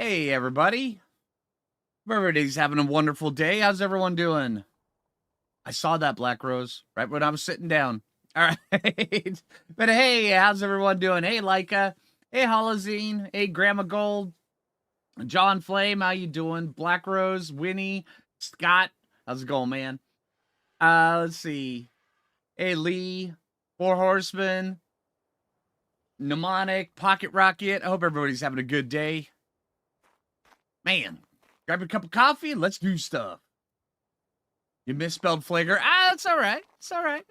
Hey, everybody. Hope everybody's having a wonderful day. How's everyone doing? I saw that, Black Rose, right when I was sitting down. All right. But hey, how's everyone doing? Hey, Leica. Hey, Holozine. Hey, Grandma Gold. John Flame, how you doing? Black Rose, Winnie, Scott. How's it going, man? Let's see. Hey, Lee. Four Horsemen. Mnemonic. Pocket Rocket. I hope everybody's having a good day. Man, grab a cup of coffee and let's do stuff. You misspelled Phlinger. It's all right. It's all right.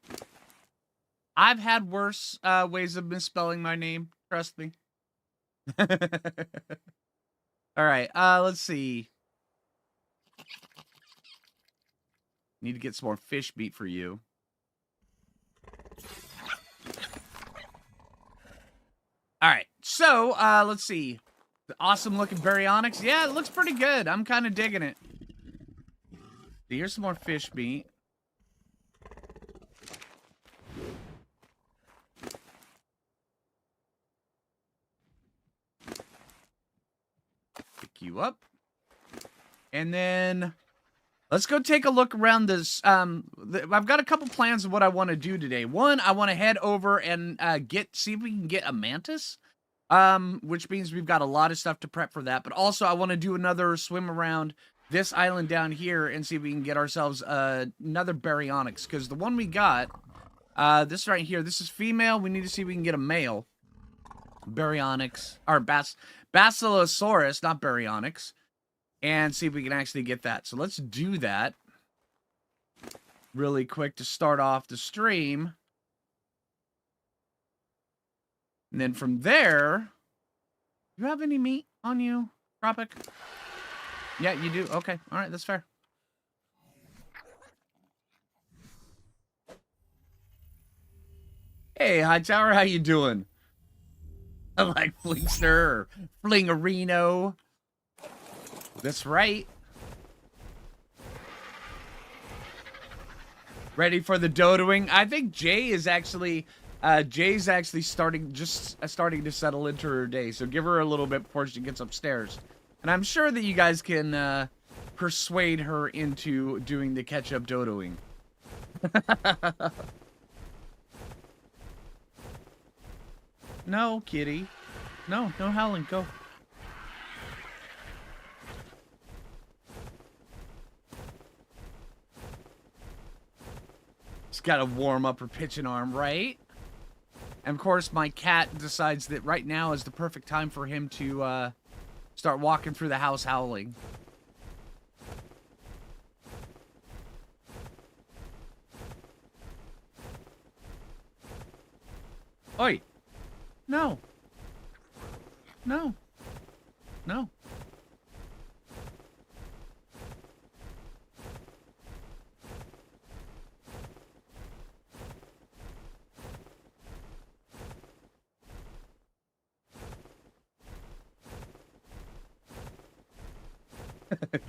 I've had worse ways of misspelling my name. Trust me. All right. Let's see. Need to get some more fish meat for you. All right. So, let's see. The awesome looking baryonyx. Yeah, it looks pretty good. I'm kind of digging it. Here's some more fish meat. Pick you up. And then let's go take a look around this. I've got a couple plans of what I want to do today. One, I want to head over and see if we can get a mantis. Which means we've got a lot of stuff to prep for that. But also, I want to do another swim around this island down here and see if we can get ourselves another baryonyx. Because the one we got, this right here, this is female. We need to see if we can get a male baryonyx, or Basilosaurus, not baryonyx, and see if we can actually get that. So let's do that really quick to start off the stream. And then from there, do you have any meat on you, Tropic? Yeah, you do. Okay. All right, that's fair. Hey, Hightower, how you doing? I like Flinkster or Flingerino. That's right. Ready for the dodoing? I think Jay is actually... Jay's actually starting to settle into her day, so give her a little bit before she gets upstairs. And I'm sure that you guys can persuade her into doing the catch-up dodoing. No, kitty. No howling. Go. She's got to warm up her pitching arm, right? And of course, my cat decides that right now is the perfect time for him to start walking through the house howling. Oi! No! No! No!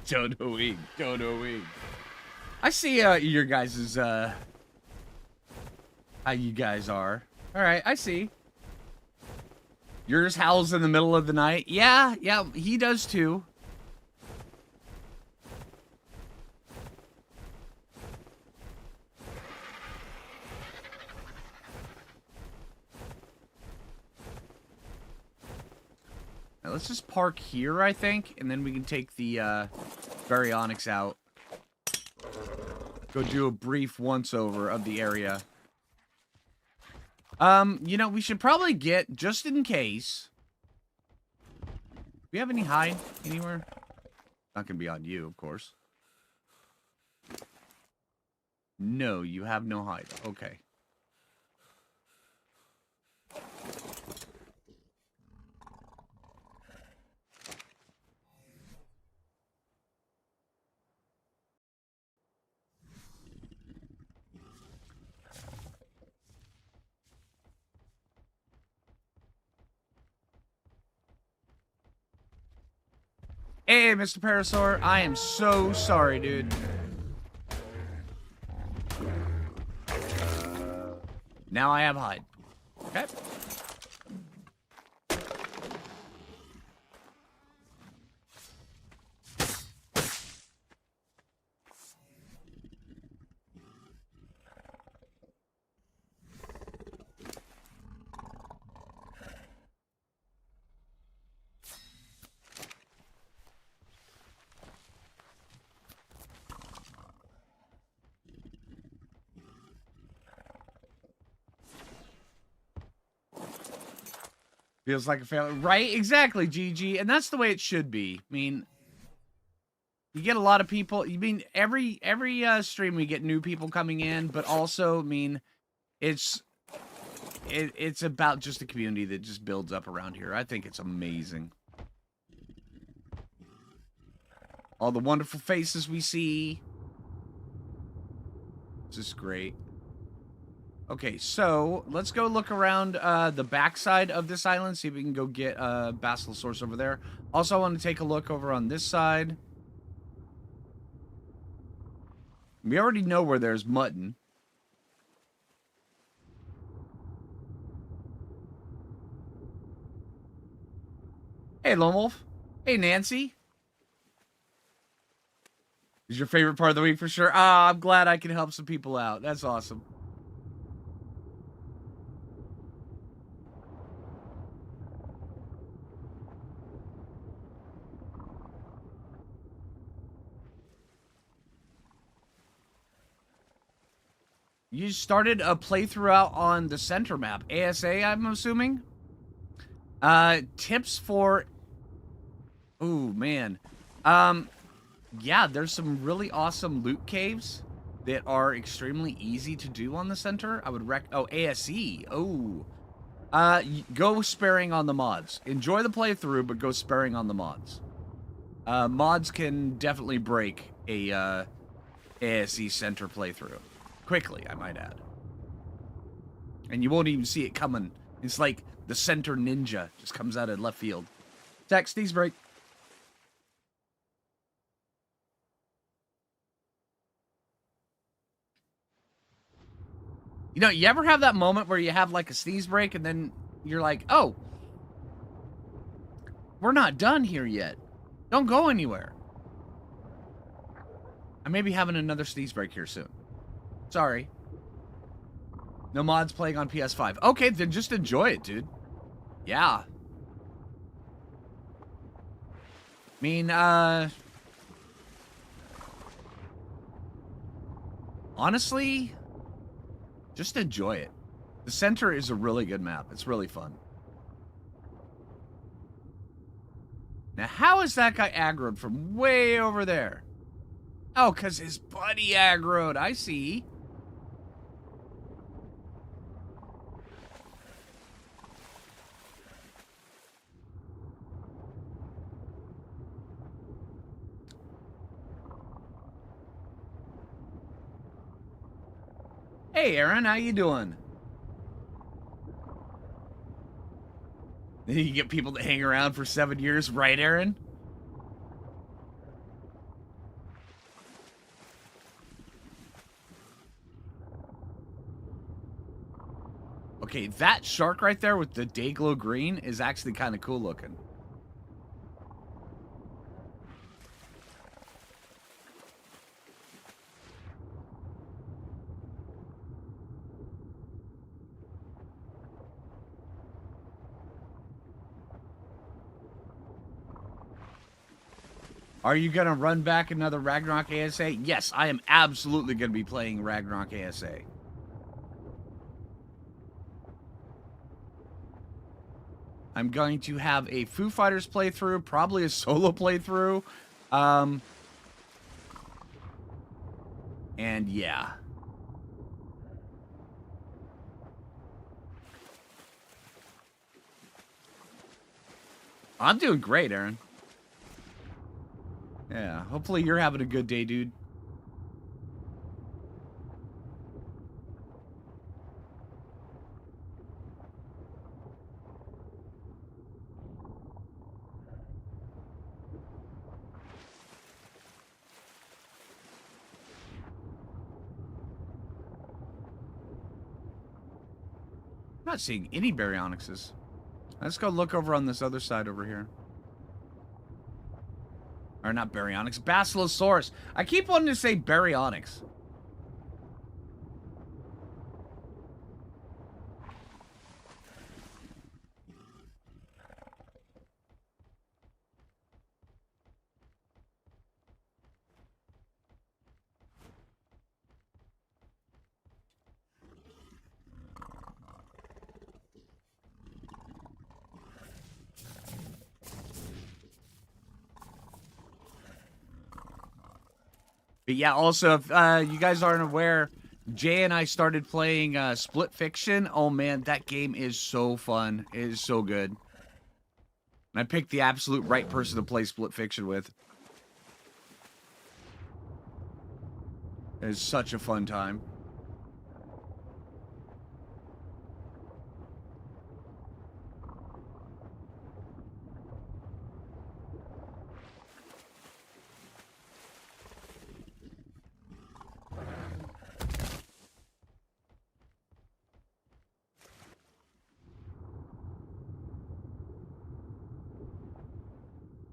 Dodoing. I see your guys's how you guys are. All right, I see. Yours howls in the middle of the night. Yeah, he does too. Now, let's just park here, I think, and then we can take the baryonyx out. Go do a brief once-over of the area. You know, we should probably get, just in case... Do we have any hide anywhere? Not gonna be on you, of course. No, you have no hide. Okay. Hey, Mr. Parasaur, I am so sorry, dude. Now I have hide. Okay. Feels like a family. Right? Exactly, GG. And that's the way it should be. I mean, you get a lot of people. You mean every stream we get new people coming in, but also, I mean, it's about just a community that just builds up around here. I think it's amazing. All the wonderful faces we see. This is great. Okay, so let's go look around the backside of this island, see if we can go get Basilosaurus over there. Also, I want to take a look over on this side. We already know where there's mutton. Hey, Lone Wolf. Hey, Nancy. Is your favorite part of the week for sure? Ah, I'm glad I can help some people out. That's awesome. You started a playthrough out on the center map. ASA, I'm assuming? Tips for... Ooh, man. Yeah, there's some really awesome loot caves that are extremely easy to do on the center. I would Oh, ASE. Oh. Go sparing on the mods. Enjoy the playthrough, but go sparing on the mods. Mods can definitely break a ASE center playthrough. Quickly, I might add. And you won't even see it coming. It's like the center ninja just comes out of left field. Text, these break. You know, you ever have that moment where you have like a sneeze break and then you're like, oh, we're not done here yet. Don't go anywhere. I may be having another sneeze break here soon. Sorry. No mods playing on PS5. Okay, then just enjoy it, dude. Yeah. I mean, honestly, just enjoy it. The center is a really good map. It's really fun. Now, how is that guy aggroed from way over there? Oh, because his buddy aggroed. I see. Hey, Aaron, how you doing? Then you get people to hang around for 7 years, right, Aaron? Okay, that shark right there with the Dayglow green is actually kind of cool looking. Are you going to run back another Ragnarok ASA? Yes, I am absolutely going to be playing Ragnarok ASA. I'm going to have a Foo Fighters playthrough, probably a solo playthrough. And yeah. I'm doing great, Aaron. Yeah, hopefully you're having a good day, dude. I'm not seeing any baryonyxes. Let's go look over on this other side over here. Or not baryonyx, Basilosaurus. I keep wanting to say baryonyx. But yeah, also, if you guys aren't aware, Jay and I started playing Split Fiction. Oh man, that game is so fun. It is so good. And I picked the absolute right person to play Split Fiction with. It is such a fun time.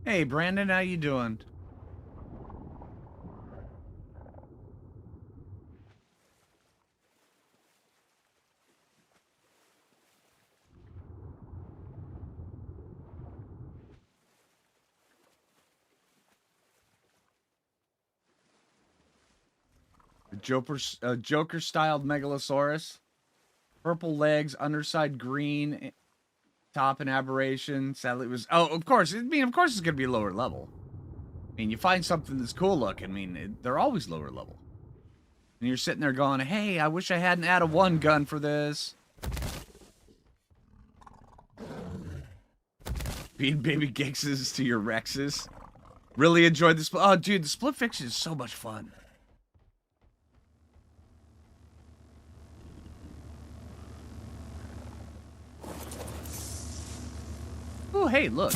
Hey, Brandon, how you doing? Joker-styled Megalosaurus. Purple legs, underside green, top and aberration. Sadly, it was... Oh, of course. I mean, of course it's going to be lower level. I mean, you find something that's cool looking. I mean, they're always lower level. And you're sitting there going, hey, I wish I hadn't added one gun for this. Being baby Gixes to your Rexes. Really enjoyed this. Oh, dude, the Split Fiction is so much fun. Oh, hey, look.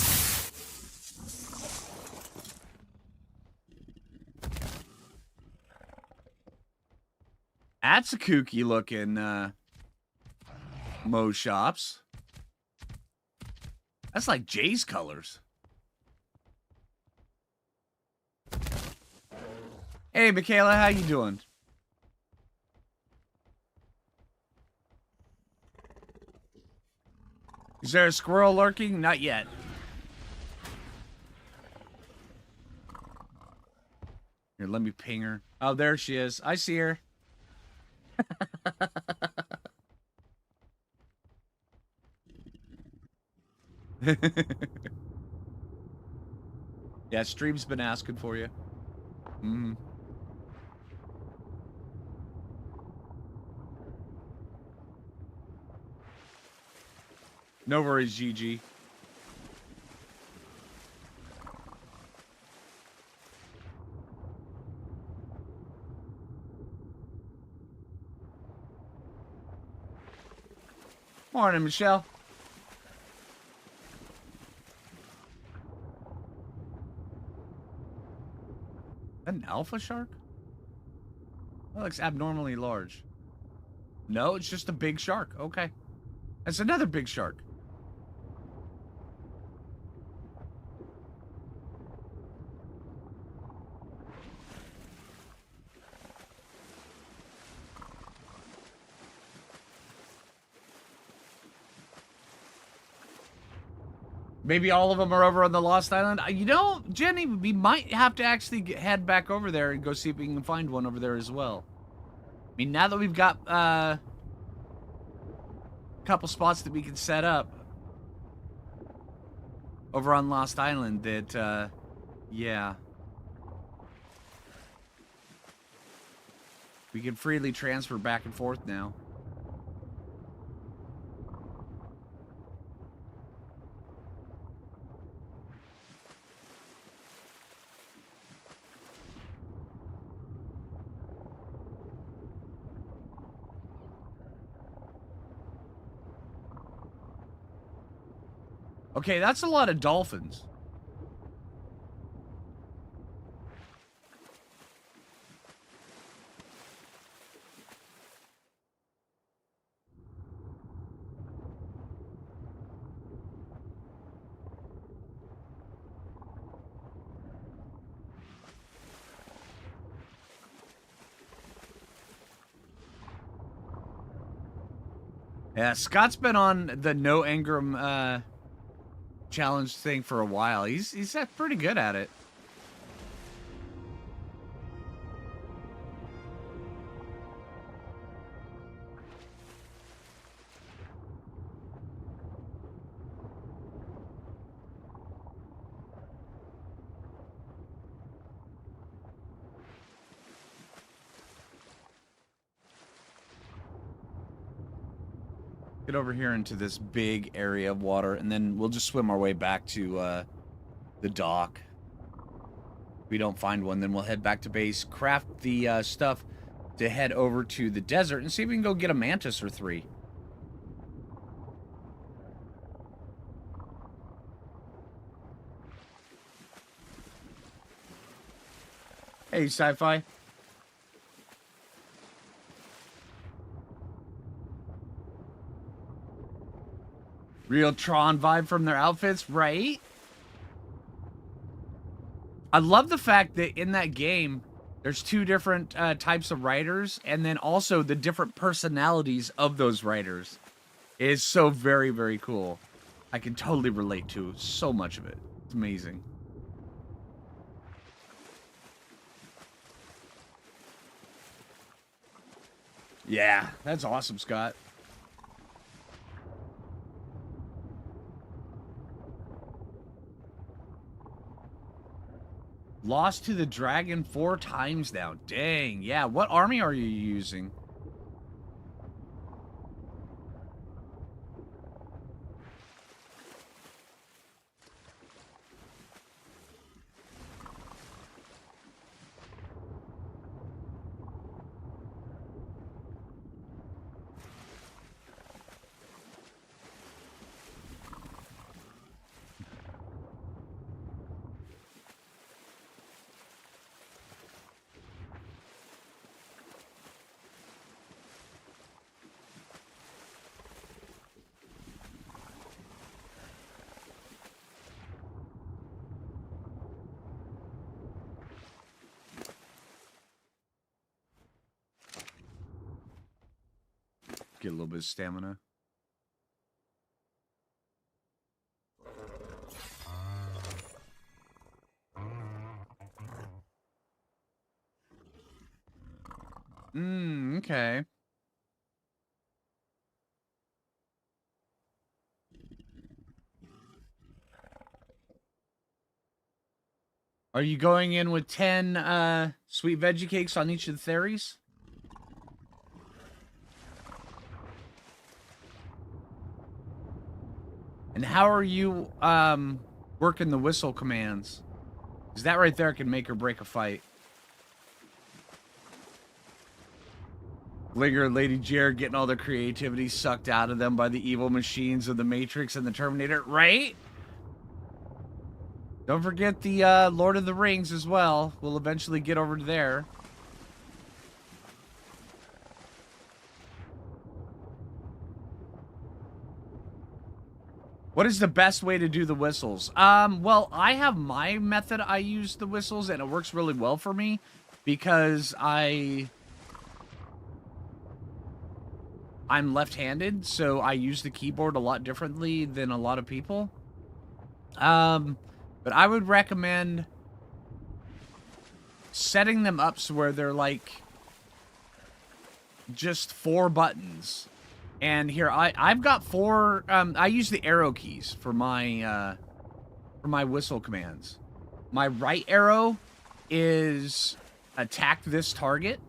That's a kooky looking Mo Shops. That's like Jay's colors. Hey, Michaela, how you doing? Is there a squirrel lurking? Not yet. Here, let me ping her. Oh, there she is. I see her. Yeah, stream's been asking for you. No worries, GG. Morning, Michelle. An alpha shark? That looks abnormally large. No, it's just a big shark. Okay. That's another big shark. Maybe all of them are over on the Lost Island. You know, Jenny, we might have to actually head back over there and go see if we can find one over there as well. I mean, now that we've got a couple spots that we can set up over on Lost Island, that, yeah. We can freely transfer back and forth now. Okay, that's a lot of dolphins. Yeah, Scott's been on the no engram challenge thing for a while. He's pretty good at it. Get over here into this big area of water, and then we'll just swim our way back to the dock. If we don't find one, then we'll head back to base, craft the stuff to head over to the desert, and see if we can go get a mantis or 3. Hey, Sci-Fi. Real Tron vibe from their outfits, right? I love the fact that in that game, there's 2 different types of riders, and then also the different personalities of those riders. It is so very, very cool. I can totally relate to so much of it. It's amazing. Yeah, that's awesome, Scott. Lost to the dragon 4 times now. Dang. Yeah, what army are you using? Get a little bit of stamina. Okay. Are you going in with 10 sweet veggie cakes on each of the theories? And how are you working the whistle commands? Because that right there can make or break a fight. Phlinger and Lady Jared getting all their creativity sucked out of them by the evil machines of the Matrix and the Terminator, right? Don't forget the Lord of the Rings as well. We'll eventually get over to there. What is the best way to do the whistles? Well, I have my method I use the whistles, and it works really well for me because I'm left-handed, so I use the keyboard a lot differently than a lot of people. But I would recommend setting them up so where they're like just 4 buttons. And here I've got 4. I use the arrow keys for my whistle commands. My right arrow is attack this target.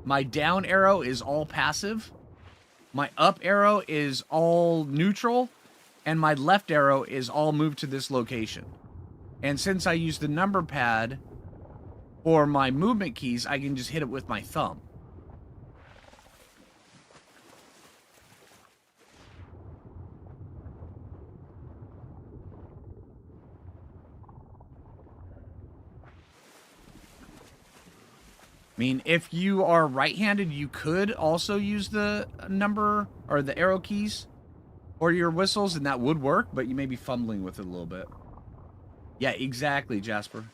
My down arrow is all passive. My up arrow is all neutral. And my left arrow is all move to this location. And since I use the number pad for my movement keys, I can just hit it with my thumb. I mean, if you are right-handed, you could also use the number or the arrow keys for your whistles, and that would work, but you may be fumbling with it a little bit. Yeah, exactly, Jasper.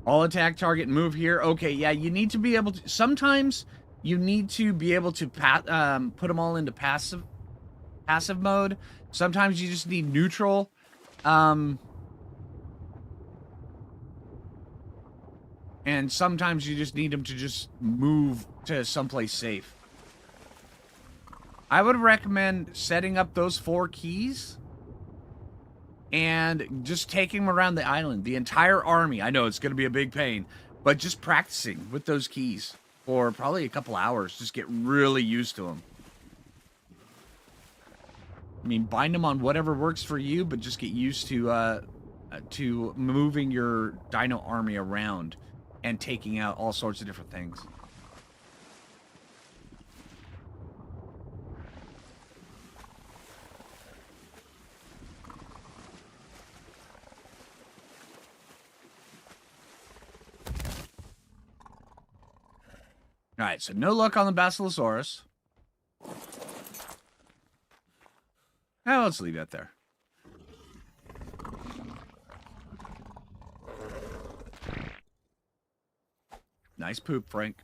All attack target move here. Okay, yeah, you need to be able to... Sometimes you need to be able to put them all into passive mode. Sometimes you just need neutral. And sometimes you just need them to just move to someplace safe. I would recommend setting up those 4 keys and just taking them around the island, the entire army. I know it's going to be a big pain, but just practicing with those keys for probably a couple hours. Just get really used to them. I mean, bind them on whatever works for you, but just get used to moving your dino army around and taking out all sorts of different things. All right, so no luck on the Basilosaurus. Now let's leave that there. Nice poop, Frank.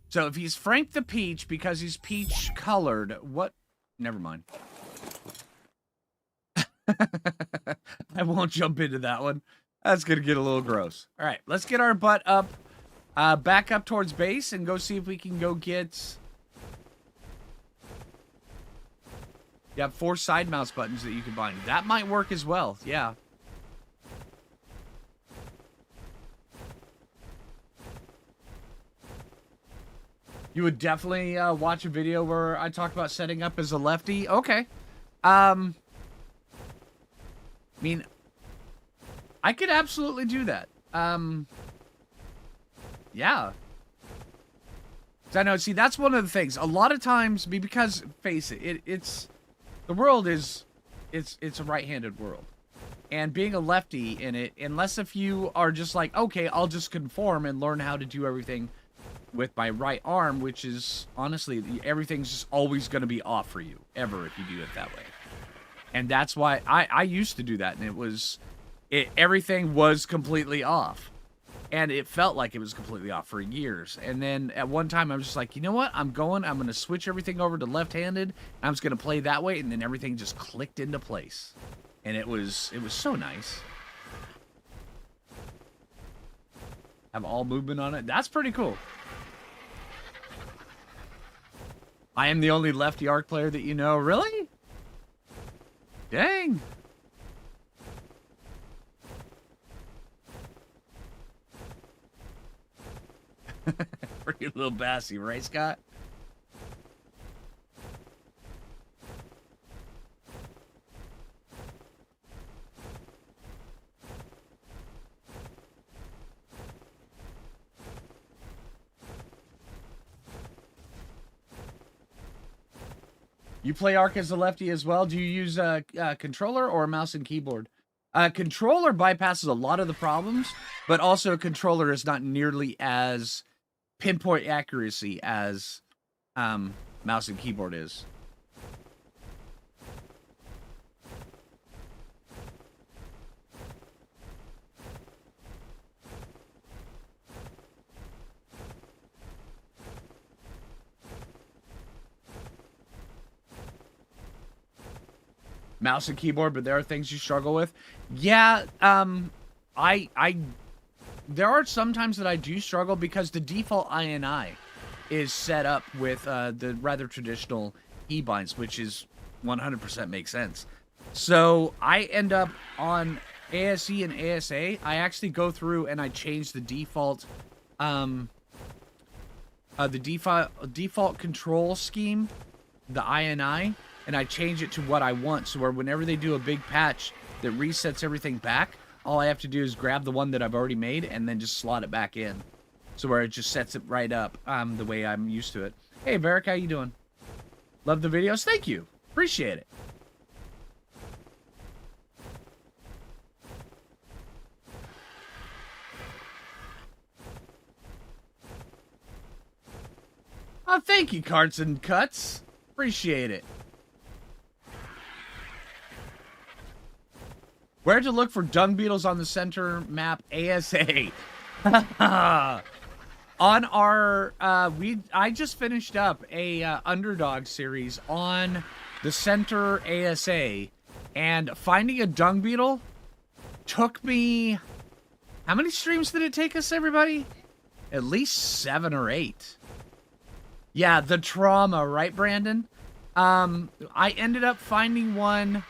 So if he's Frank the Peach because he's peach colored, what? Never mind. I won't jump into that one. That's going to get a little gross. All right, let's get our butt up. Back up towards base and go see if we can go get... You have 4 side mouse buttons that you can bind. That might work as well, yeah. You would definitely watch a video where I talk about setting up as a lefty? Okay. I mean, I could absolutely do that. Yeah. I know, see, that's one of the things. A lot of times, because, face it, it's the world is, it's a right-handed world. And being a lefty in it, unless if you are just like, okay, I'll just conform and learn how to do everything with my right arm, which is, honestly, everything's just always going to be off for you, ever, if you do it that way. And that's why I used to do that, and everything was completely off. And it felt like it was completely off for years. And then at one time, I was just like, you know what? I'm going to switch everything over to left-handed. I'm just going to play that way. And then everything just clicked into place. And it was so nice. Have all movement on it. That's pretty cool. I am the only lefty arc player that you know. Really? Dang. Pretty little bassy, right, Scott? You play Ark as a lefty as well? Do you use a controller or a mouse and keyboard? Controller bypasses a lot of the problems, but also a controller is not nearly as pinpoint accuracy as mouse and keyboard is. Mouse and keyboard, but there are things you struggle with. Yeah, there are some times that I do struggle because the default INI is set up with the rather traditional keybinds, which is 100% makes sense. So I end up on ASE and ASA. I actually go through and I change the default default control scheme, the INI, and I change it to what I want. So where whenever they do a big patch that resets everything back, all I have to do is grab the one that I've already made and then just slot it back in. So where it just sets it right up the way I'm used to it. Hey, Varric, how you doing? Love the videos? Thank you. Appreciate it. Oh, thank you, Carts and Cuts. Appreciate it. Where to look for dung beetles on the center map ASA? On our, I just finished up a underdog series on the center ASA, and finding a dung beetle took me, how many streams did it take us, everybody? At least 7 or 8. Yeah, the trauma, right, Brandon? I ended up finding one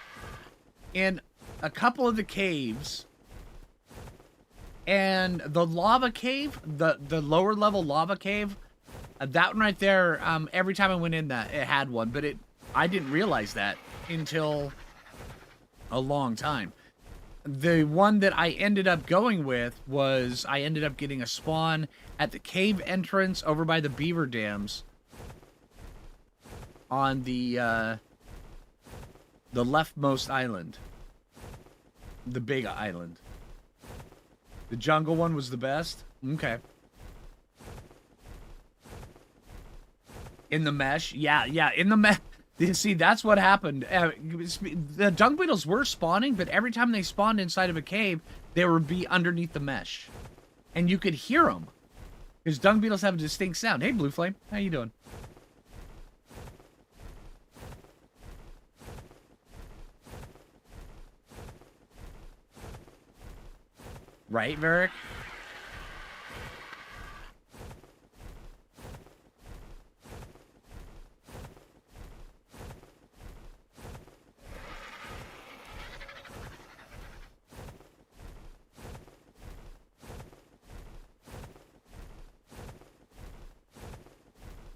in a couple of the caves. And the lava cave, the lower level lava cave, that one right there, every time I went in that, it had one. But I didn't realize that until a long time. The one that I ended up going with was, I ended up getting a spawn at the cave entrance over by the beaver dams on the leftmost island. The big island. The jungle one was the best? Okay. In the mesh? Yeah, in the mesh. See, that's what happened. The dung beetles were spawning, but every time they spawned inside of a cave, they would be underneath the mesh. And you could hear them. Because dung beetles have a distinct sound. Hey, Blue Flame. How you doing? Right, Varric?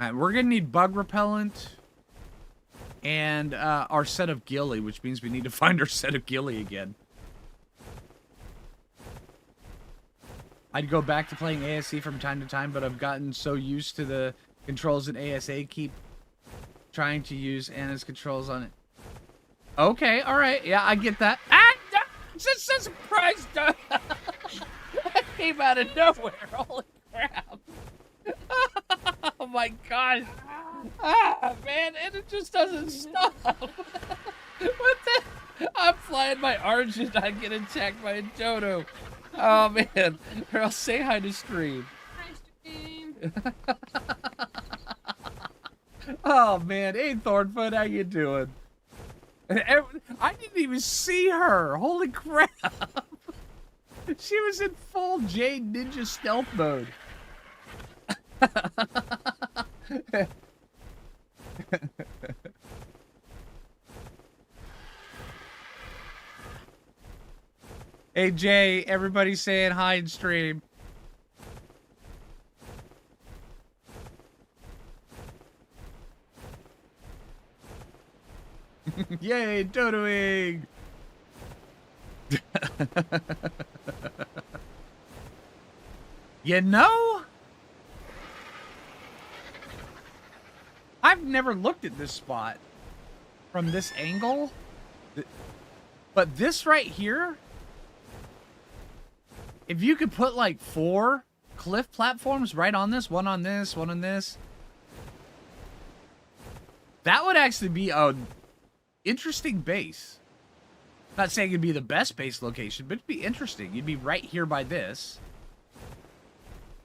Alright, we're gonna need bug repellent and our set of ghillie, which means we need to find our set of ghillie again. I'd go back to playing ASC from time to time, but I've gotten so used to the controls in ASA, keep trying to use Anna's controls on it. Okay, alright, yeah, I get that. Ah, just a surprise! That came out of nowhere, holy crap. Oh my gosh. Ah, man, and it just doesn't stop. What the? I'm flying my orange and I get attacked by a Dodo. Oh man, or I'll say hi to stream. Hi, stream. Oh man, hey Thornfoot, how you doing? I didn't even see her. Holy crap! She was in full Jade Ninja stealth mode. Hey Jay, everybody's saying hi in stream. Yay, Dodoing! You know, I've never looked at this spot from this angle, but this right here, if you could put like 4 cliff platforms right on this, one on this, one on this, that would actually be a interesting base. Not saying it'd be the best base location, but it'd be interesting. You'd be right here by this.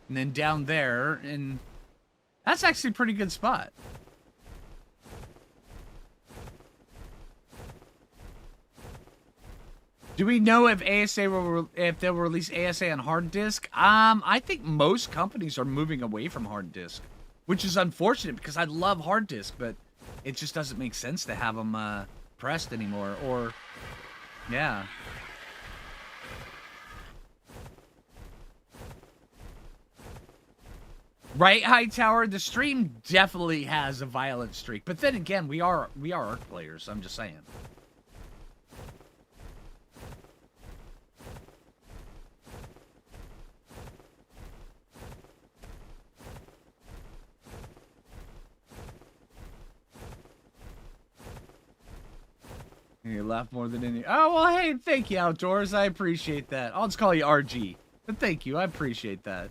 And then down there, and that's actually a pretty good spot. Do we know if if they'll release ASA on hard disk? I think most companies are moving away from hard disk, which is unfortunate because I love hard disk, but it just doesn't make sense to have them pressed anymore. Or, yeah. Right, Hightower? The stream definitely has a violent streak, but then again, we are ARC players. I'm just saying. You laugh more than any. Oh, well, hey, thank you, Outdoors. I appreciate that. I'll just call you RG. But thank you. I appreciate that.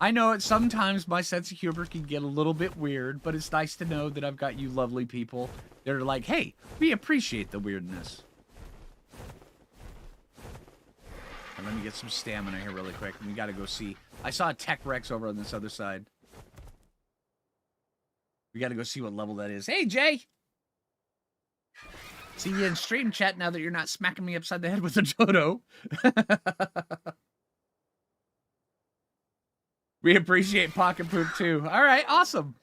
I know it. Sometimes my sense of humor can get a little bit weird, but it's nice to know that I've got you lovely people that are like, hey, we appreciate the weirdness. And let me get some stamina here really quick. We gotta go see. I saw a Tech Rex over on this other side. We gotta go see what level that is. Hey, Jay! See you in stream chat now that you're not smacking me upside the head with a dodo. We appreciate pocket poop too. All right, awesome.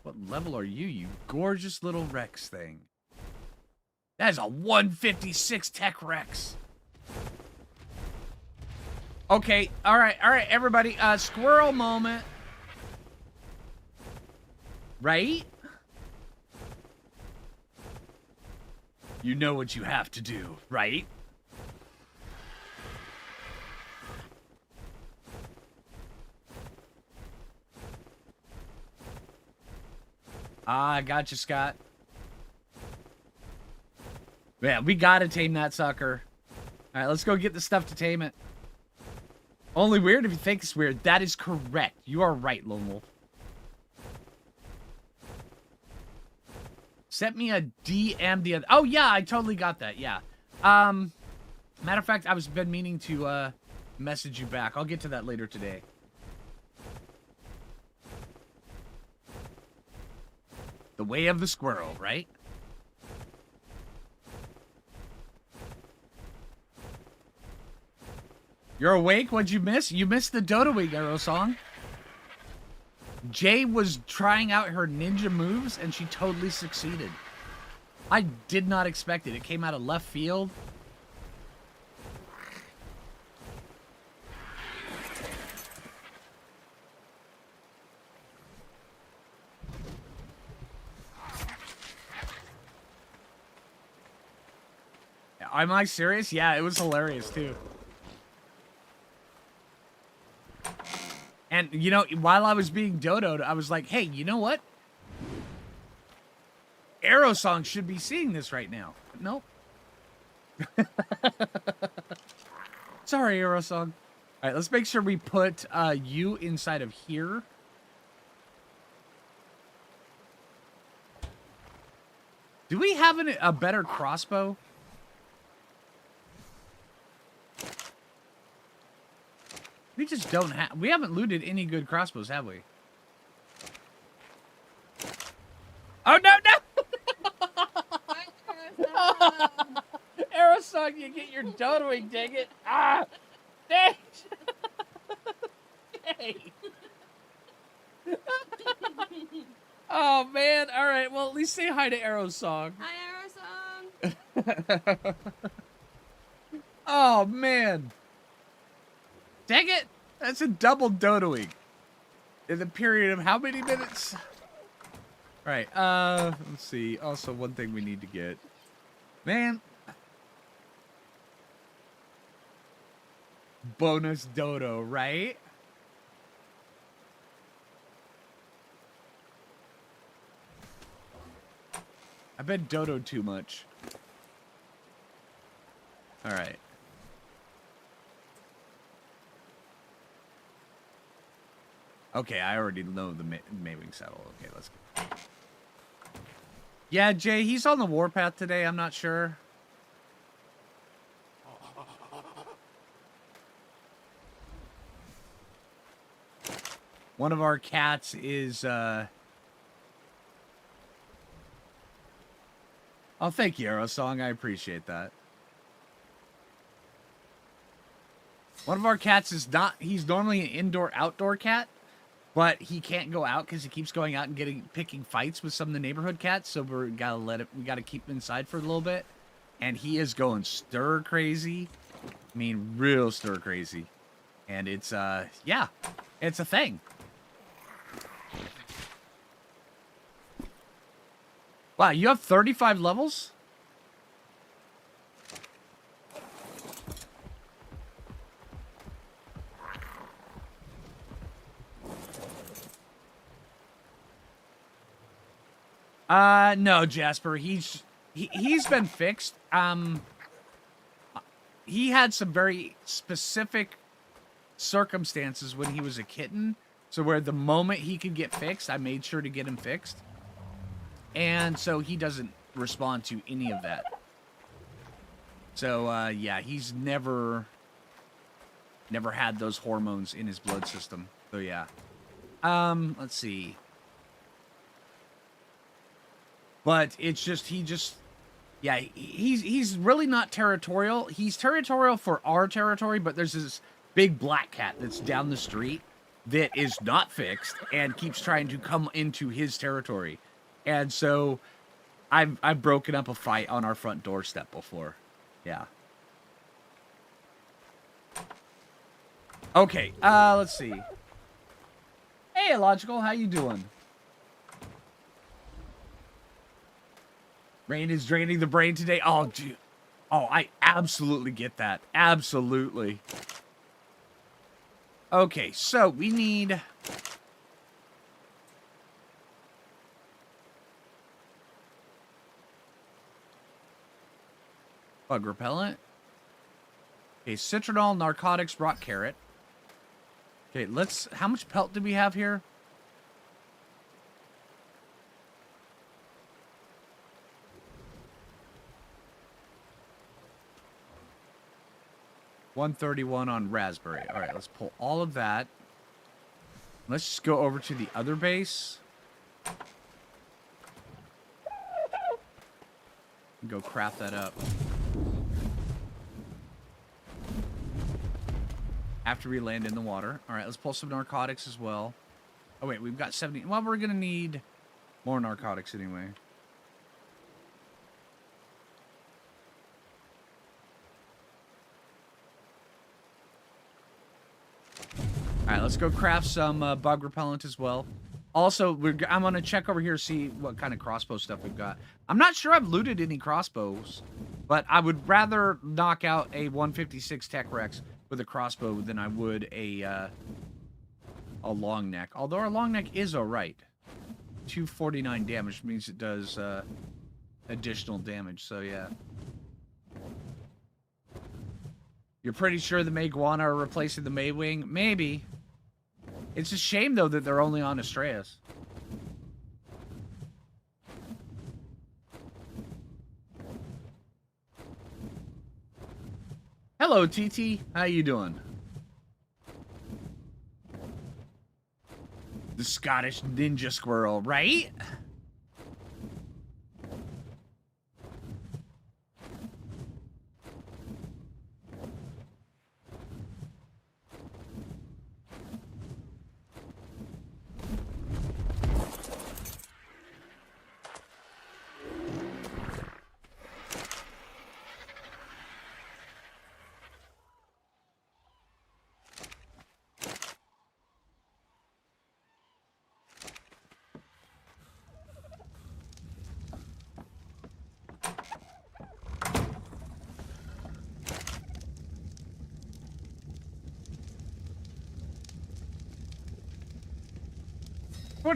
What level are you, you gorgeous little Rex thing? That is a 156 tech Rex. Okay, all right, everybody. Squirrel moment. Right? You know what you have to do, right? I gotcha, Scott. Yeah, we gotta tame that sucker. All right, let's go get the stuff to tame it. Only weird if you think it's weird. That is correct. You are right, Lone Wolf. Sent me a DM the other... Oh, yeah, I totally got that. Yeah. Matter of fact, I've been meaning to message you back. I'll get to that later today. The way of the squirrel, right? You're awake? What'd you miss? You missed the Dodo Week Aerosong. Jay was trying out her ninja moves, and she totally succeeded. I did not expect it. It came out of left field. Am I serious? Yeah, it was hilarious, too. And, you know, while I was being dodoed, I was like, hey, you know what? Aerosong should be seeing this right now. Nope. Sorry, Aerosong. All right, let's make sure we put you inside of here. Do we have a better crossbow? We just don't have... We haven't looted any good crossbows, have we? Oh, no, no! Aerosong, you get your dodoing, dang it. Ah! Dang! Dang! Oh, man. All right, well, at least say hi to Aerosong. Hi, Aerosong! Oh, man. Dang it! That's a double dodoing. In the period of how many minutes? Alright, let's see. Also, one thing we need to get. Man. Bonus dodo, right? I've been dodoed too much. Alright. Okay, I already know the Maywing saddle. Okay, let's go. Yeah, Jay, he's on the warpath today. I'm not sure. One of our cats is, Oh, thank you, Aerosong. I appreciate that. One of our cats is not... He's normally an indoor-outdoor cat. But he can't go out because he keeps going out and picking fights with some of the neighborhood cats. So we gotta keep him inside for a little bit. And he is going stir crazy. I mean, real stir crazy. And it's yeah, it's a thing. Wow, you have 35 levels? No, Jasper. He's been fixed. He had some very specific circumstances when he was a kitten. So where the moment he could get fixed, I made sure to get him fixed. And so he doesn't respond to any of that. So, yeah, he's never had those hormones in his blood system. So, yeah. Let's see. But it's just, yeah, he's really not territorial. He's territorial for our territory, but there's this big black cat that's down the street that is not fixed and keeps trying to come into his territory. And so I've broken up a fight on our front doorstep before. Yeah. Okay, let's see. Hey, Illogical, how you doing? Rain is draining the brain today. Oh, dude. Oh, I absolutely get that. Absolutely. Okay, so we need... bug repellent. Okay, citronal, narcotics, rock carrot. Okay, let's... how much pelt do we have here? $131 on raspberry. All right, let's pull all of that. Let's just go over to the other base. And go craft that up. After we land in the water. All right, let's pull some narcotics as well. Oh, wait, we've got 70. Well, we're going to need more narcotics anyway. All right, let's go craft some bug repellent as well. Also, I'm going to check over here, see what kind of crossbow stuff we've got. I'm not sure I've looted any crossbows, but I would rather knock out a 156 Tech Rex with a crossbow than I would a long neck. Although our long neck is all right. 249 damage means it does additional damage, so yeah. You're pretty sure the Maiguana are replacing the Maywing? Maybe. It's a shame, though, that they're only on Astreas. Hello, TT. How you doing? The Scottish Ninja Squirrel, right?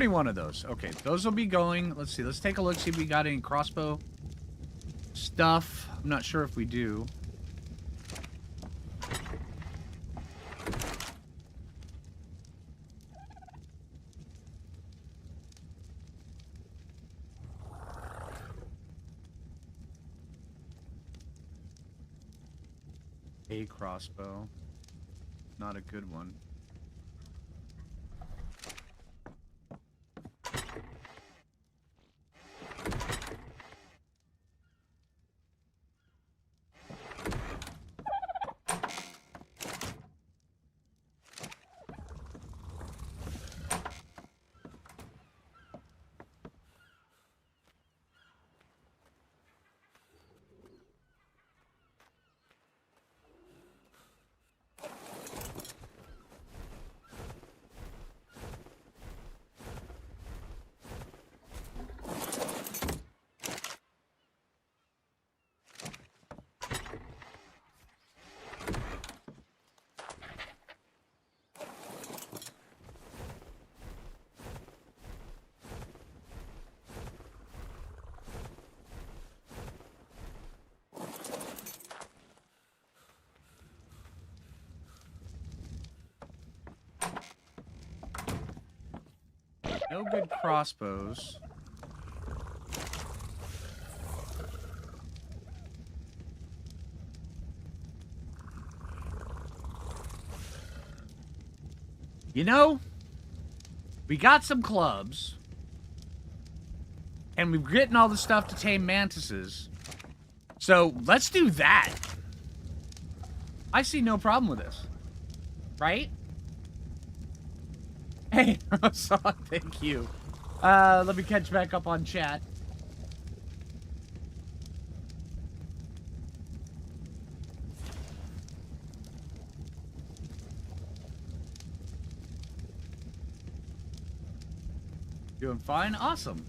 One of those. Okay, those will be going. Let's see. Let's take a look, see if we got any crossbow stuff. I'm not sure if we do. A crossbow. Not a good one. No good crossbows. You know, We got some clubs. And we've written all the stuff to tame mantises. So, let's do that. I see no problem with this. Right? Hey, Aerosong, thank you. Let me catch back up on chat. Doing fine? Awesome.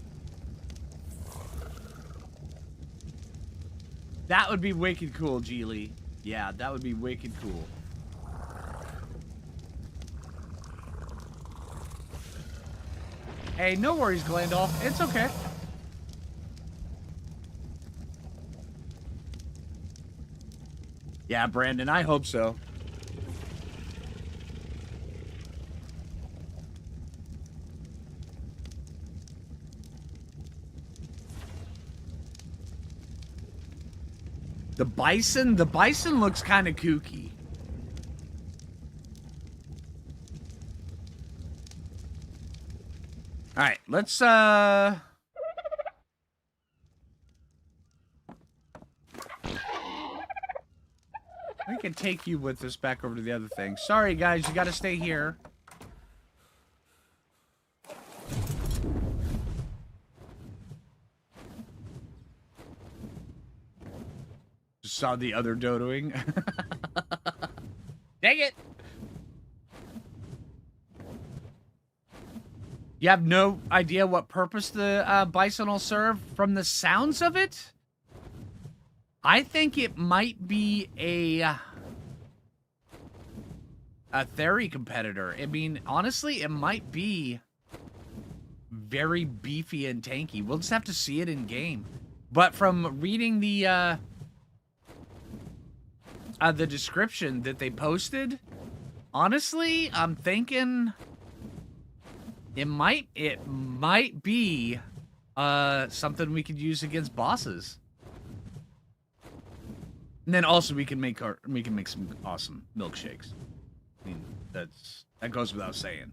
That would be wicked cool, Geely. Yeah, that would be wicked cool. Hey, no worries, Glandolf. It's okay. Yeah, Brandon, I hope so. The bison looks kind of kooky. All right, let's we can take you with us back over to the other thing. Sorry guys, you got to stay here. Just saw the other dodoing. Dang it. You have no idea what purpose the bison will serve from the sounds of it? I think it might be a Theory competitor. I mean, honestly, it might be very beefy and tanky. We'll just have to see it in game. But from reading the description that they posted, honestly, I'm thinking it might be something we could use against bosses. And then also we can make some awesome milkshakes. I mean, that goes without saying.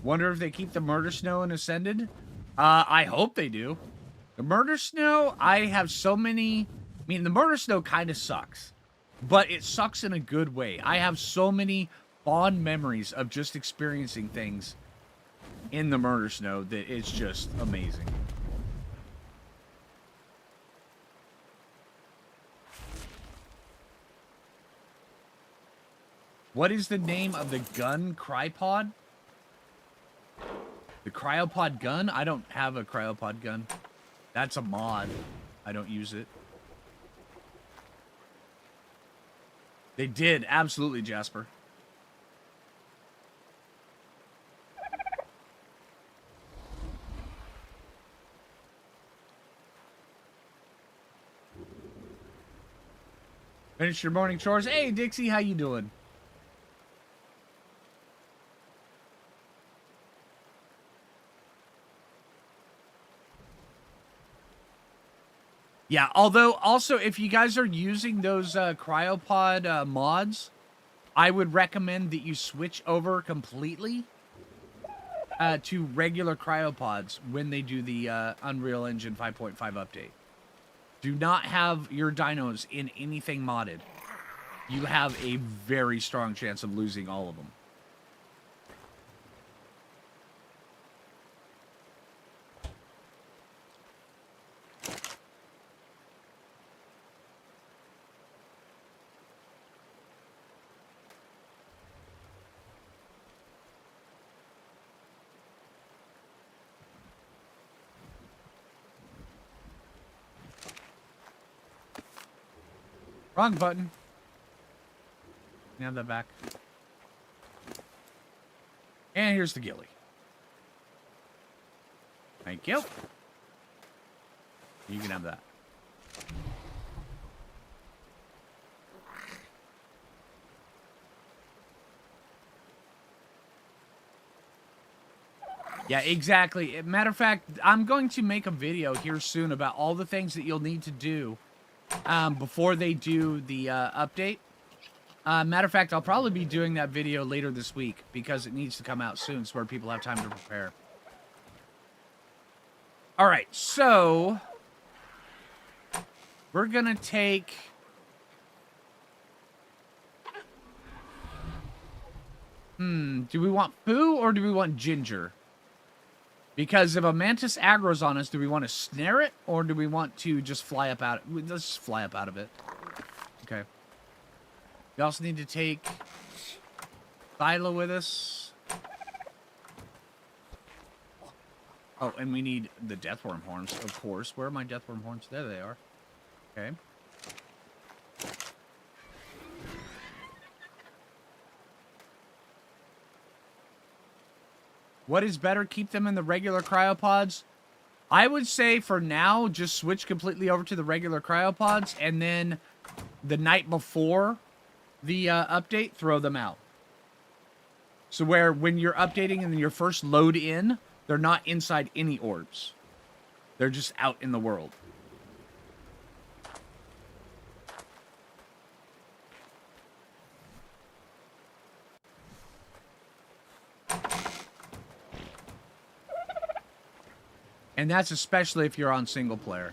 Wonder if they keep the murder snow in Ascended? I hope they do. The murder snow, I have so many... I mean, the murder snow kind of sucks. But it sucks in a good way. I have so many fond memories of just experiencing things in the murder snow that it's just amazing. What is the name of the gun? Crypod? The cryopod gun? I don't have a cryopod gun. That's a mod. I don't use it. They did. Absolutely, Jasper. Finish your morning chores. Hey, Dixie, how you doing? Yeah, although also if you guys are using those cryopod mods, I would recommend that you switch over completely to regular cryopods when they do the Unreal Engine 5.5 update. Do not have your dinos in anything modded. You have a very strong chance of losing all of them. Wrong button. Now that back. And here's the ghillie. Thank you. You can have that. Yeah, exactly. Matter of fact, I'm going to make a video here soon about all the things that you'll need to do before they do the update. Matter of fact, I'll probably be doing that video later this week because it needs to come out soon so where people have time to prepare. All right, so we're going to take... do we want Phoo or do we want Ginger? Because if a Mantis aggro's on us, do we want to snare it or do we want to just fly up out? Let's just fly up out of it. Okay. We also need to take Thyla with us. Oh, and we need the Deathworm horns, of course. Where are my Deathworm horns? There they are. Okay. What is better? Keep them in the regular cryopods? I would say for now, just switch completely over to the regular cryopods, and then the night before the update, throw them out. So where when you're updating and your first load in, they're not inside any orbs. They're just out in the world. And that's especially if you're on single player.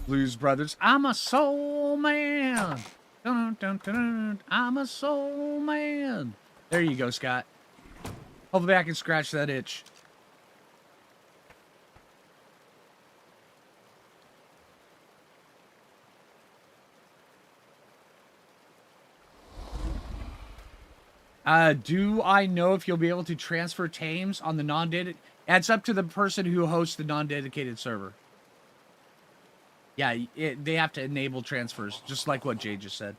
Blues Brothers, I'm a soul man. Dun, dun, dun, dun. I'm a soul man. There you go, Scott. Hopefully I can scratch that itch. Do I know if you'll be able to transfer tames on the non-dedicated? It's up to the person who hosts the non-dedicated server. Yeah, they have to enable transfers, just like what Jay just said.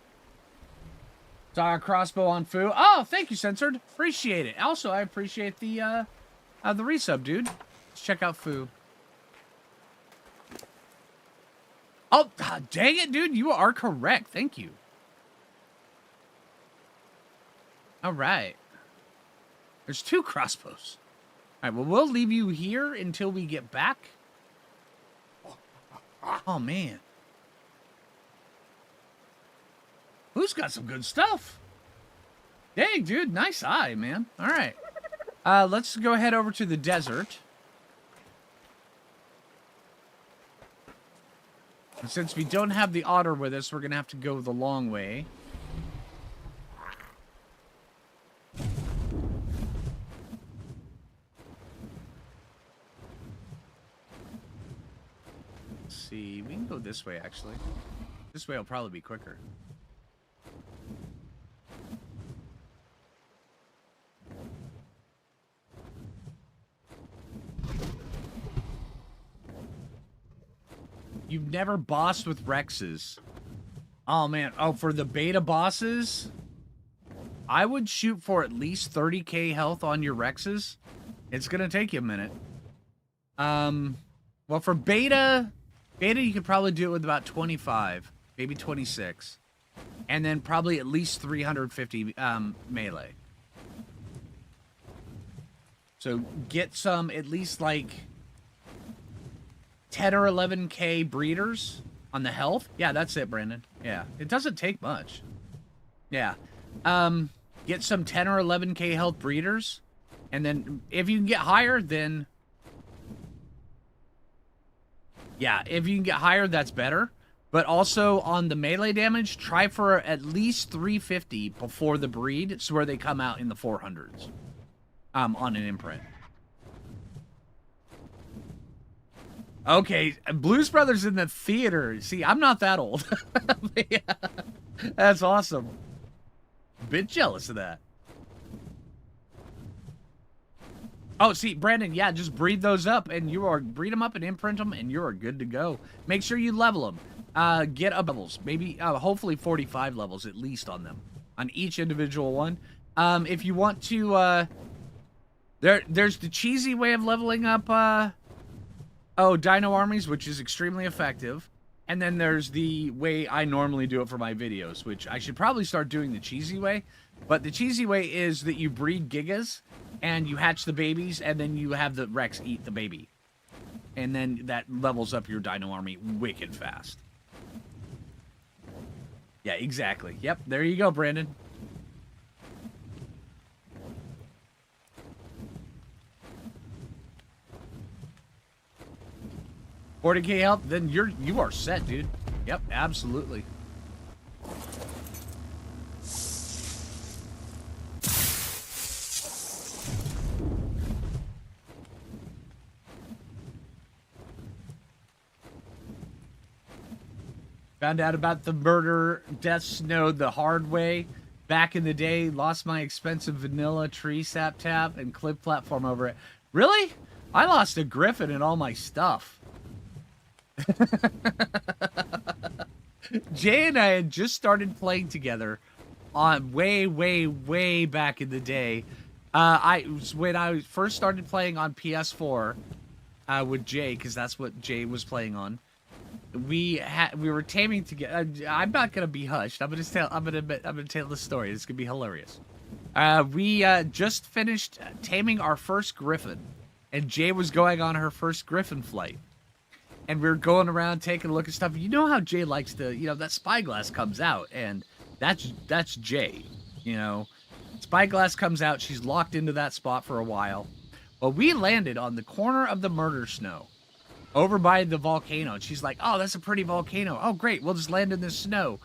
Saw a crossbow on Phoo. Oh, thank you, Censored. Appreciate it. Also, I appreciate the resub, dude. Let's check out Phoo. Oh, dang it, dude. You are correct. Thank you. All right. There's 2 crossbows. All right, well, we'll leave you here until we get back. Oh, man. Who's got some good stuff? Dang, dude. Nice eye, man. All right. Let's go ahead over to the desert. And since we don't have the otter with us, we're going to have to go the long way. See, we can go this way, actually. This way will probably be quicker. You've never bossed with Rexes. Oh, man. Oh, for the beta bosses, I would shoot for at least 30k health on your Rexes. It's going to take you a minute. Well, for beta, you could probably do it with about 25, maybe 26. And then probably at least 350 melee. So get some, at least like 10 or 11k breeders on the health. Yeah, that's it, Brandon. Yeah, it doesn't take much. Yeah. Get some 10 or 11k health breeders. And then if you can get higher, then... yeah, if you can get higher, that's better. But also on the melee damage, try for at least 350 before the breed, so where they come out in the 400s on an imprint. Okay, Blues Brothers in the theater. See, I'm not that old. Yeah, that's awesome. Bit jealous of that. Oh, see, Brandon, yeah, just breed those up, and breed them up and imprint them, and you are good to go. Make sure you level them. Get up levels, maybe, hopefully 45 levels at least on them, on each individual one. If you want to, there's the cheesy way of leveling up, dino armies, which is extremely effective. And then there's the way I normally do it for my videos, which I should probably start doing the cheesy way. But the cheesy way is that you breed gigas, and you hatch the babies, and then you have the Rex eat the baby. And then that levels up your dino army wicked fast. Yeah, exactly. Yep, there you go, Brandon. $40K help, then you are set, dude. Yep, absolutely. Found out about the murder death snow the hard way. Back in the day, lost my expensive vanilla tree sap tap and clip platform over it. Really? I lost a griffin and all my stuff. Jay and I had just started playing together on way back in the day. When I first started playing on PS4 with Jay, because that's what Jay was playing on. We were taming together. I'm not gonna be hushed. I'm gonna tell the story. It's gonna be hilarious. We just finished taming our first griffin, and Jay was going on her first griffin flight. And we were going around taking a look at stuff. You know how Jay likes to, that spyglass comes out, and that's Jay. Spyglass comes out. She's locked into that spot for a while. Well, we landed on the corner of the murder snow, over by the volcano. And she's like, "Oh, that's a pretty volcano. Oh, great. We'll just land in the snow."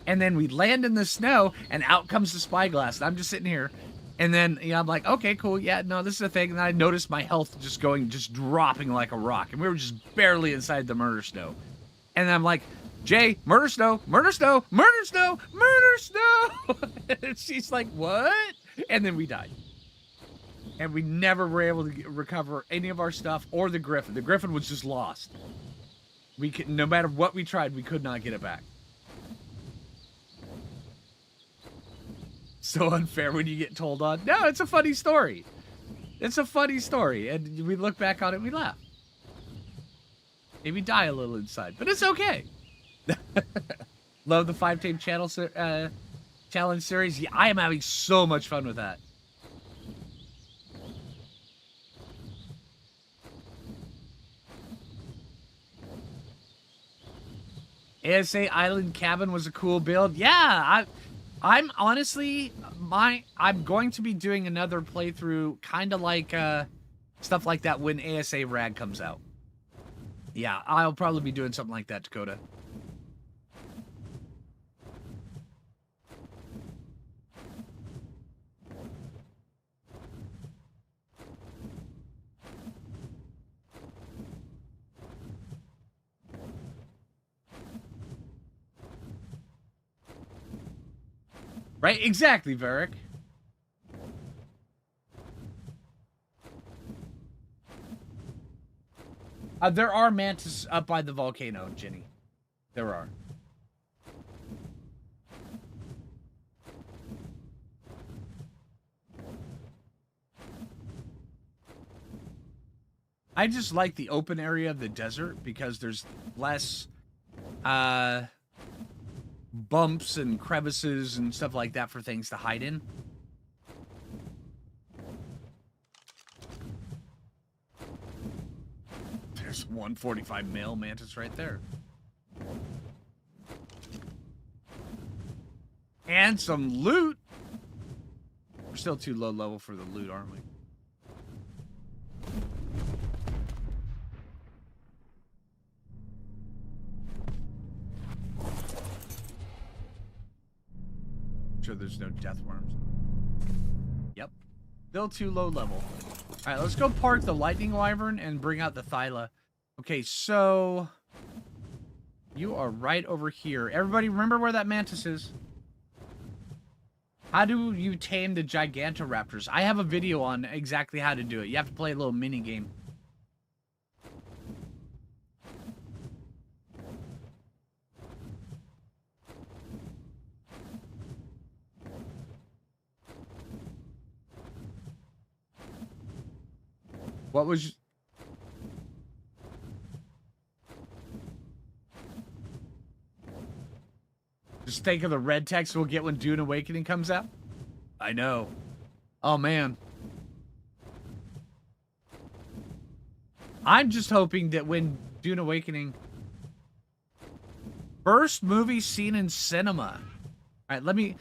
And then we land in the snow, and out comes the spyglass. And I'm just sitting here. And then, I'm like, okay, cool. Yeah, no, this is a thing. And I noticed my health just dropping like a rock. And we were just barely inside the murder snow. And I'm like, "Jay, murder snow, murder snow, murder snow, murder snow." And she's like, "What?" And then we died. And we never were able to recover any of our stuff or the griffin. The griffin was just lost. No matter what we tried, we could not get it back. So unfair when you get told on. No, it's a funny story. It's a funny story. And we look back on it and we laugh. Maybe die a little inside, but it's okay. Love the 5-tape challenge series. Yeah, I am having so much fun with that. ASA Island Cabin was a cool build. Yeah, I'm honestly, I'm going to be doing another playthrough, kind of like stuff like that when ASA Rag comes out. Yeah, I'll probably be doing something like that, Dakota. Right? Exactly, Varric. There are mantis up by the volcano, Jenny. There are. I just like the open area of the desert because there's less bumps and crevices and stuff like that for things to hide in. There's 145 male mantis right there. And some loot. We're still too low level for the loot, aren't we? Sure there's no death worms. Yep. Still too low level. Alright, let's go park the lightning wyvern and bring out the Thyla. Okay, so you are right over here. Everybody remember where that mantis is. How do you tame the Gigantoraptors? I have a video on exactly how to do it. You have to play a little mini game. What was... Just think of the red text we'll get when Dune Awakening comes out. I know. Oh, man. I'm just hoping that when Dune Awakening... First movie seen in cinema. All right, let me...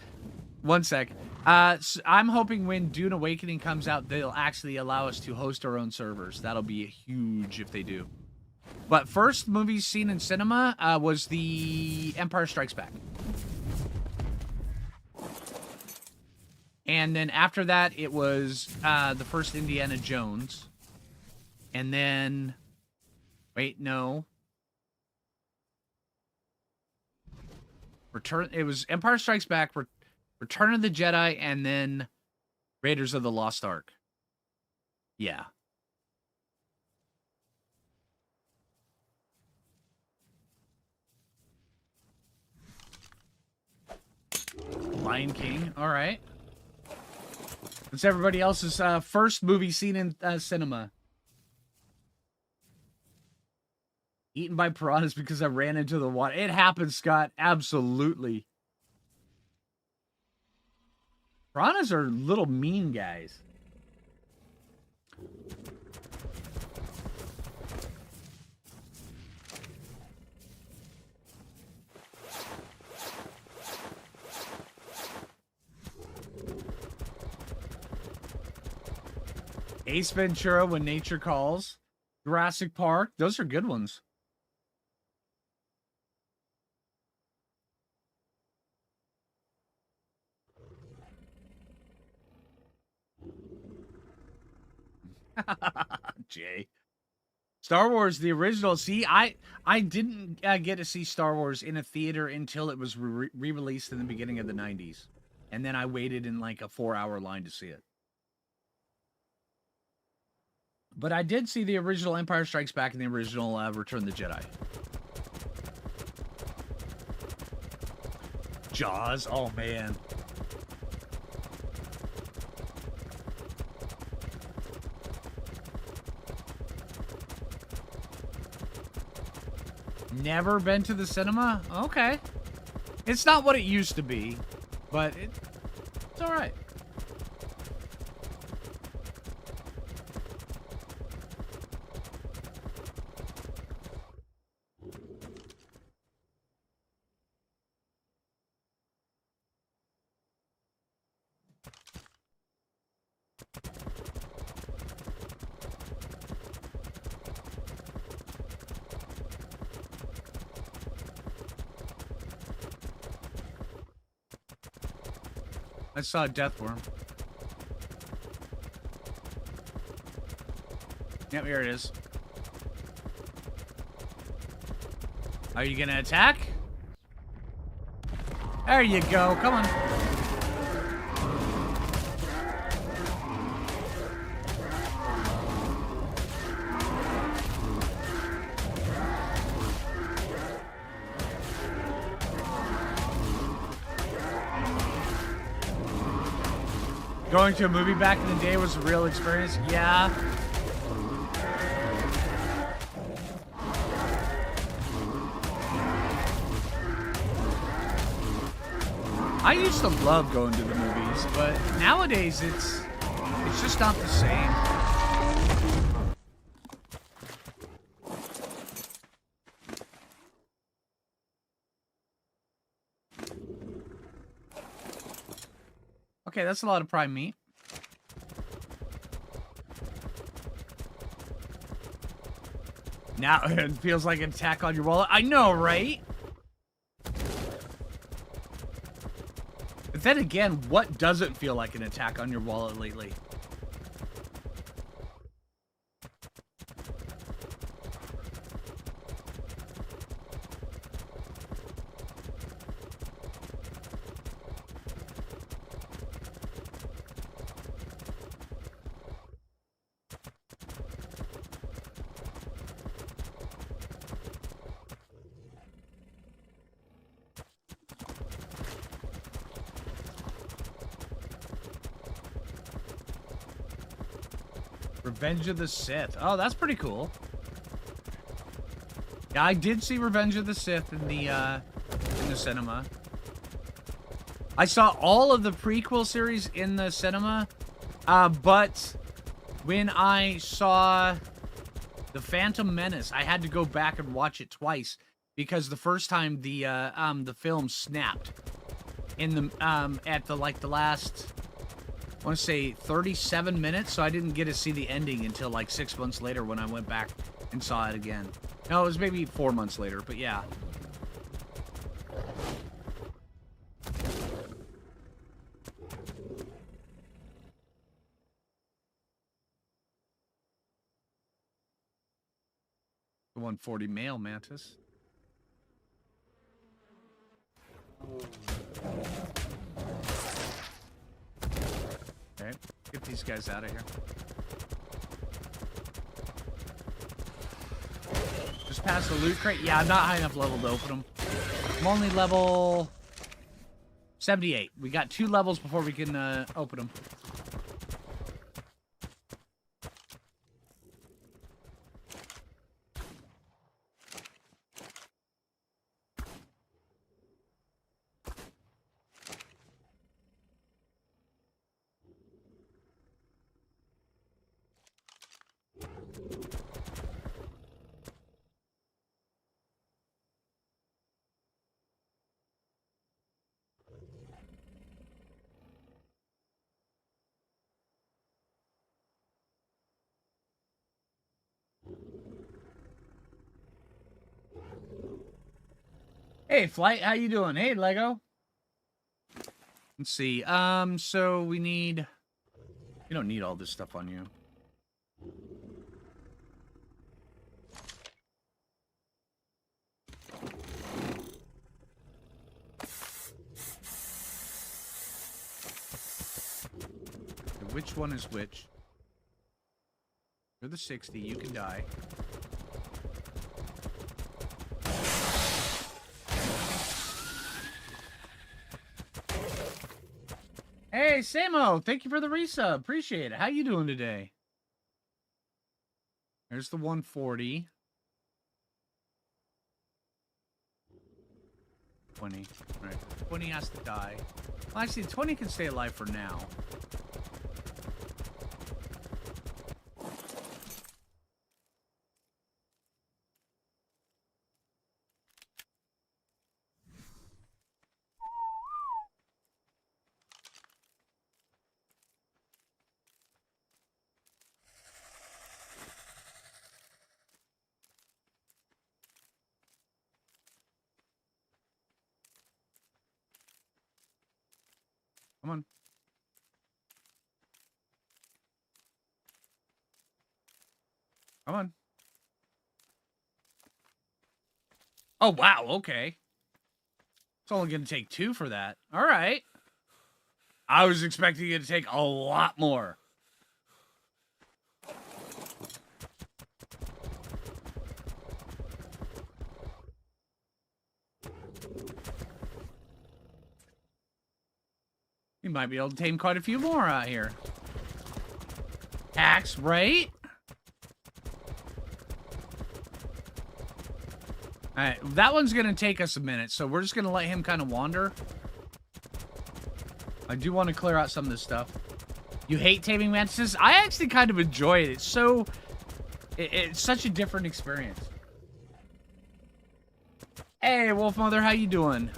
One sec. So I'm hoping when Dune Awakening comes out, they'll actually allow us to host our own servers. That'll be huge if they do. But first movie seen in cinema was the Empire Strikes Back. And then after that, it was the first Indiana Jones. And then... Wait, no. It was Empire Strikes Back, Return of the Jedi, and then Raiders of the Lost Ark. Yeah. Lion King. All right. It's everybody else's first movie seen in cinema. Eaten by piranhas because I ran into the water. It happens, Scott. Absolutely. Piranhas are little mean guys. Ace Ventura, When Nature Calls. Jurassic Park. Those are good ones. Jay. Star Wars, the original. See, I didn't get to see Star Wars in a theater until it was re-released in the beginning of the 90s. And then I waited in like a 4-hour line to see it. But I did see the original Empire Strikes Back and the original Return of the Jedi. Jaws. Oh, man. Never been to the cinema? Okay. It's not what it used to be, but it's all right. I saw a death worm. Yep, here it is. Are you gonna attack? There you go. Come on. Going to a movie back in the day was a real experience. Yeah. I used to love going to the movies, but nowadays it's just not the same. Okay, that's a lot of prime meat. Now it feels like an attack on your wallet. I know, right? But then again, what doesn't feel like an attack on your wallet lately? Revenge of the Sith. Oh, that's pretty cool. Yeah, I did see Revenge of the Sith in the cinema. I saw all of the prequel series in the cinema, but when I saw The Phantom Menace, I had to go back and watch it twice because the first time the film snapped in the at the last, I want to say 37 minutes, so I didn't get to see the ending until like 6 months later when I went back and saw it again. No, it was maybe 4 months later, but yeah. The 140 male Mantis. Okay, get these guys out of here. Just past the loot crate. Yeah, I'm not high enough level to open them. I'm only level 78. We got 2 levels before we can open them. Hey, Flight, how you doing? Hey, Lego. Let's see. So we need... You don't need all this stuff on you. Okay, which one is which? You're the 60. You can die. Hey, Samo, thank you for the resub. Appreciate it. How you doing today? There's the 140. 20. All right, 20 has to die. Well, actually, 20 can stay alive for now. Come on. Come on. Oh, wow. Okay. It's only going to take 2 for that. All right. I was expecting it to take a lot more. You might be able to tame quite a few more out here. Axe, right? Alright, that one's going to take us a minute, so we're just going to let him kind of wander. I do want to clear out some of this stuff. You hate taming mantises? I actually kind of enjoy it. It's so... It's such a different experience. Hey, Wolf Mother, how you doing?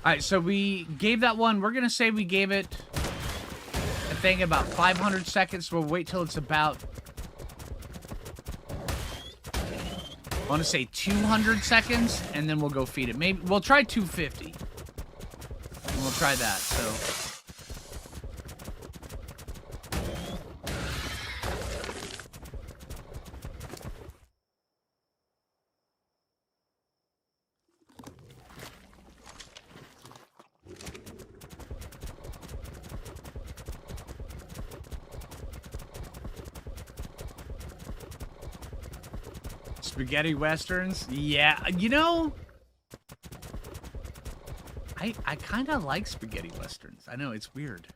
Alright, so we gave that one, we're gonna say we gave it a thing about 500 seconds. We'll wait till it's about, I want to say 200 seconds, and then we'll go feed it. Maybe we'll try 250. And we'll try that, so. Spaghetti westerns? Yeah, you know, I kind of like spaghetti westerns. I know, it's weird.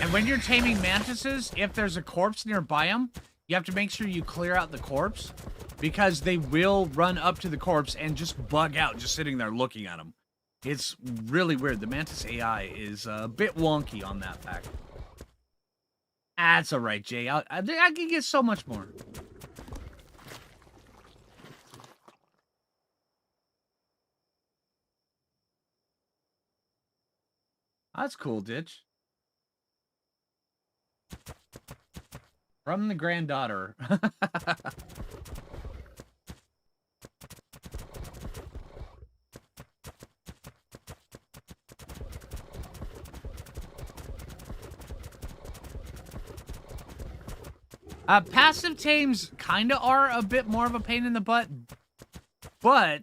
And when you're taming mantises, if there's a corpse nearby them, you have to make sure you clear out the corpse because they will run up to the corpse and just bug out just sitting there looking at them. It's really weird. The Mantis AI is a bit wonky on that fact. That's all right, Jay. I can get so much more. That's cool, Ditch. From the granddaughter. Passive tames kind of are a bit more of a pain in the butt, but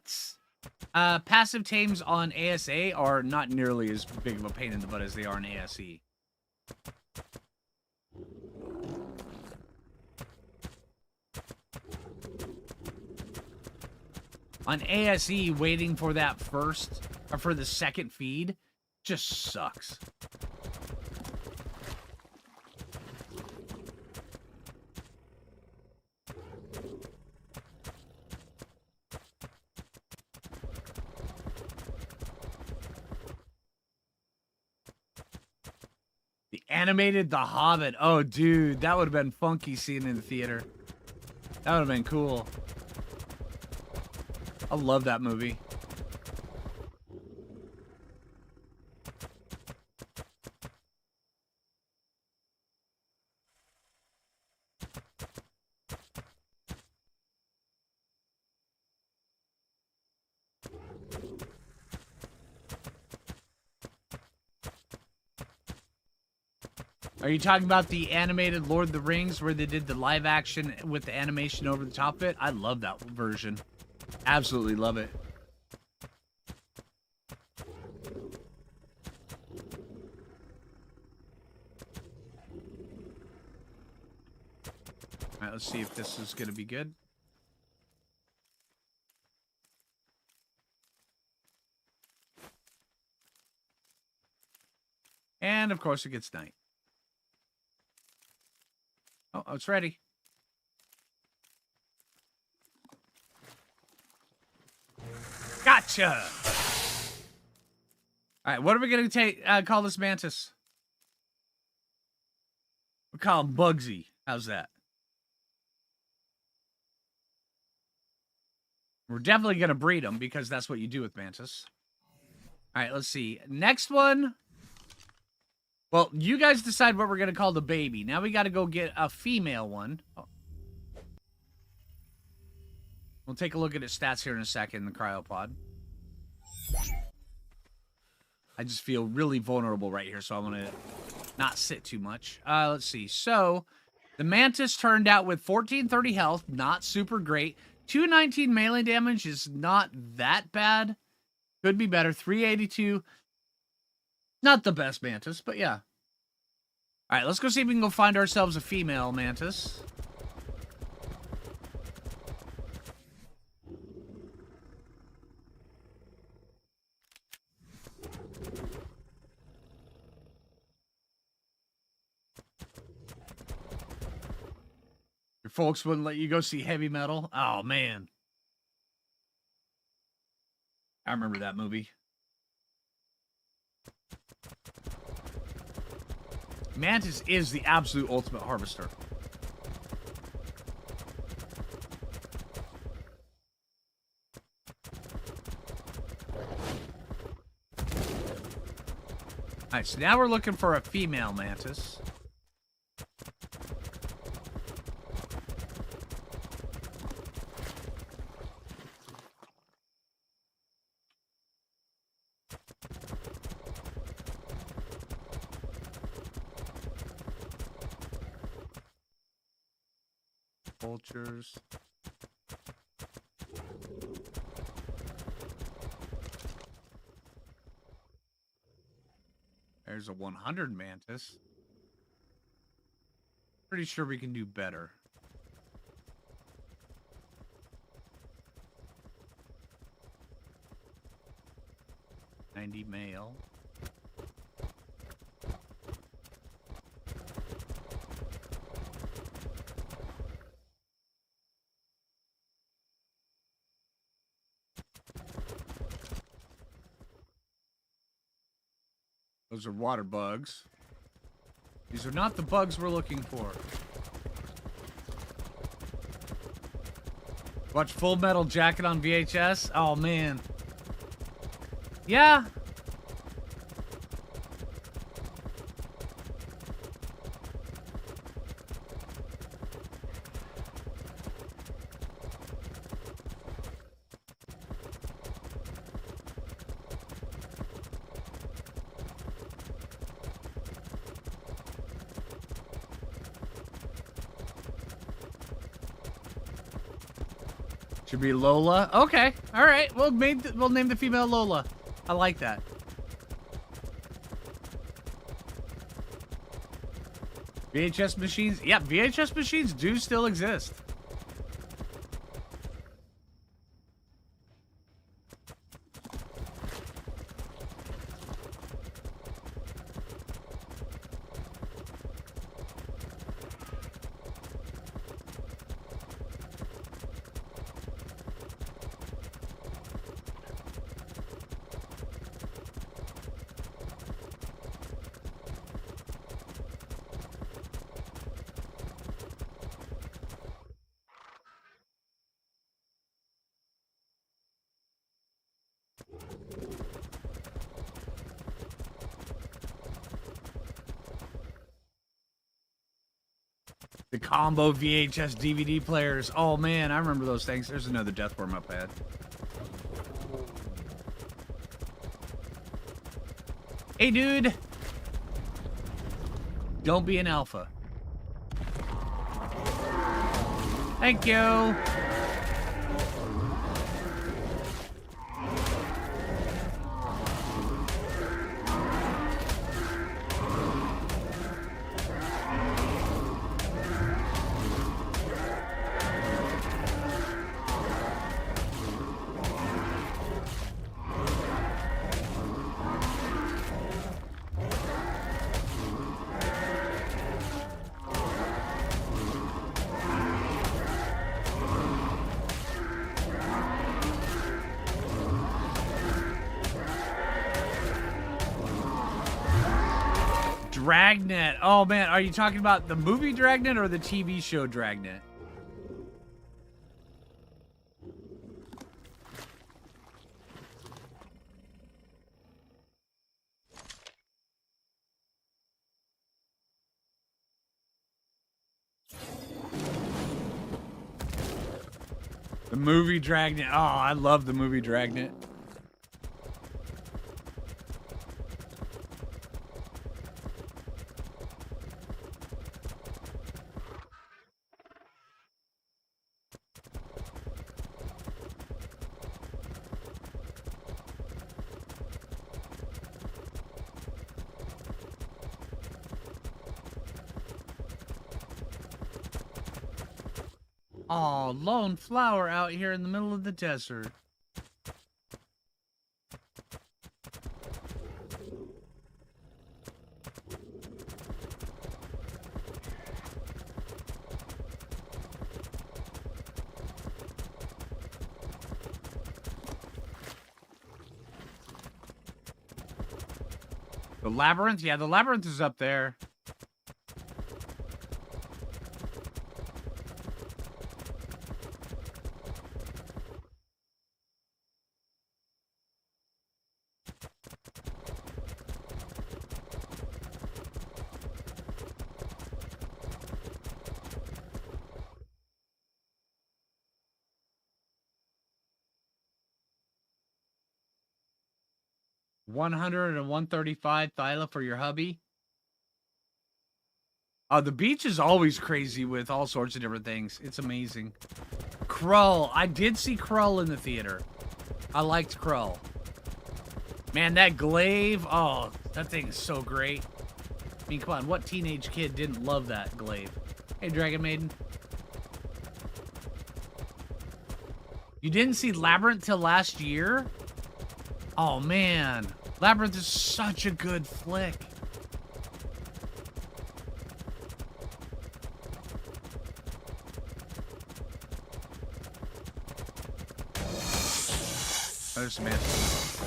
passive tames on ASA are not nearly as big of a pain in the butt as they are in ASE. On ASE, waiting for that first, or for the second feed, just sucks. The animated The Hobbit. Oh, dude, that would have been funky seeing in the theater. That would have been cool. I love that movie. Are you talking about the animated Lord of the Rings where they did the live action with the animation over the top of it? I love that version. Absolutely love it. All right, let's see if this is going to be good. And, of course, it gets night. Oh, it's ready. Gotcha! Alright, what are we going to call this mantis? We'll call him Bugsy. How's that? We're definitely going to breed him because that's what you do with mantis. Alright, let's see. Next one. Well, you guys decide what we're going to call the baby. Now we got to go get a female one. Oh. We'll take a look at its stats here in a second in the cryopod. I just feel really vulnerable right here, so I'm going to not sit too much. Let's see. So, the Mantis turned out with 1430 health. Not super great. 219 melee damage is not that bad. Could be better. 382. Not the best Mantis, but yeah. Alright, let's go see if we can go find ourselves a female Mantis. Your folks wouldn't let you go see heavy metal? Oh, man. I remember that movie. Mantis is the absolute ultimate harvester. Alright, so now we're looking for a female mantis. Vultures. There's a 100 Mantis. Pretty sure we can do better. $90 male. Those are water bugs. These are not the bugs we're looking for. Watch Full Metal Jacket on VHS? Oh, man. Yeah. Should be Lola. Okay. All right. We'll name the female Lola. I like that. VHS machines. Yeah, VHS machines do still exist. The combo VHS DVD players. Oh, man, I remember those things. There's another death worm up ahead. Hey, dude. Don't be an alpha. Thank you. Dragnet. Oh, man. Are you talking about the movie Dragnet or the TV show Dragnet? The movie Dragnet. Oh, I love the movie Dragnet. Oh, lone flower out here in the middle of the desert. The labyrinth? Yeah, the labyrinth is up there. $100 and $135 Thyla for your hubby. The beach is always crazy with all sorts of different things. It's amazing. Krull. I did see Krull in the theater. I liked Krull. Man, that glaive, oh, that thing is so great. I mean, come on, what teenage kid didn't love that glaive? Hey, Dragon Maiden. You didn't see Labyrinth till last year? Oh, man. Labyrinth is such a good flick. Oh, there's some Mantis.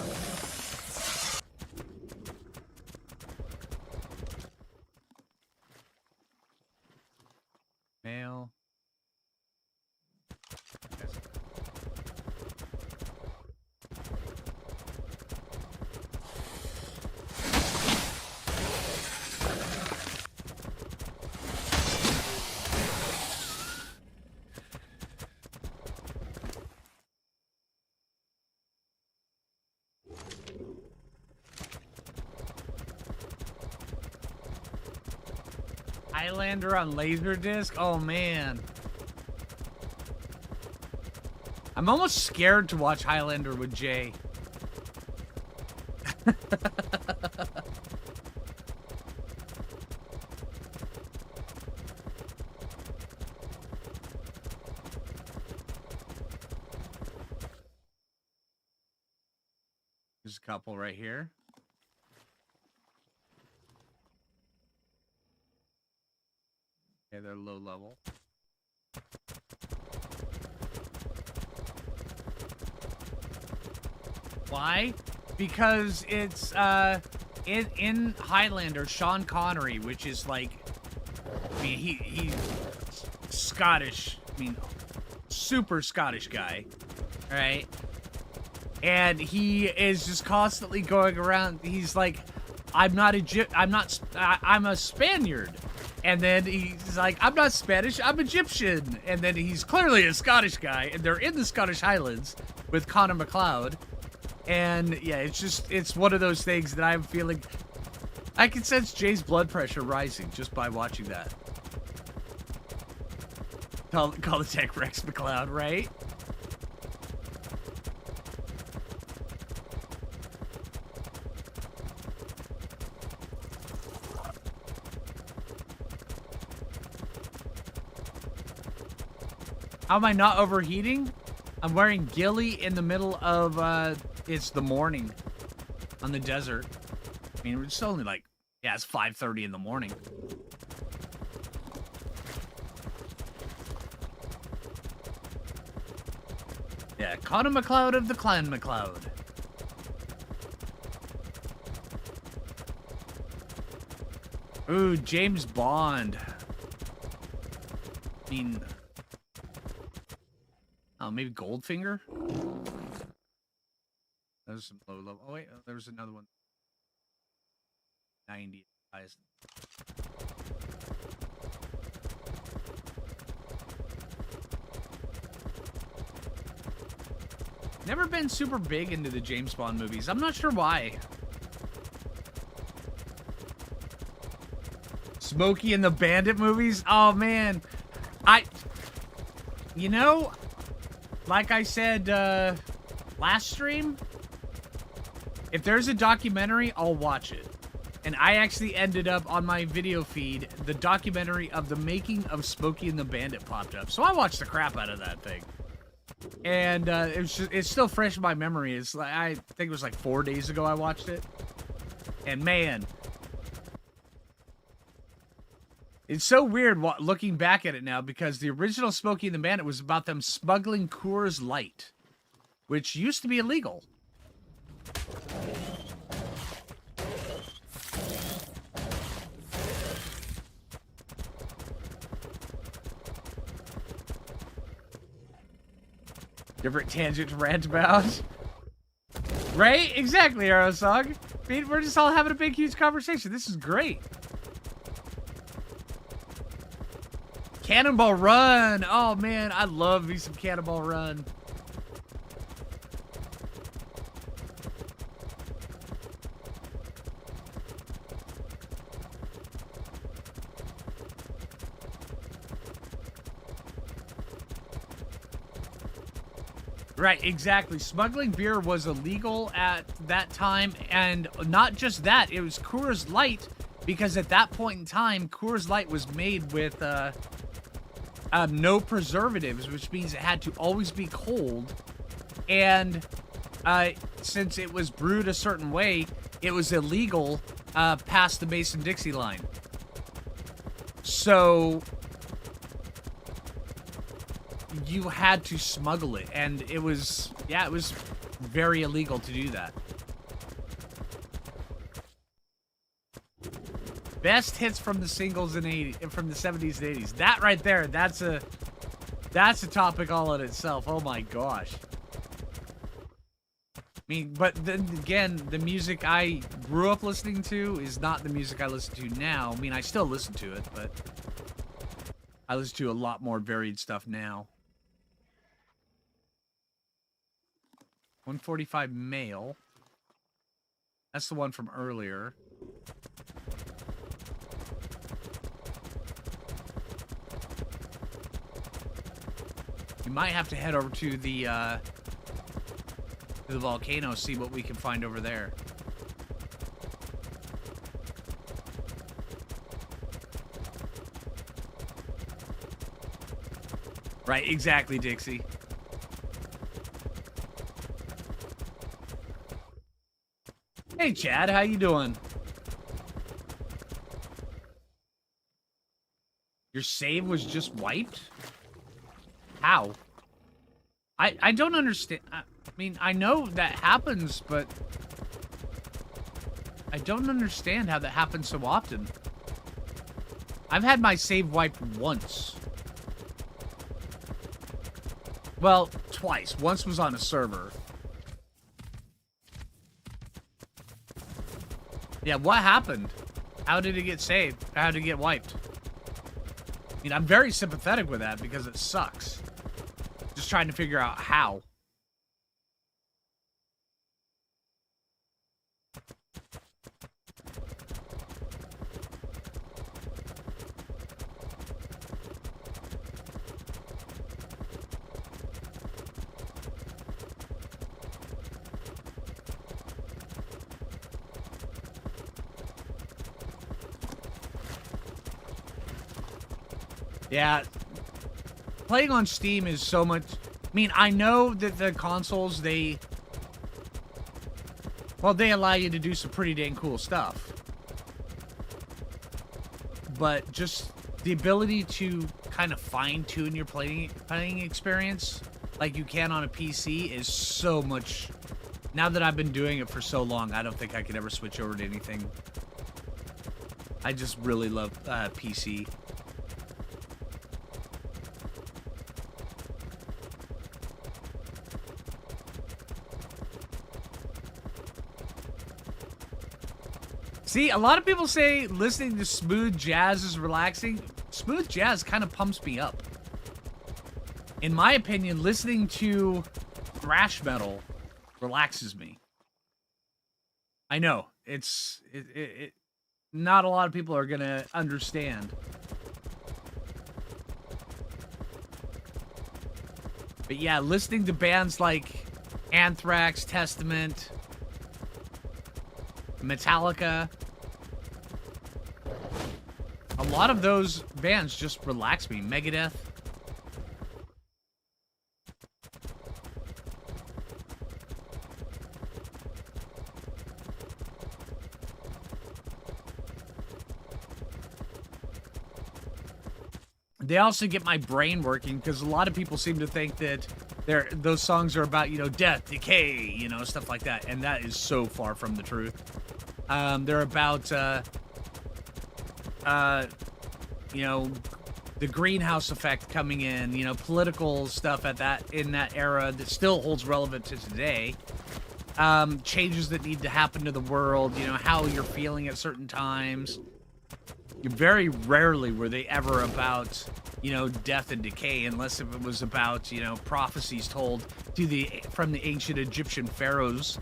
Mail. Highlander on Laserdisc? Oh, man. I'm almost scared to watch Highlander with Jay. There's a couple right here. Okay, they're low level. Why? Because it's in Highlander, Sean Connery, which is like, I mean, he's Scottish. I mean, super Scottish guy, right? And he is just constantly going around. He's like, I'm a Spaniard. And then he's like, I'm not Spanish, I'm Egyptian. And then he's clearly a Scottish guy, and they're in the Scottish Highlands with Connor MacLeod. And yeah, it's one of those things that I'm feeling, I can sense Jay's blood pressure rising just by watching that. Call the tech Rex MacLeod, right? How am I not overheating? I'm wearing ghillie in the middle of, it's the morning on the desert. I mean, it's only like, yeah, it's 5:30 in the morning. Yeah, Connor MacLeod of the Clan MacLeod. Ooh, James Bond. I mean... Oh, maybe Goldfinger? That was some low level. Oh, wait. There was another one. 90. Highest. Never been super big into the James Bond movies. I'm not sure why. Smokey and the Bandit movies? Oh, man. You know... Like I said last stream, if there's a documentary, I'll watch it. And I actually ended up on my video feed, the documentary of the making of Smokey and the Bandit popped up. So I watched the crap out of that thing. And it's still fresh in my memory. It's like, I think it was like 4 days ago I watched it. And man, it's so weird looking back at it now, because the original Smokey and the Bandit was about them smuggling Coors Light, which used to be illegal. Different tangent to rant about. Right? Exactly, Aerosong. I mean, we're just all having a big, huge conversation. This is great. Cannonball Run! Oh man, I love me some Cannonball Run. Right, exactly. Smuggling beer was illegal at that time, and not just that, it was Coors Light, because at that point in time, Coors Light was made with no preservatives, which means it had to always be cold, and since it was brewed a certain way, it was illegal past the Mason-Dixie line. So you had to smuggle it, and it was, yeah, it was very illegal to do that. Best hits from the singles in from the 70s and 80s. That right there, that's a topic all in itself. Oh my gosh. I mean, but then again, the music I grew up listening to is not the music I listen to now. I mean, I still listen to it, but I listen to a lot more varied stuff now. 145 male. That's the one from earlier. We might have to head over to the volcano, see what we can find over there. Right, exactly, Dixie. Hey, Chad, how you doing? Your save was just wiped? How? I don't understand. I mean, I know that happens, but I don't understand how that happens so often. I've had my save wiped once. Well, twice. Once was on a server. Yeah, what happened? How did it get saved? How did it get wiped? I mean, I'm very sympathetic with that because it sucks. Just trying to figure out how. Yeah, playing on Steam is so much... I mean, I know that the consoles, they allow you to do some pretty dang cool stuff. But just the ability to kind of fine-tune your playing experience like you can on a PC is so much... Now that I've been doing it for so long, I don't think I could ever switch over to anything. I just really love PC. See, a lot of people say listening to smooth jazz is relaxing. Smooth jazz kind of pumps me up. In my opinion, listening to thrash metal relaxes me. I know, it's not a lot of people are gonna understand. But yeah, listening to bands like Anthrax, Testament, Metallica, a lot of those bands just relax me. Megadeth. They also get my brain working because a lot of people seem to think that those songs are about, you know, death, decay, you know, stuff like that. And that is so far from the truth. They're about, you know, the greenhouse effect coming in, you know, political stuff in that era that still holds relevant to today. Changes that need to happen to the world, you know, how you're feeling at certain times. Very rarely were they ever about, you know, death and decay, unless if it was about, you know, prophecies told from the ancient Egyptian pharaohs.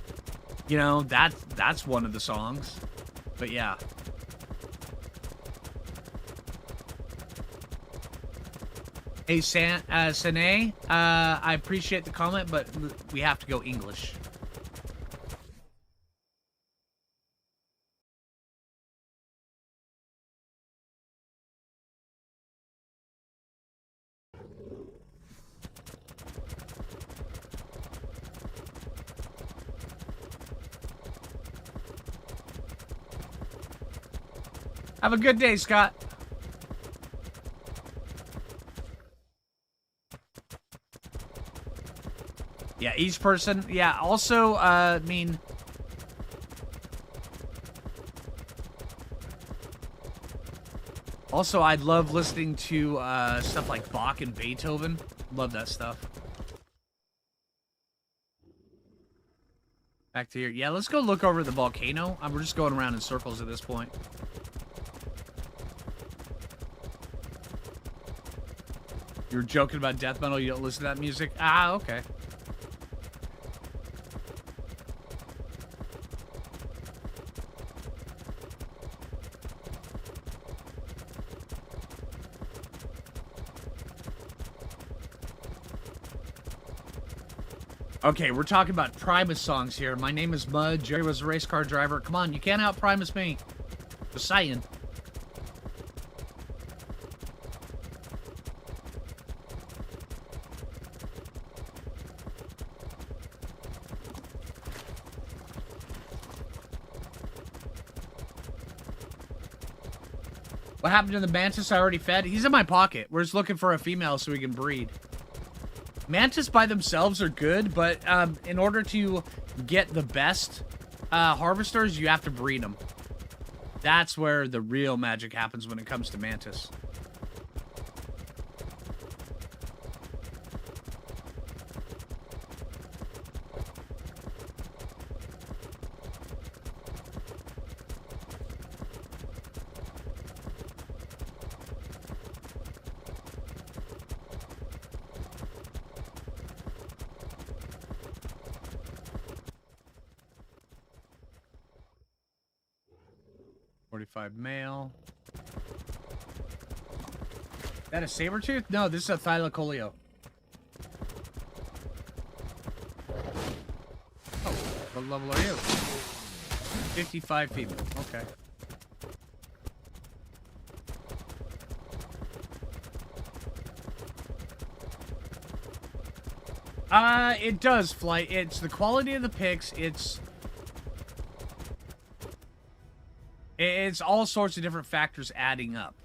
You know, that's one of the songs. But yeah. Hey, Sane, I appreciate the comment, but we have to go English. Have a good day, Scott. Yeah, each person. Yeah, also, I mean... Also, I love listening to stuff like Bach and Beethoven. Love that stuff. Back to here. Yeah, let's go look over the volcano. We're just going around in circles at this point. You're joking about death metal, you don't listen to that music? Ah, okay. Okay, we're talking about Primus songs here. My name is Mud. Jerry was a race car driver. Come on, you can't out Primus me. Just saying. What happened to the Mantis I already fed? He's in my pocket. We're just looking for a female so we can breed. Mantis by themselves are good, but in order to get the best harvesters, you have to breed them. That's where the real magic happens when it comes to Mantis. Male. That a saber tooth? No, this is a thylacoleo. Oh, what level are you? 55 female. Okay. It does, Flight. It's the quality of the pics. It's all sorts of different factors adding up.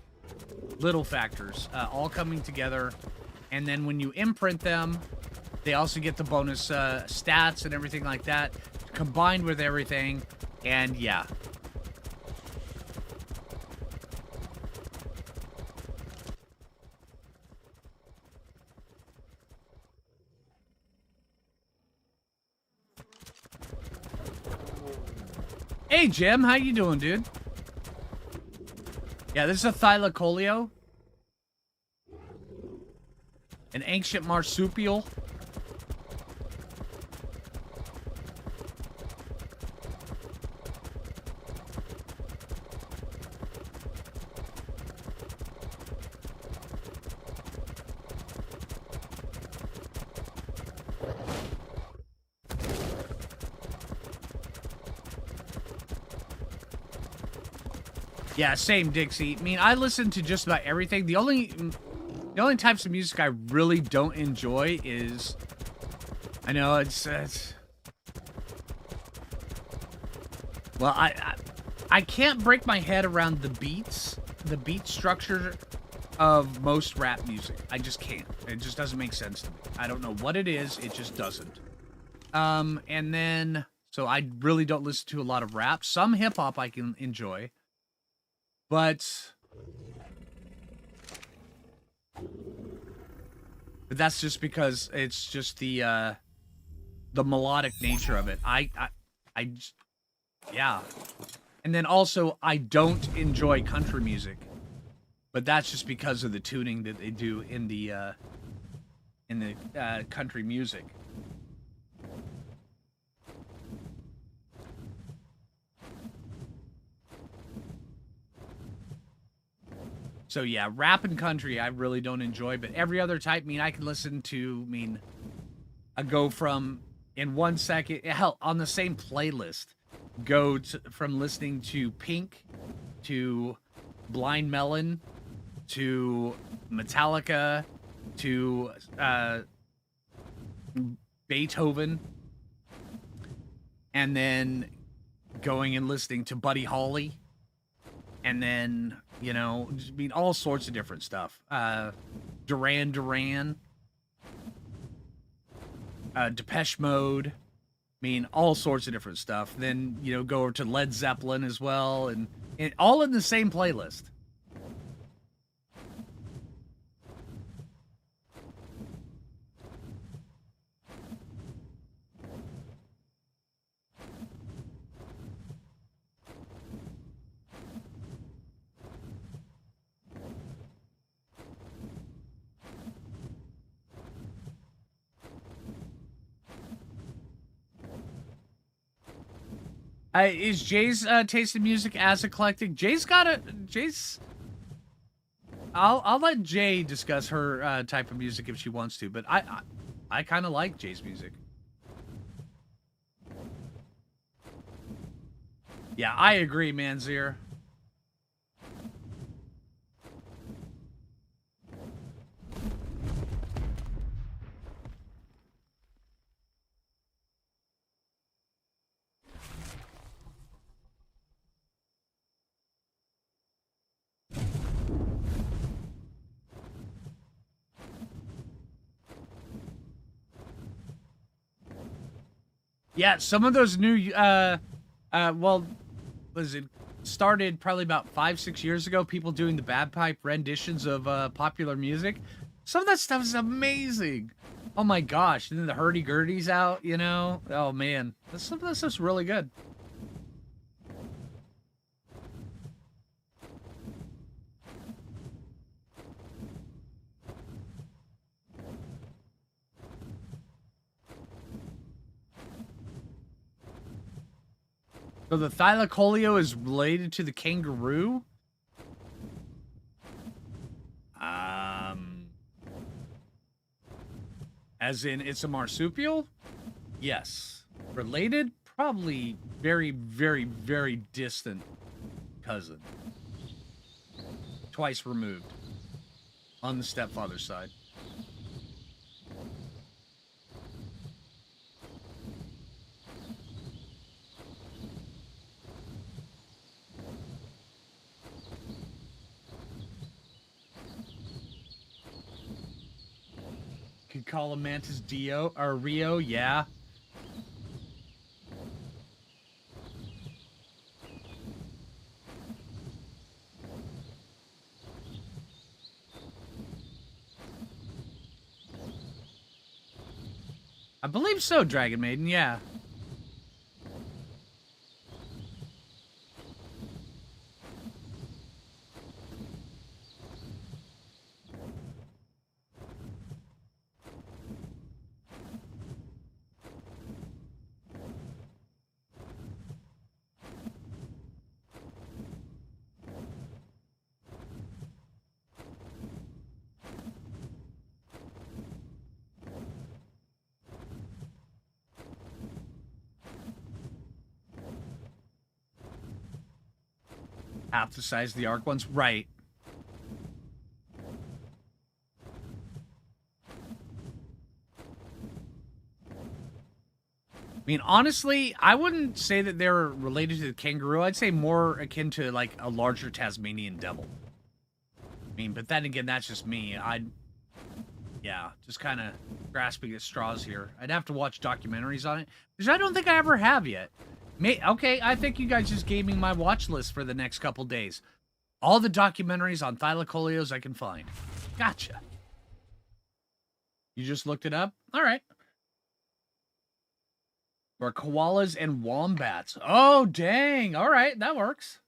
Little factors, all coming together. And then when you imprint them, they also get the bonus stats and everything like that, combined with everything. And yeah. Hey, Jim. How you doing, dude? Yeah, this is a thylacoleo. An ancient marsupial. Yeah, same, Dixie. I mean, I listen to just about everything. The only types of music I really don't enjoy is... I know, it's well, I can't break my head around the beats, the beat structure of most rap music. I just can't. It just doesn't make sense to me. I don't know what it is. It just doesn't. And then... So I really don't listen to a lot of rap. Some hip-hop I can enjoy. But that's just because it's just the melodic nature of it. Yeah. And then also, I don't enjoy country music. But that's just because of the tuning that they do in the country music. So yeah, rap and country I really don't enjoy, but every other type, I mean, I can listen to, I mean, I go from, in 1 second, hell, on the same playlist, from listening to Pink to Blind Melon to Metallica to Beethoven, and then going and listening to Buddy Holly, and then, you know, I mean, all sorts of different stuff. Duran Duran, Depeche Mode, I mean, all sorts of different stuff. Then, you know, go over to Led Zeppelin as well, and all in the same playlist. Is Jay's taste in music as eclectic? Jay's. I'll let Jay discuss her type of music if she wants to, but I kind of like Jay's music. Yeah, I agree, Manzir. Yeah, some of those new, well, was it started probably about 5-6 years ago? People doing the bagpipe renditions of popular music. Some of that stuff is amazing. Oh my gosh! And then the hurdy-gurdy's out. You know? Oh man, some of this stuff's really good. So the thylacoleo is related to the kangaroo? As in it's a marsupial? Yes. Related? Probably very, very, very distant cousin. Twice removed. On the stepfather's side. Could call a Mantis Dio or Rio, yeah. I believe so, Dragon Maiden, yeah. Half the size of the arc ones, right. I mean, honestly, I wouldn't say that they're related to the kangaroo. I'd say more akin to, like, a larger Tasmanian devil. I mean, but then again, that's just me. Yeah, just kind of grasping at straws here. I'd have to watch documentaries on it, which I don't think I ever have yet. Okay, I think you guys just gave me my watch list for the next couple days. All the documentaries on thylacoleos I can find. Gotcha. You just looked it up? All right. Or koalas and wombats. Oh, dang. All right, that works.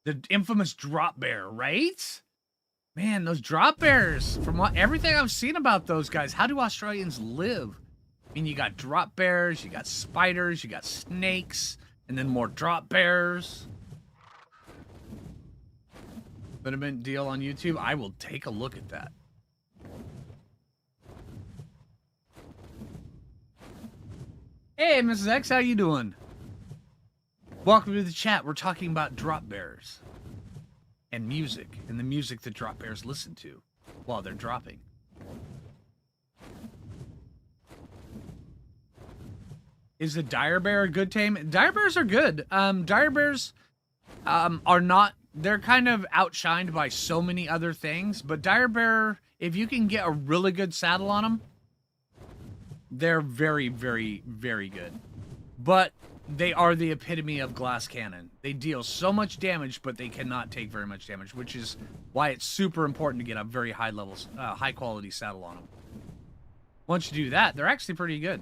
The infamous drop bear, right? Man, those drop bears, from everything I've seen about those guys, how do Australians live? I mean, you got drop bears, you got spiders, you got snakes, and then more drop bears. Liniment deal on YouTube. I will take a look at that. Hey, Mrs. X, how you doing? Welcome to the chat. We're talking about drop bears and music, and the music that drop bears listen to while they're dropping. Is a dire bear a good tame? Dire bears are good. Dire bears are not, they're kind of outshined by so many other things, but dire bear, if you can get a really good saddle on them, they're very, very, very good. But they are the epitome of glass cannon. They deal so much damage, but they cannot take very much damage, which is why it's super important to get a very high level, high quality saddle on them. Once you do that, they're actually pretty good.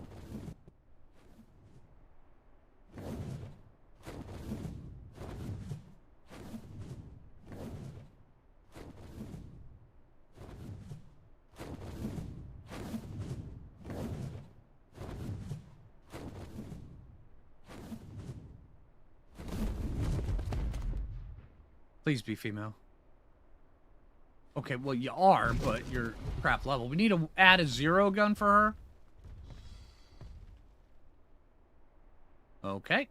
Please be female. Okay, well, you are, but you're crap level. We need to add a 0 gun for her. Okay.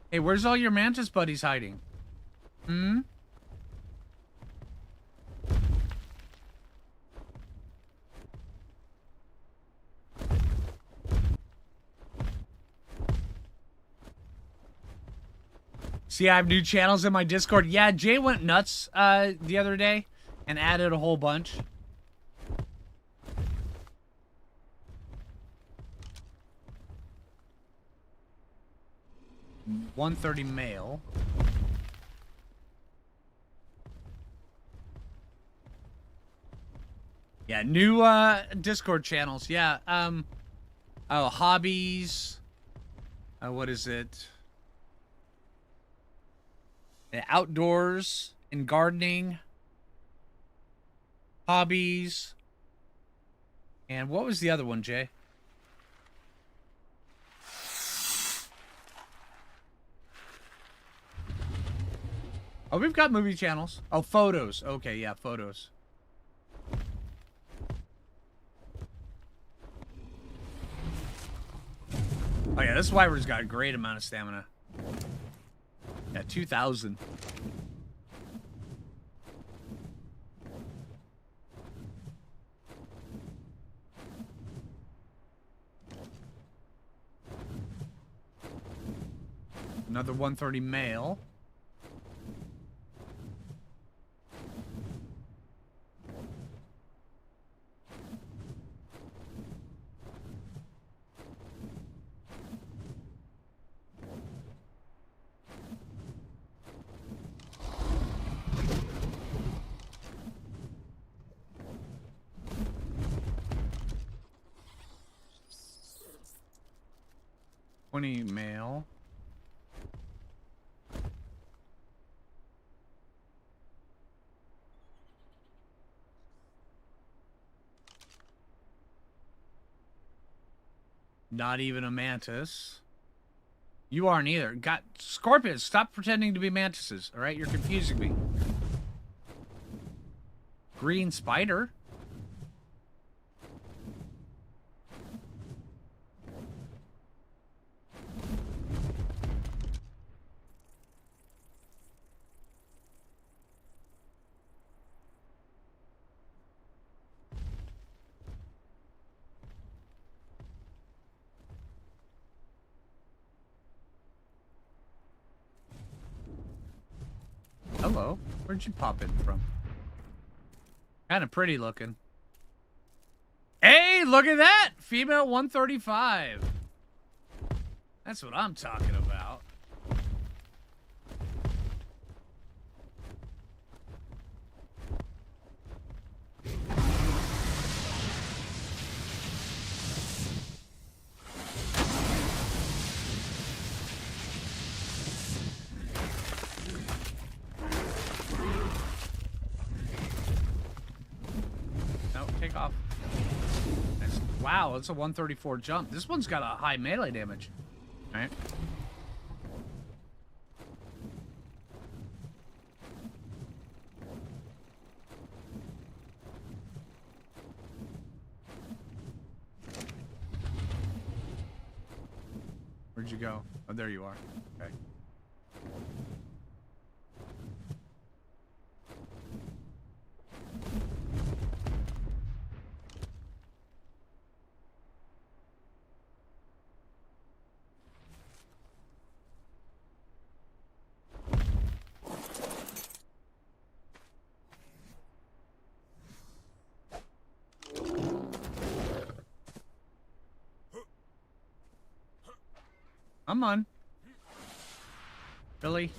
Hey, where's all your Mantis buddies hiding? Hmm? See, I have new channels in my Discord. Yeah, Jay went nuts the other day and added a whole bunch. $130 male. Yeah, new Discord channels. Yeah. Oh, hobbies. What is it? Outdoors and gardening. Hobbies. And what was the other one, Jay? Oh, we've got movie channels. Oh, photos. Okay, yeah, photos. Oh, yeah, this wyvern's got a great amount of stamina. Yeah, 2,000. Another 130 male. Male. Not even a mantis. You aren't either. Got scorpions. Stop pretending to be mantises. All right, you're confusing me. Green spider. Hello. Where'd you pop in from? Kind of pretty looking. Hey, look at that! Female 135. That's what I'm talking about. Take off. Wow, it's a 134 jump. This one's got a high melee damage. All right. Where'd you go? Oh, there you are. Okay. Come on. Billy.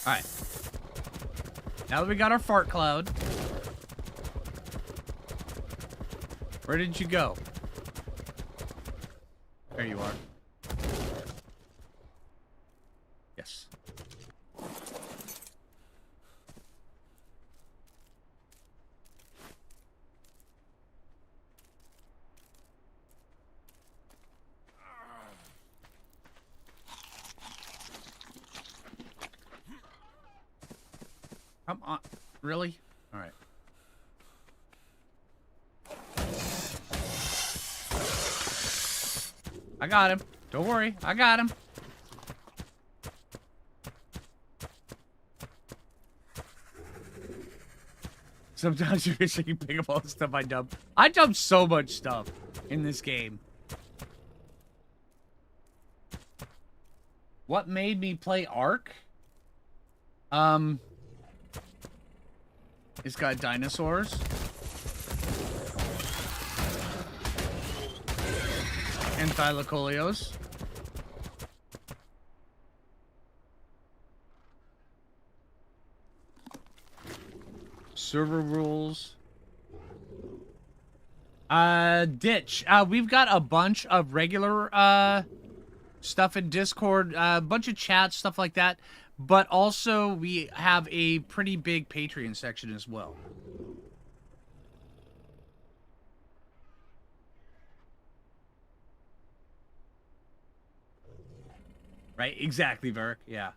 All right. Now that we got our fart cloud, where did you go? There you are. Yes. Come on. Really? All right. I got him. Don't worry. I got him. Sometimes you wish you can pick up all the stuff I dump. I dump so much stuff in this game. What made me play Ark? It's got dinosaurs. And thylacoleos. Server rules. Ditch. We've got a bunch of regular, stuff in Discord, a bunch of chats, stuff like that. But also, we have a pretty big Patreon section as well. Right? Exactly, Verk. Yeah.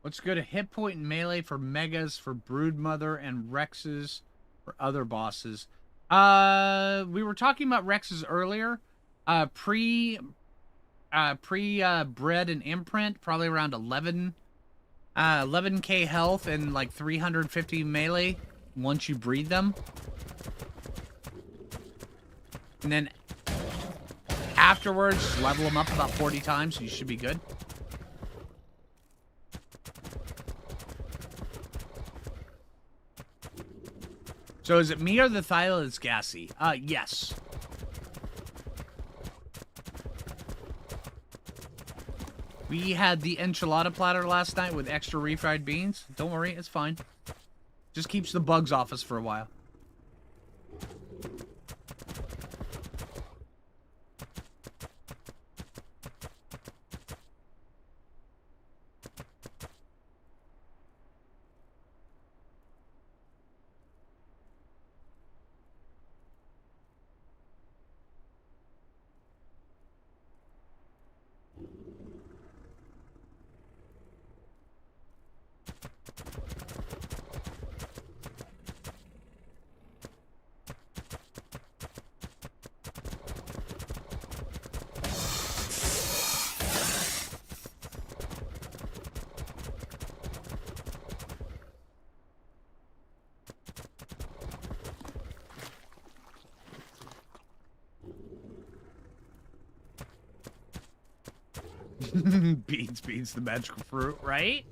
What's good? A hit point in melee for megas, for Broodmother, and Rexes for other bosses. We were talking about Rexes earlier. Pre-bred and imprint, probably around 11k health and like 350 melee once you breed them. And then afterwards, level them up about 40 times, so you should be good. So is it me or the Thyla that's gassy? Yes. We had the enchilada platter last night with extra refried beans. Don't worry, it's fine. Just keeps the bugs off us for a while. Beans, the magical fruit, right?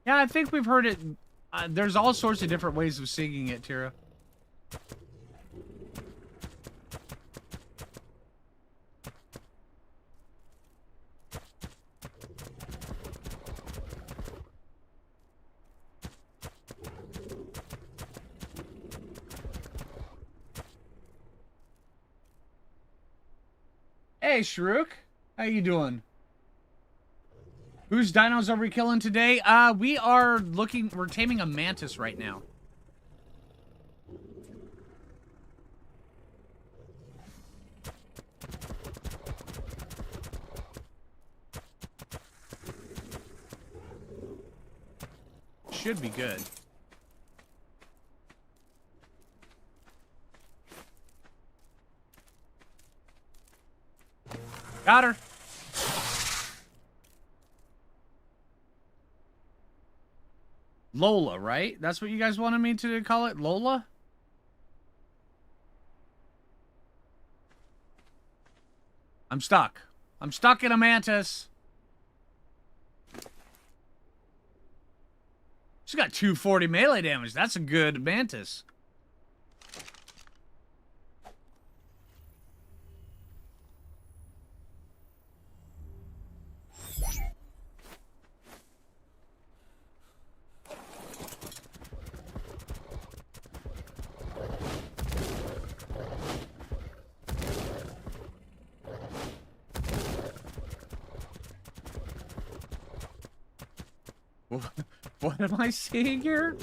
Yeah, I think we've heard it. There's all sorts of different ways of singing it, Tira. Hey, Shrook. How you doing? Whose dinos are we killing today? We're taming a Mantis right now. Should be good. Got her. Lola, right? That's what you guys wanted me to call it? Lola? I'm stuck. I'm stuck in a Mantis. She's got 240 melee damage. That's a good Mantis. What am I seeing here?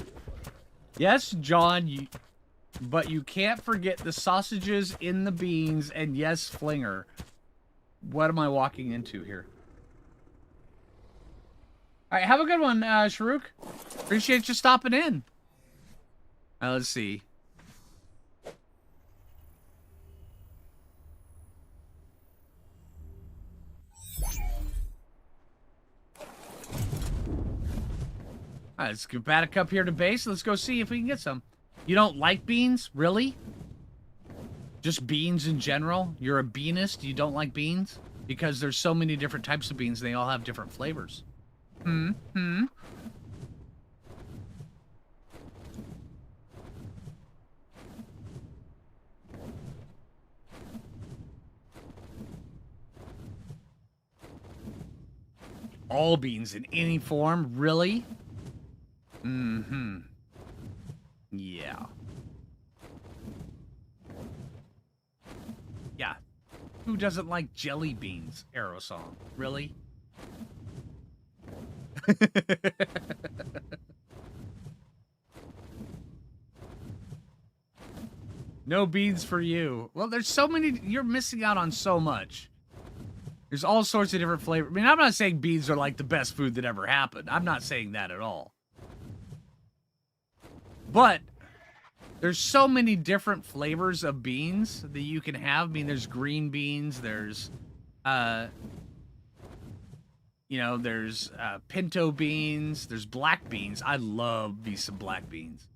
Yes, John, but you can't forget the sausages in the beans, and yes, Phlinger. What am I walking into here? All right, have a good one, Sharuk. Appreciate you stopping in. Let's see. All right, let's get back up here to base. Let's go see if we can get some. You don't like beans? Really? Just beans in general? You're a beanist? You don't like beans? Because there's so many different types of beans. They all have different flavors. All beans in any form? Really? Yeah. Yeah. Who doesn't like jelly beans, Aerosong? Really? No beans for you. Well, there's so many. You're missing out on so much. There's all sorts of different flavors. I mean, I'm not saying beans are like the best food that ever happened. I'm not saying that at all. But there's so many different flavors of beans that you can have. I mean, there's green beans. There's, there's pinto beans. There's black beans. I love me some black beans.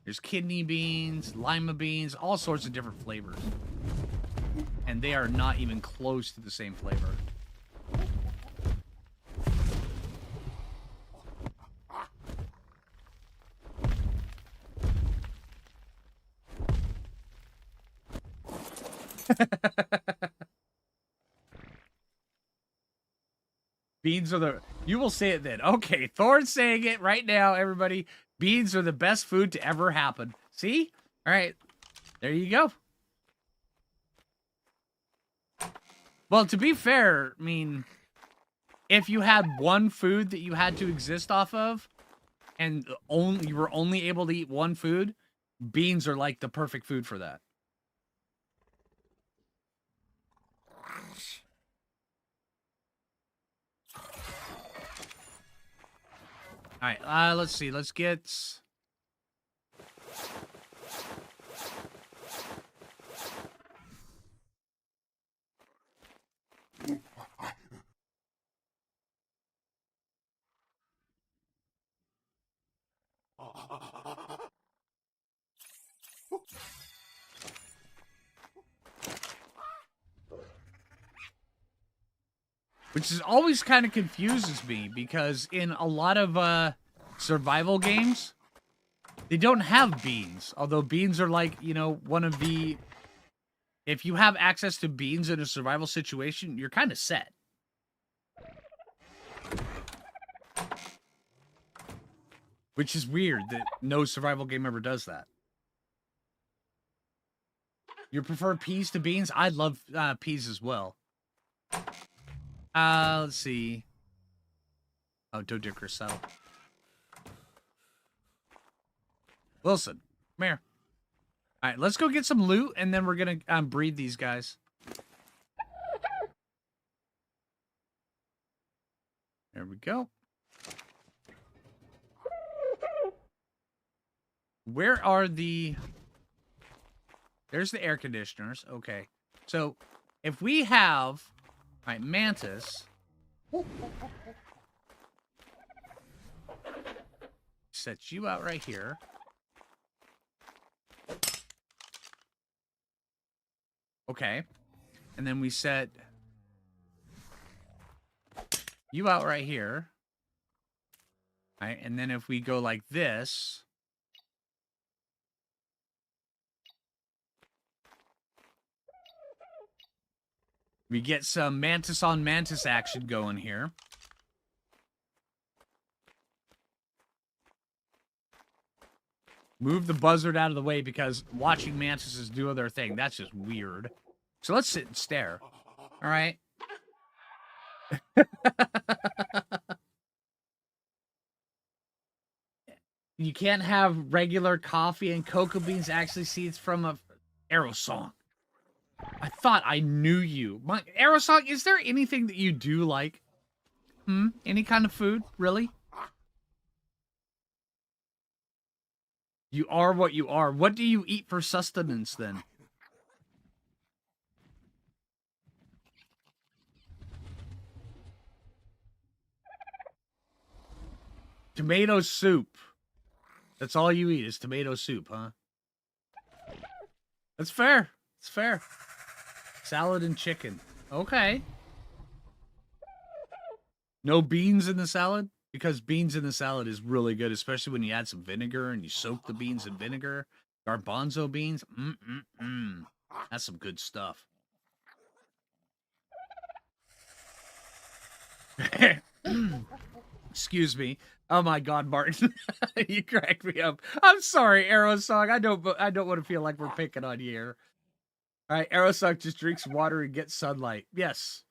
There's kidney beans, lima beans, all sorts of different flavors. And they are not even close to the same flavor. Beans are the... You will say it then. Okay, Thor's saying it right now, everybody. Beans are the best food to ever happen. See? All right. There you go. Well, to be fair, I mean, if you had one food that you had to exist off of, and you were only able to eat one food, beans are like the perfect food for that. All right, let's see. Let's get... Which is always kind of confuses me, because in a lot of survival games, they don't have beans. Although beans are like, you know, one of the... If you have access to beans in a survival situation, you're kind of set. Which is weird that no survival game ever does that. You prefer peas to beans? I love peas as well. Let's see. Oh, Dodo Attack. Wilson, come here. All right, let's go get some loot, and then we're going to breed these guys. There we go. Where are the... There's the air conditioners. Okay. So, if we have... All right, Mantis. Set you out right here. Okay. And then we set you out right here. All right, and then if we go like this... We get some Mantis on Mantis action going here. Move the buzzard out of the way, because watching mantises do their thing, that's just weird. So let's sit and stare. All right. You can't have regular coffee and cocoa beans. Actually, seeds from a Aerosong. I thought I knew you. Aerosong, is there anything that you do like? Any kind of food? Really? You are what you are. What do you eat for sustenance, then? Tomato soup. That's all you eat is tomato soup, huh? That's fair. It's fair. Salad and chicken. Okay. No beans in the salad? Because beans in the salad is really good, especially when you add some vinegar and you soak the beans in vinegar. Garbanzo beans. That's some good stuff. Excuse me. Oh my God, Martin. You cracked me up. I'm sorry, Aerosong. I don't want to feel like we're picking on you here. All right, Aerosong just drinks water and gets sunlight. Yes.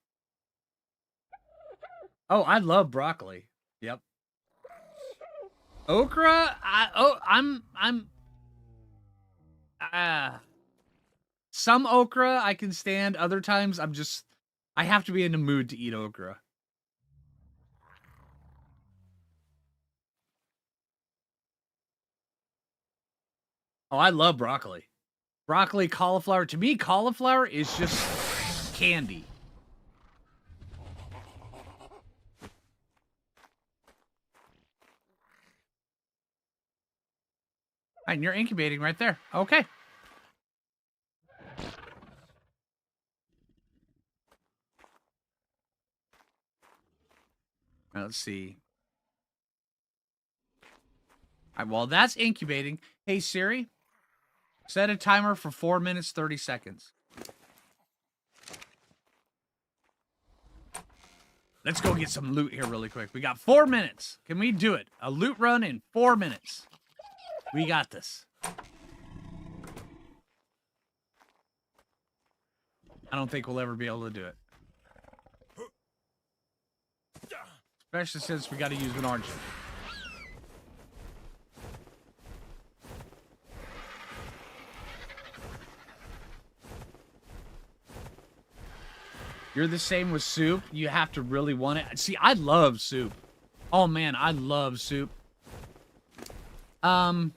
Oh, I love broccoli. Yep. Okra? Some okra I can stand. Other times I have to be in the mood to eat okra. Oh, I love broccoli. Broccoli, cauliflower. To me, cauliflower is just candy. And you're incubating right there. Okay. Now, let's see. All right, while that's incubating, hey, Siri, set a timer for 4 minutes, 30 seconds. Let's go get some loot here really quick. We got 4 minutes. Can we do it? A loot run in 4 minutes. We got this. I don't think we'll ever be able to do it. Especially since we got to use an orange. You're the same with soup. You have to really want it. See, I love soup. Oh, man, I love soup. I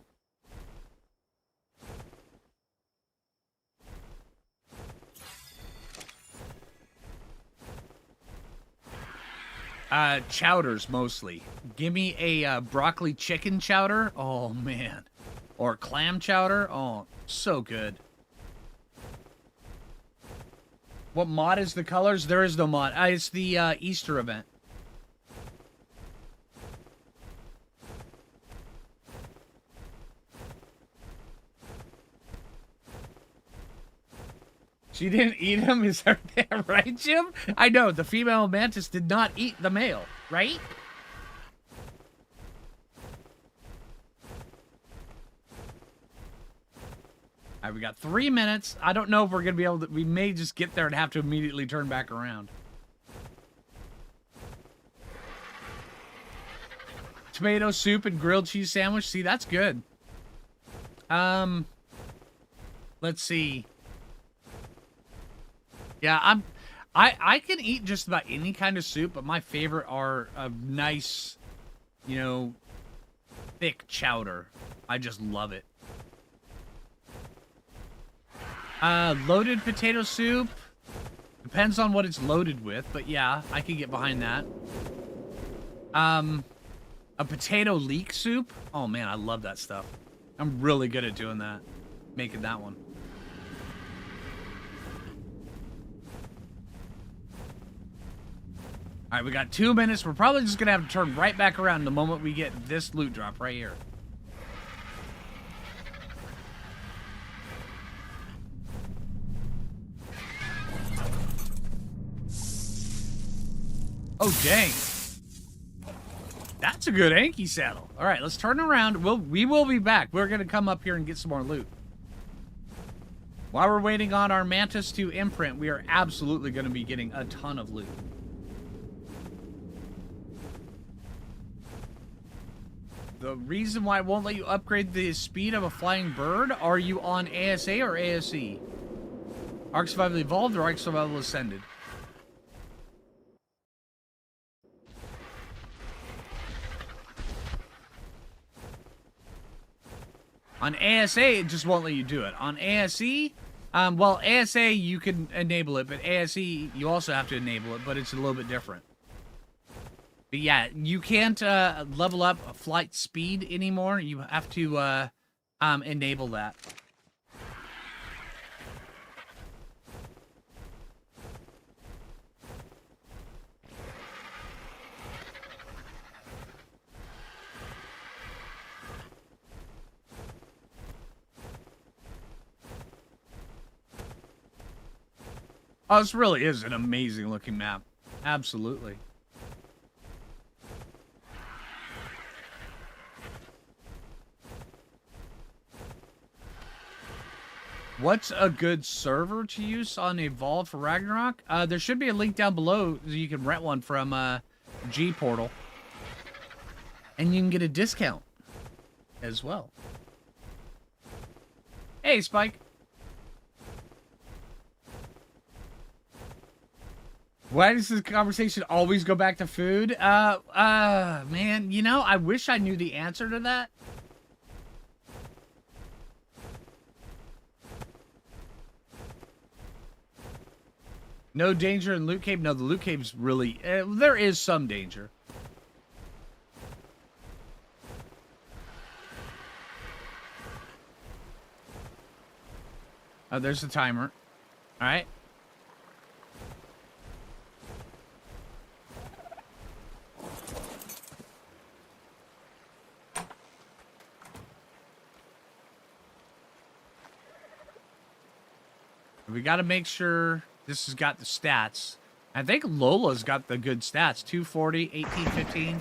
Chowders mostly. Give me a broccoli chicken chowder. Oh man. Or clam chowder. Oh, so good. What mod is the colors? There is no mod. It's the Easter event. She didn't eat him? Is that right, Jim? I know, the female mantis did not eat the male, right? All right, we got 3 minutes. I don't know if we're going to be able to... We may just get there and have to immediately turn back around. Tomato soup and grilled cheese sandwich. See, that's good. Let's see. Yeah, I can eat just about any kind of soup, but my favorite are a nice, you know, thick chowder. I just love it. Loaded potato soup. Depends on what it's loaded with, but yeah, I can get behind that. A potato leek soup. Oh man, I love that stuff. I'm really good at doing that. Making that one. All right, we got 2 minutes. We're probably just going to have to turn right back around the moment we get this loot drop right here. Oh, dang. That's a good Anki saddle. All right, let's turn around. We will be back. We're going to come up here and get some more loot. While we're waiting on our Mantis to imprint, we are absolutely going to be getting a ton of loot. The reason why it won't let you upgrade the speed of a flying bird, are you on ASA or ASE? Ark Survival Evolved or Ark Survival Ascended? On ASA, it just won't let you do it. On ASE, well, ASA, you can enable it, but ASE, you also have to enable it, but it's a little bit different. But yeah, you can't level up flight speed anymore. You have to enable that. Oh, this really is an amazing looking map. Absolutely. What's a good server to use on Evolve for Ragnarok? There should be a link down below so you can rent one from G Portal. And you can get a discount as well. Hey, Spike. Why does this conversation always go back to food? Man, you know, I wish I knew the answer to that. No danger in Loot Cave? No, the Loot Cave's really... there is some danger. Oh, there's the timer. Alright. We gotta make sure... This has got the stats. I think Lola's got the good stats. 240, 1815,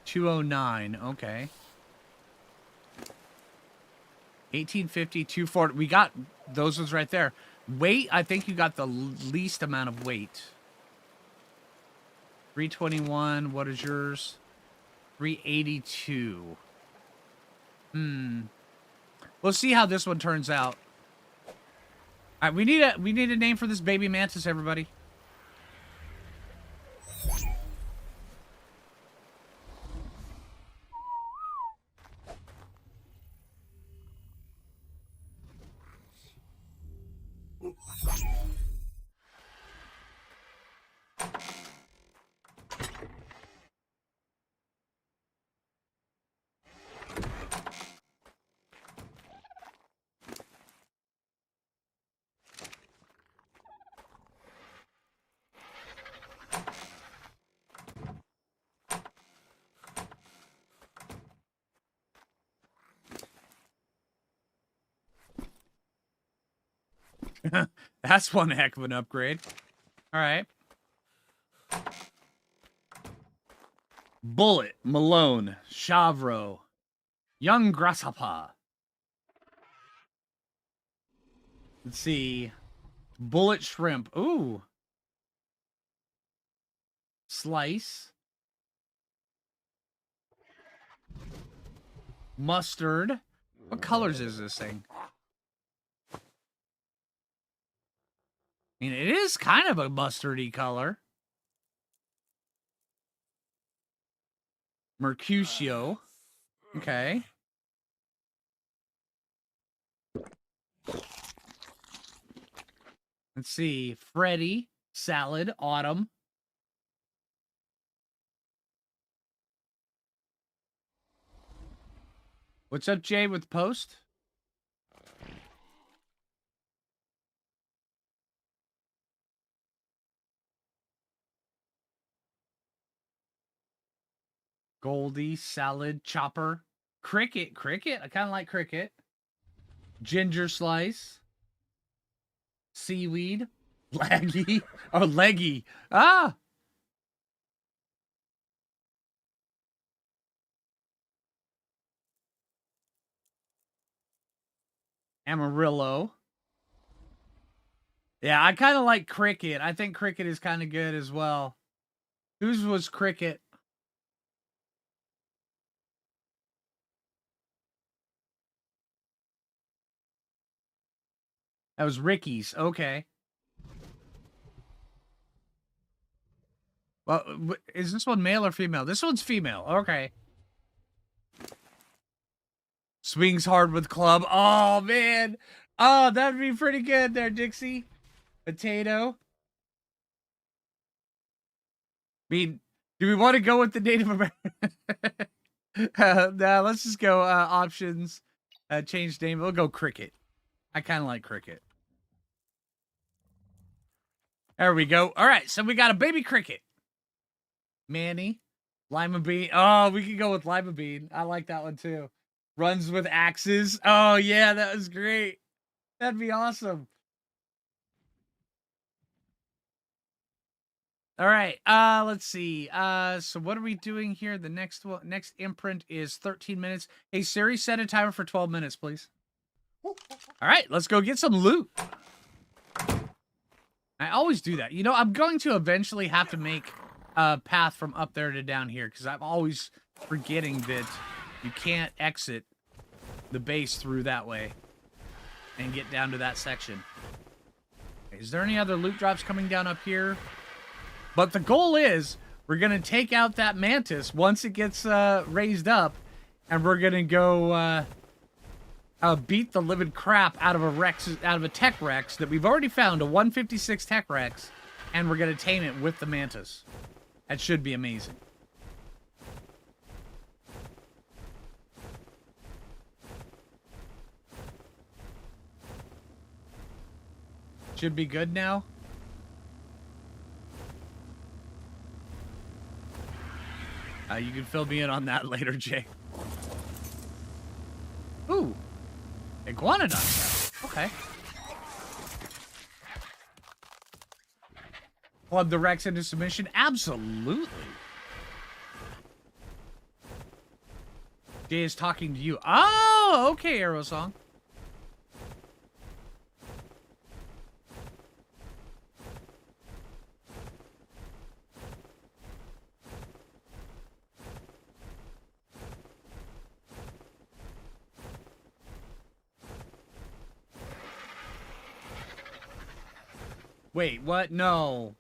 209. Okay. 1850, 240. We got those ones right there. Weight, I think you got the least amount of weight. 321. What is yours? 382. We'll see how this one turns out. All right, we need a name for this baby mantis, everybody. That's one heck of an upgrade. All right. Bullet, Malone, Chavro, Young Grasshopper. Let's see. Bullet Shrimp. Ooh. Slice. Mustard. What colors is this thing? I mean, it is kind of a mustardy color. Mercutio. Okay. Let's see. Freddy. Salad. Autumn. What's up, Jay, with post? Goldie, Salad, Chopper. Cricket. Cricket? I kind of like Cricket. Ginger Slice. Seaweed. Laggy. Oh, Leggy. Ah! Amarillo. Yeah, I kind of like Cricket. I think Cricket is kind of good as well. Whose was Cricket? That was Ricky's. Okay. Well, is this one male or female? This one's female. Okay. Swings hard with club. Oh, man. Oh, that'd be pretty good there, Dixie. Potato. I mean, do we want to go with the Native American? Nah, let's just go options. Change name. We'll go Cricket. I kind of like Cricket. There we go. All right, so we got a baby Cricket. Manny. Lima Bean. Oh, we could go with Lima Bean. I like that one too. Runs with axes. Oh, yeah, that was great. That'd be awesome. All right, let's see. So what are we doing here? The next imprint is 13 minutes. Hey, Siri, set a timer for 12 minutes, please. All right, let's go get some loot. I always do that. You know, I'm going to eventually have to make a path from up there to down here because I'm always forgetting that you can't exit the base through that way and get down to that section. Okay, is there any other loot drops coming down up here? But the goal is we're going to take out that Mantis once it gets raised up, and we're going to go beat the living crap out of a Tech Rex that we've already found, a 156 Tech Rex, and we're going to tame it with the Mantis. That should be amazing. Should be good now. You can fill me in on that later, Jay. Ooh. Iguanodon. Okay. Club the Rex into submission? Absolutely. Jay is talking to you. Oh, okay, Aerosong. Wait, what? No.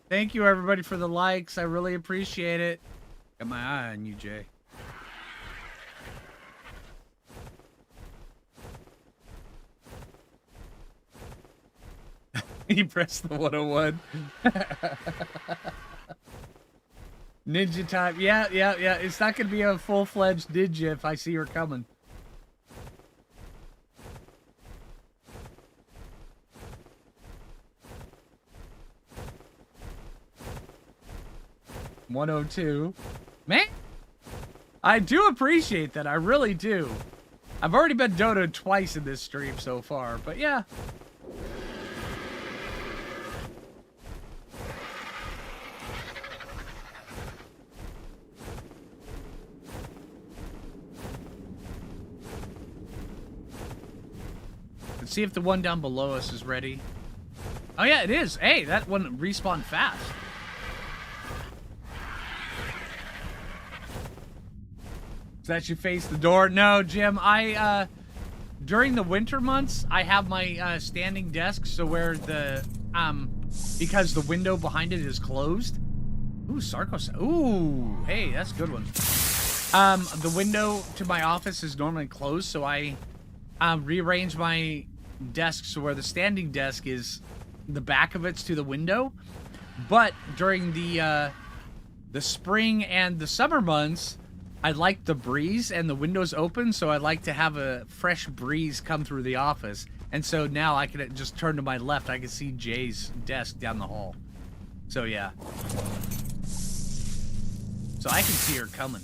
Thank you, everybody, for the likes. I really appreciate it. Got my eye on you, Jay. He pressed the 101. Ninja time. Yeah. It's not going to be a full-fledged ninja if I see her coming. $102. Man, I do appreciate that. I really do. I've already been dodoed twice in this stream so far, but yeah. Let's see if the one down below us is ready. Oh yeah, it is. Hey, that one respawned fast. Does that you face the door? No, Jim. During the winter months, I have my standing desk, so where the because the window behind it is closed. Ooh, Sarkos. Ooh, hey, that's a good one. The window to my office is normally closed, so I rearrange my desk so where the standing desk is, the back of it's to the window. But during the spring and the summer months, I like the breeze and the windows open, so I like to have a fresh breeze come through the office. And so now I can just turn to my left, I can see Jay's desk down the hall. So yeah. So I can see her coming.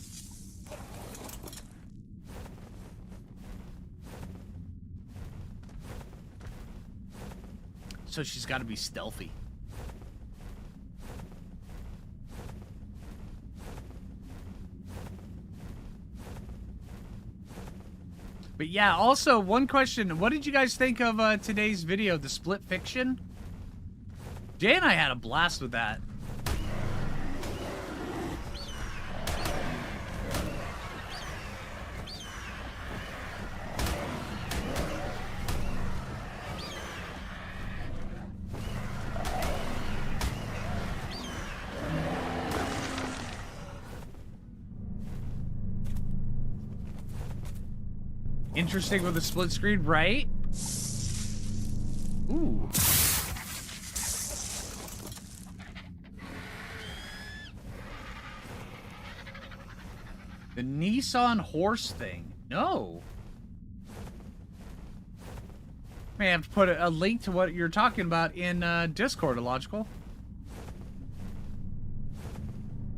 So she's got to be stealthy. But yeah, also, one question. What did you guys think of today's video, the split fiction? Jay and I had a blast with that. Interesting with the split screen, right? Ooh. The Nissan horse thing. No. May have to put a link to what you're talking about in Discord, Illogical.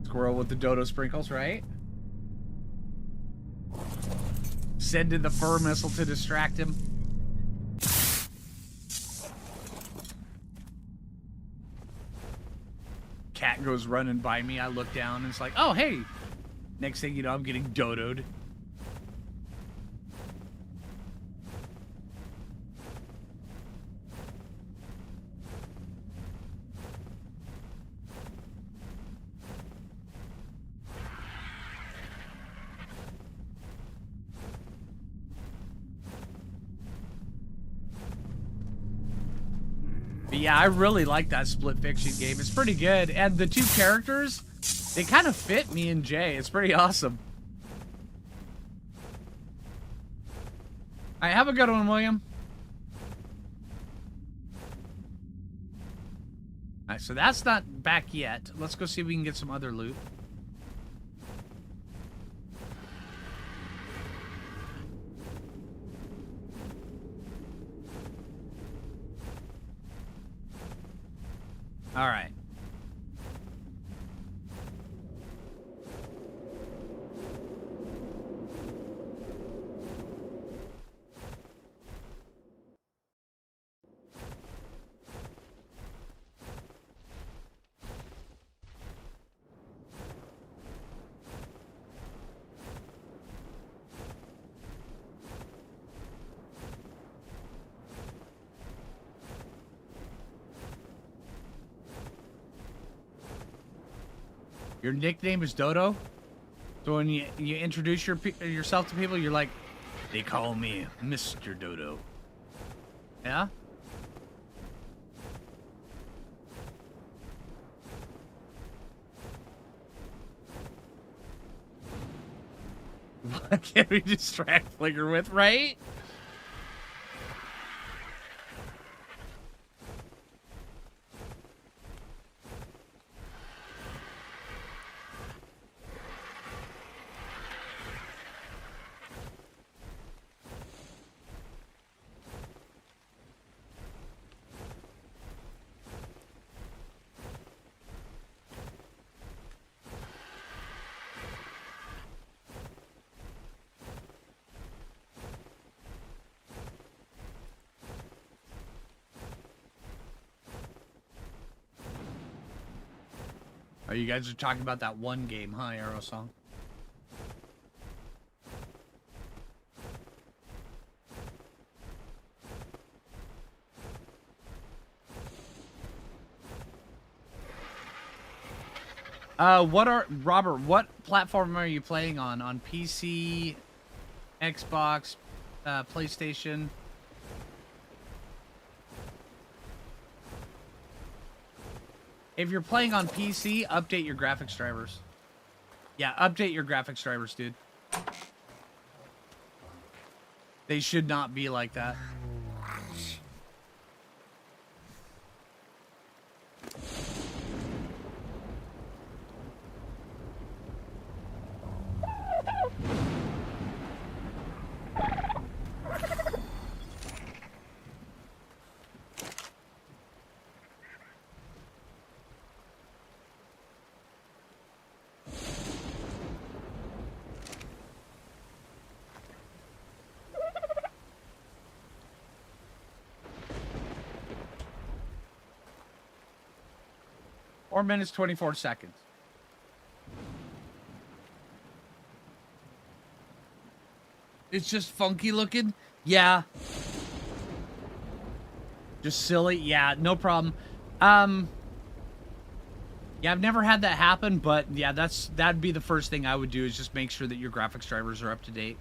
Squirrel with the dodo sprinkles, right? Send in the fur missile to distract him. Cat goes running by me. I look down and it's like, oh, hey. Next thing you know, I'm getting dodoed. But yeah, I really like that split fiction game. It's pretty good. And the two characters, they kind of fit me and Jay. It's pretty awesome. All right, have a good one, William. All right, so that's not back yet. Let's go see if we can get some other loot. All right. Your nickname is Dodo? So when you introduce yourself to people, you're like, they call me Mr. Dodo. Yeah? What can we distract Phlinger with, right? Oh, you guys are talking about that one game, huh, Aerosong? Robert, what platform are you playing on? On PC, Xbox, PlayStation? If you're playing on PC, update your graphics drivers. Yeah, update your graphics drivers, dude. They should not be like that. Or minutes 24 seconds. It's just funky looking? Yeah. Just silly? Yeah, no problem. Yeah, I've never had that happen, but yeah, that'd be the first thing I would do is just make sure that your graphics drivers are up to date.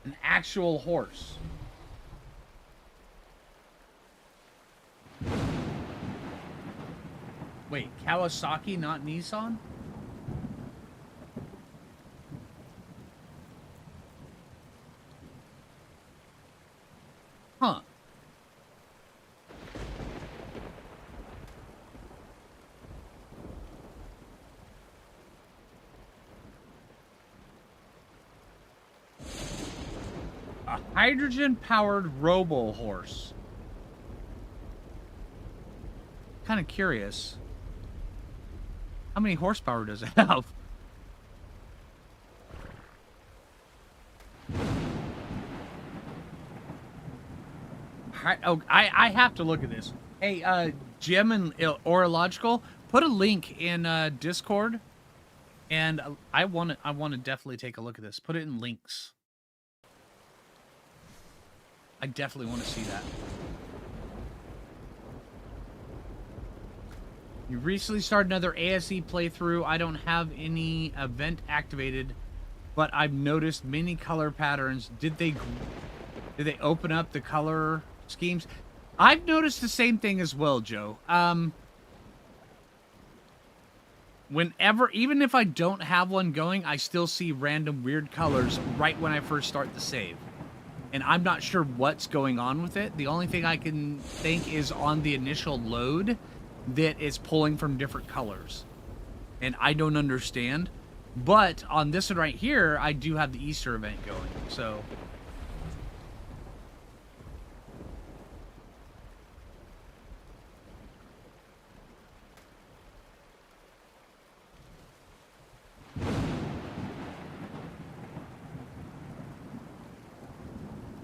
An actual horse. Wait, Kawasaki, not Nissan? Huh. A hydrogen-powered robo-horse. Kind of curious. How many horsepower does it have? I have to look at this. Hey, Jim and Orological, put a link in Discord, and I want to definitely take a look at this. Put it in links. I definitely want to see that. You recently started another ASE playthrough. I don't have any event activated, but I've noticed many color patterns. Did they open up the color schemes? I've noticed the same thing as well, Joe. Whenever, even if I don't have one going, I still see random weird colors right when I first start the save. And I'm not sure what's going on with it. The only thing I can think is on the initial load that it's pulling from different colors. And I don't understand. But on this one right here, I do have the Easter event going. So...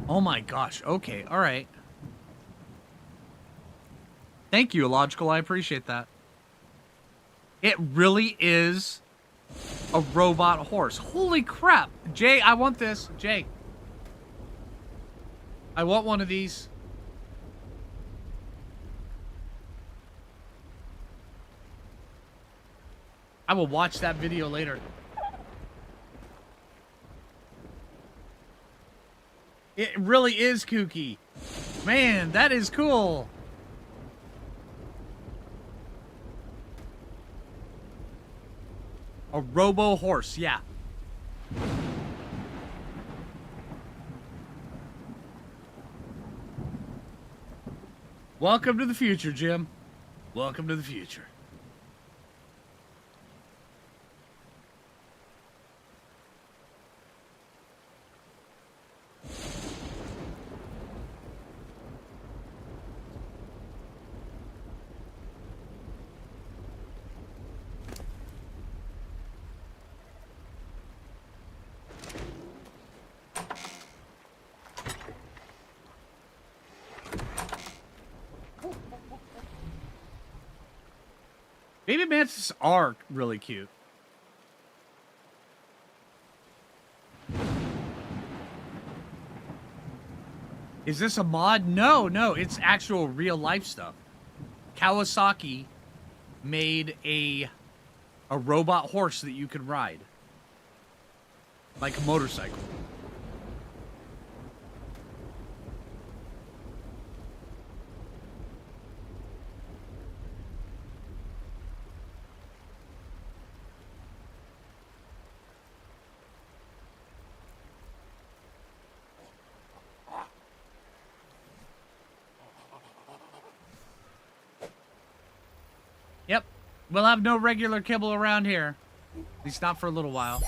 oh my gosh. Okay. All right. Thank you, Illogical. I appreciate that. It really is a robot horse. Holy crap. Jay, I want this. Jay. I want one of these. I will watch that video later. It really is kooky. Man, that is cool. A robo horse, yeah. Welcome to the future, Jim. Welcome to the future. Baby mantis are really cute. Is this a mod? No, it's actual real life stuff. Kawasaki made a robot horse that you could ride. Like a motorcycle. Yep. We'll have no regular kibble around here. At least not for a little while.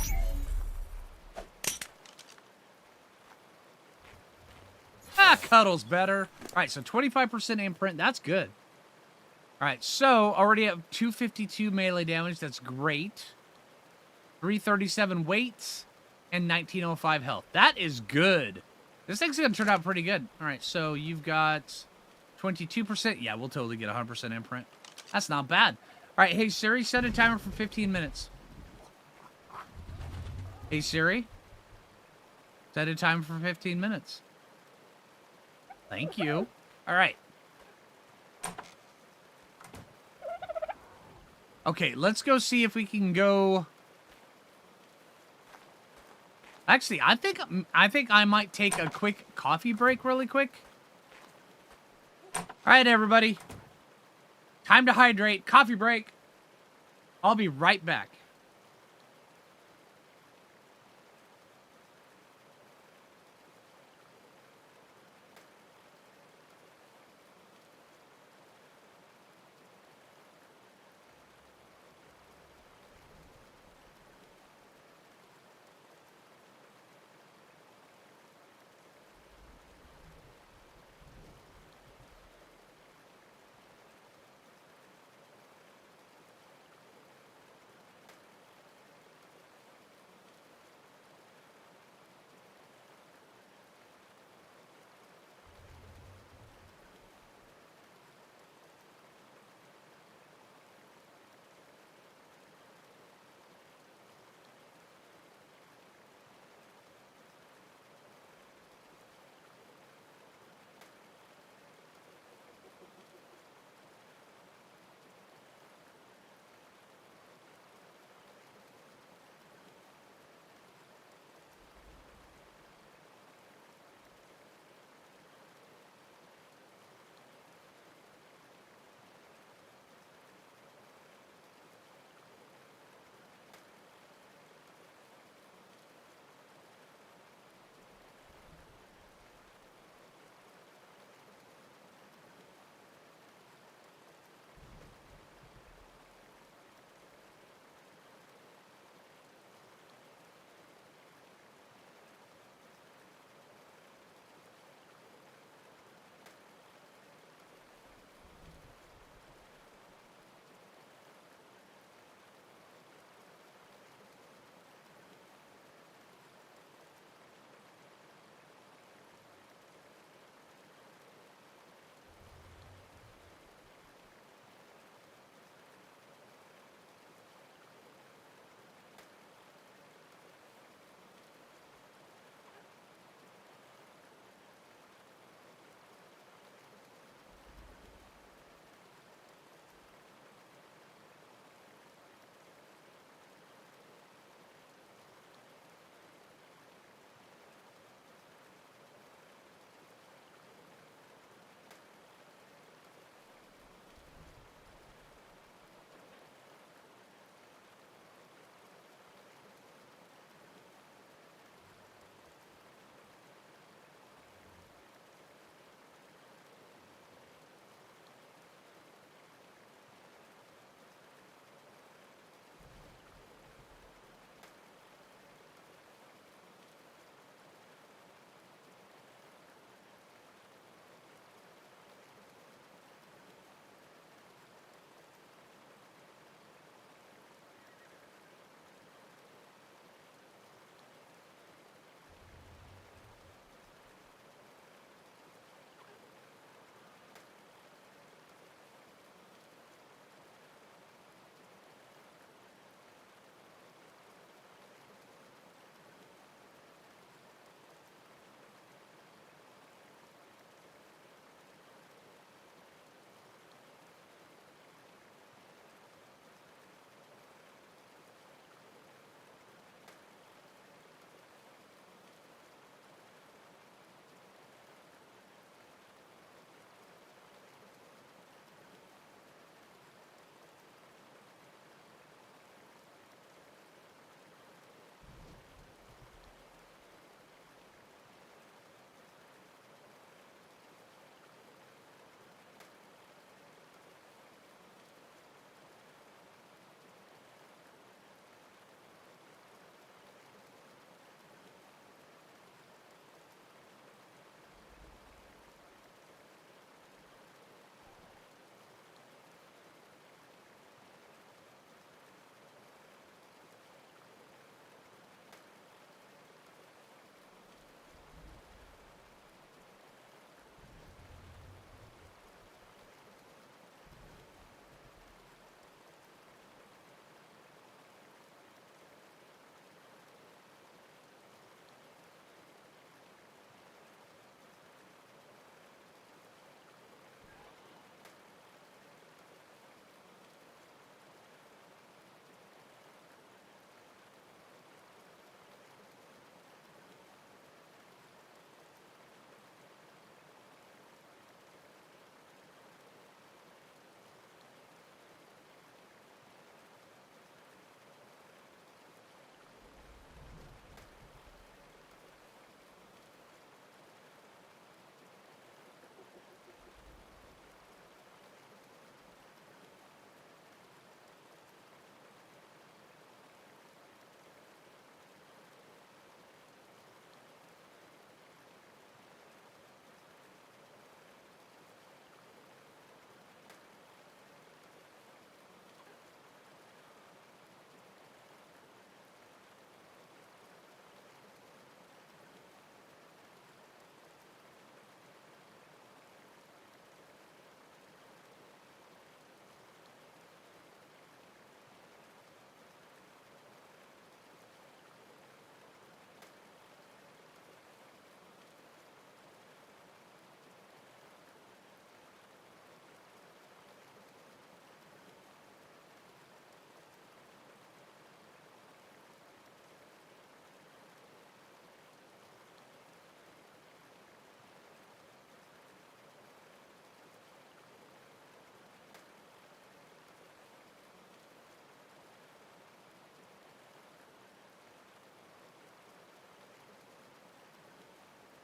Ah, cuddle's better. All right, so 25% imprint. That's good. All right, so already have 252 melee damage. That's great. 337 weight and 1905 health. That is good. This thing's going to turn out pretty good. All right, so you've got 22%. Yeah, we'll totally get 100% imprint. That's not bad. All right, hey, Siri, set a timer for 15 minutes. Hey, Siri, set a timer for 15 minutes. Thank you. All right. Okay, let's go see if we can go... Actually, I think I might take a quick coffee break really quick. All right, everybody. Time to hydrate. Coffee break. I'll be right back.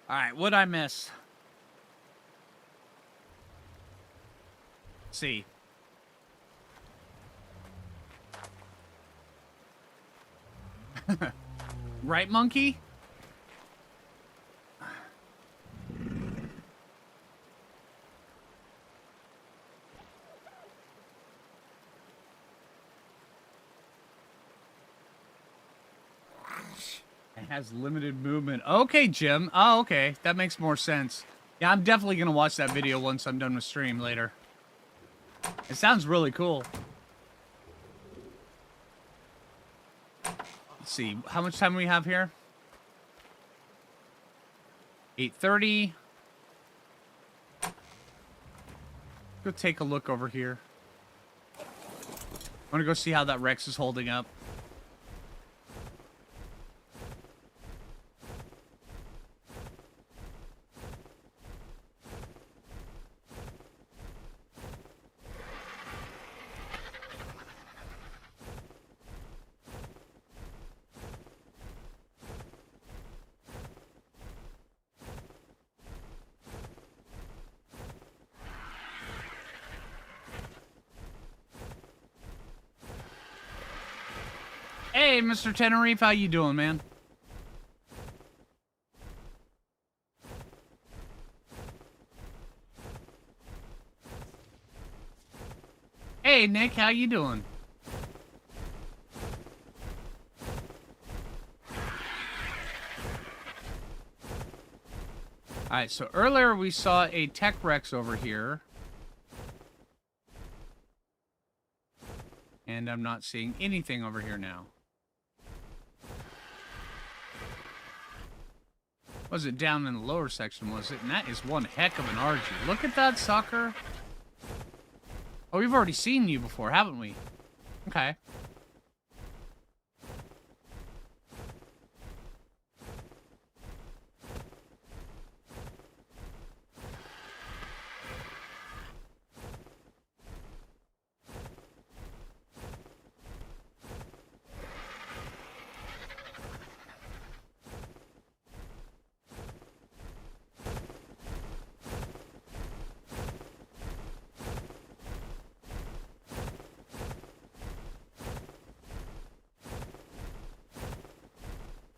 All right, what'd I miss? Let's see. Right, monkey? It has limited movement. Okay, Jim. Oh, okay. That makes more sense. Yeah, I'm definitely going to watch that video once I'm done with stream later. It sounds really cool. Let's see. How much time do we have here? 8:30. Go take a look over here. I want to go see how that Rex is holding up. Hey, Mr. Tenerife, how you doing, man? Hey, Nick, how you doing? Alright, so earlier we saw a Tech Rex over here. And I'm not seeing anything over here now. Was it down in the lower section, was it? And that is one heck of an RG. Look at that sucker. Oh, we've already seen you before, haven't we? Okay.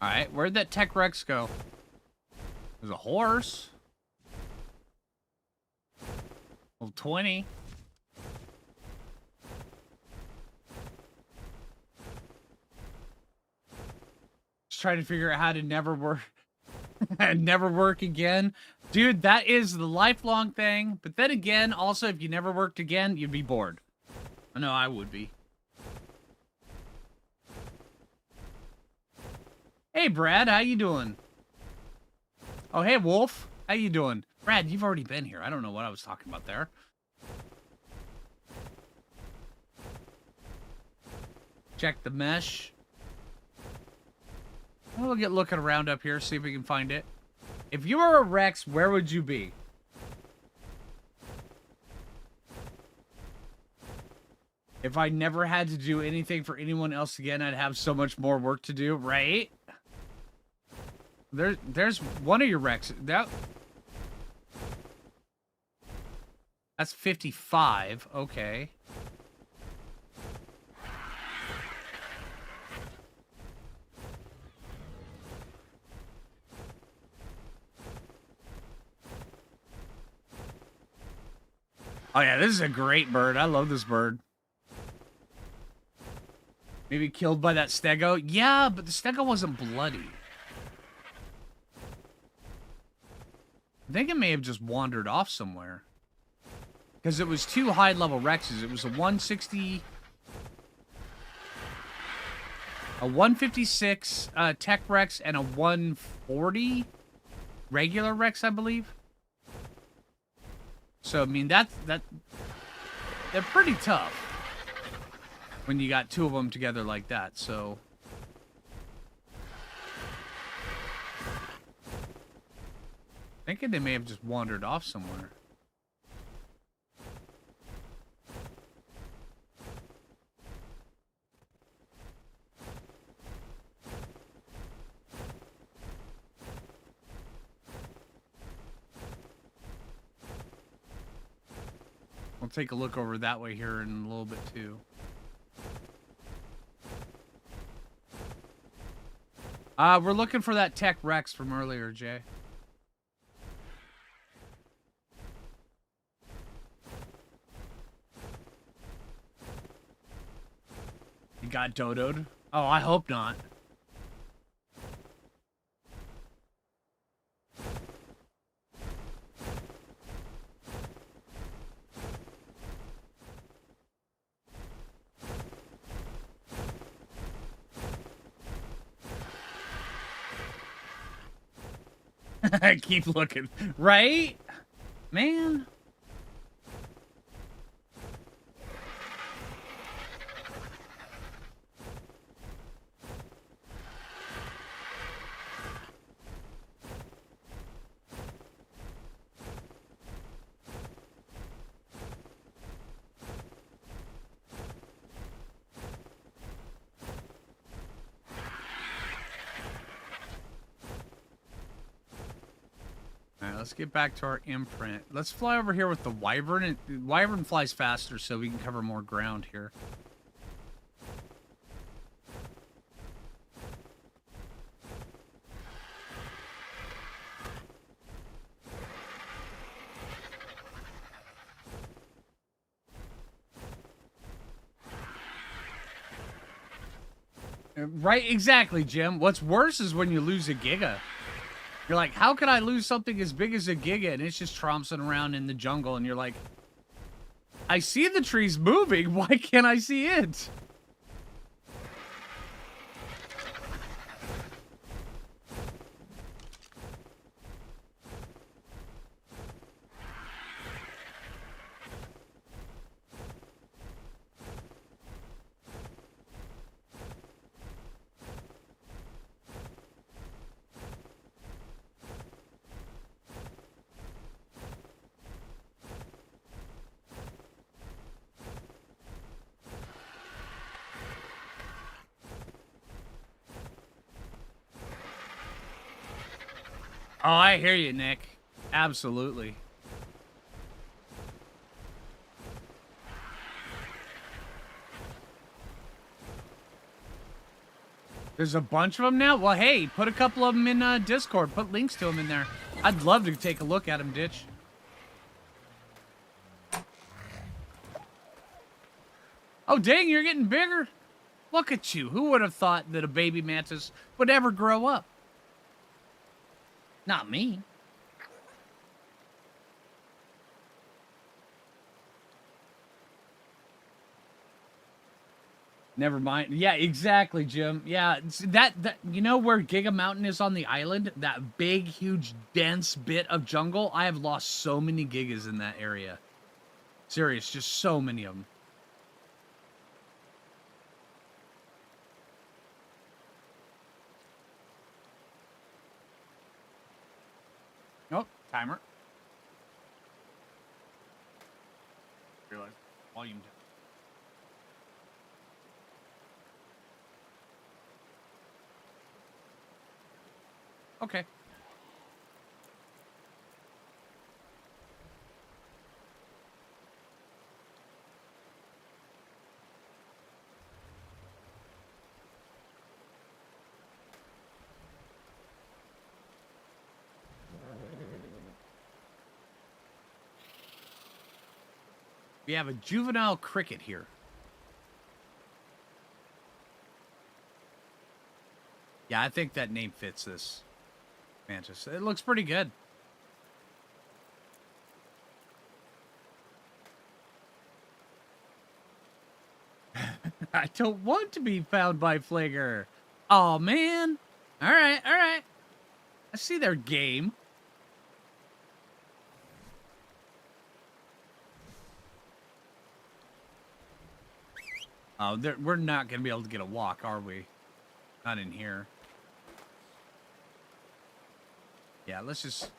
Alright, where'd that Tech Rex go? There's a horse. Well, 20. Just trying to figure out how to never work. Never work again. Dude, that is the lifelong thing. But then again, also, if you never worked again, you'd be bored. I know I would be. Hey, Brad, how you doing? Oh, hey, Wolf. How you doing? Brad, you've already been here. I don't know what I was talking about there. Check the mesh. We'll get looking around up here, see if we can find it. If you were a Rex, where would you be? If I never had to do anything for anyone else again, I'd have so much more work to do, right? There's one of your Rex. That's 55. Okay. Oh yeah, this is a great bird. I love this bird. Maybe killed by that stego? Yeah, but the stego wasn't bloody. I think it may have just wandered off somewhere. Because it was two high-level Rexes. It was a 160... a 156 Tech Rex and a 140 regular Rex, I believe. So, I mean, they're pretty tough when you got two of them together like that, so... Thinking they may have just wandered off somewhere. We'll take a look over that way here in a little bit too. We're looking for that Tech Rex from earlier, Jay. You got dodoed? Oh, I hope not. Keep looking. Right? Man. Let's get back to our imprint. Let's fly over here with the wyvern. Wyvern flies faster, so we can cover more ground here. Right, exactly, Jim. What's worse is when you lose a Giga. You're like, how could I lose something as big as a Giga? And it's just trompsing around in the jungle, and you're like, I see the trees moving. Why can't I see it? Oh, I hear you, Nick. Absolutely. There's a bunch of them now? Well, hey, put a couple of them in Discord. Put links to them in there. I'd love to take a look at them, Ditch. Oh, dang, you're getting bigger. Look at you. Who would have thought that a baby mantis would ever grow up? Not me. Never mind. Yeah, exactly, Jim. Yeah, that you know where Giga Mountain is on the island? That big, huge, dense bit of jungle? I have lost so many Gigas in that area. Serious, just so many of them. Oh, timer. Realize volume down. Okay. We have a juvenile cricket here. Yeah, I think that name fits this Mantis. It looks pretty good. I don't want to be found by Phlinger. Oh, man. All right, all right. I see their game. Oh, we're not going to be able to get a walk, are we? Not in here. Yeah, let's just...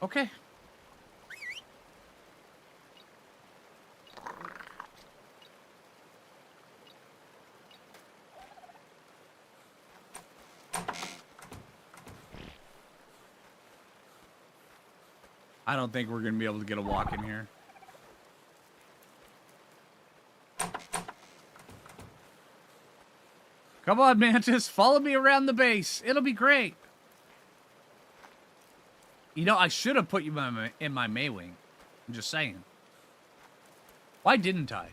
Okay. I don't think we're going to be able to get a walk in here. Come on, Mantis. Follow me around the base. It'll be great. You know, I should have put you in my Maywing. I'm just saying. Why didn't I?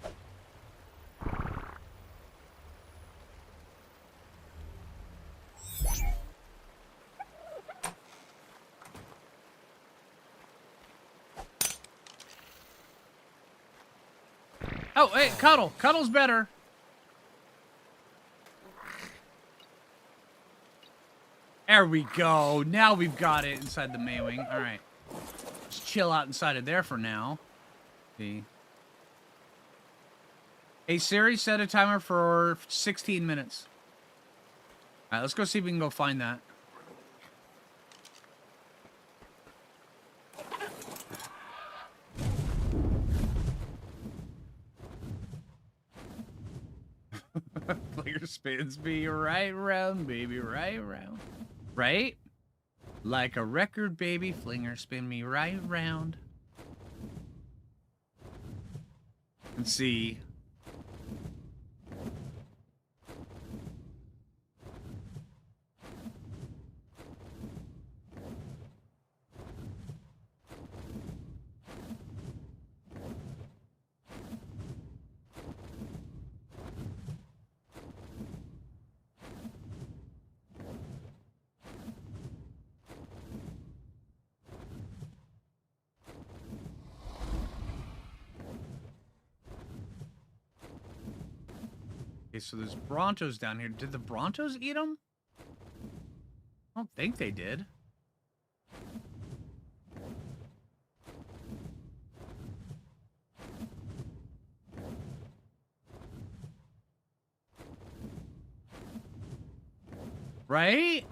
Oh, hey, Cuddle. Cuddle's better. There we go. Now we've got it inside the Maywing. All right. Let's chill out inside of there for now. See. Hey, Siri, set a timer for 16 minutes. All right, let's go see if we can go find that. Phlinger spins me right round, baby, right round. Right? Like a record, baby, Phlinger spin me right round. Let's see. Okay, so there's Brontos down here. Did the Brontos eat them? I don't think they did. Right?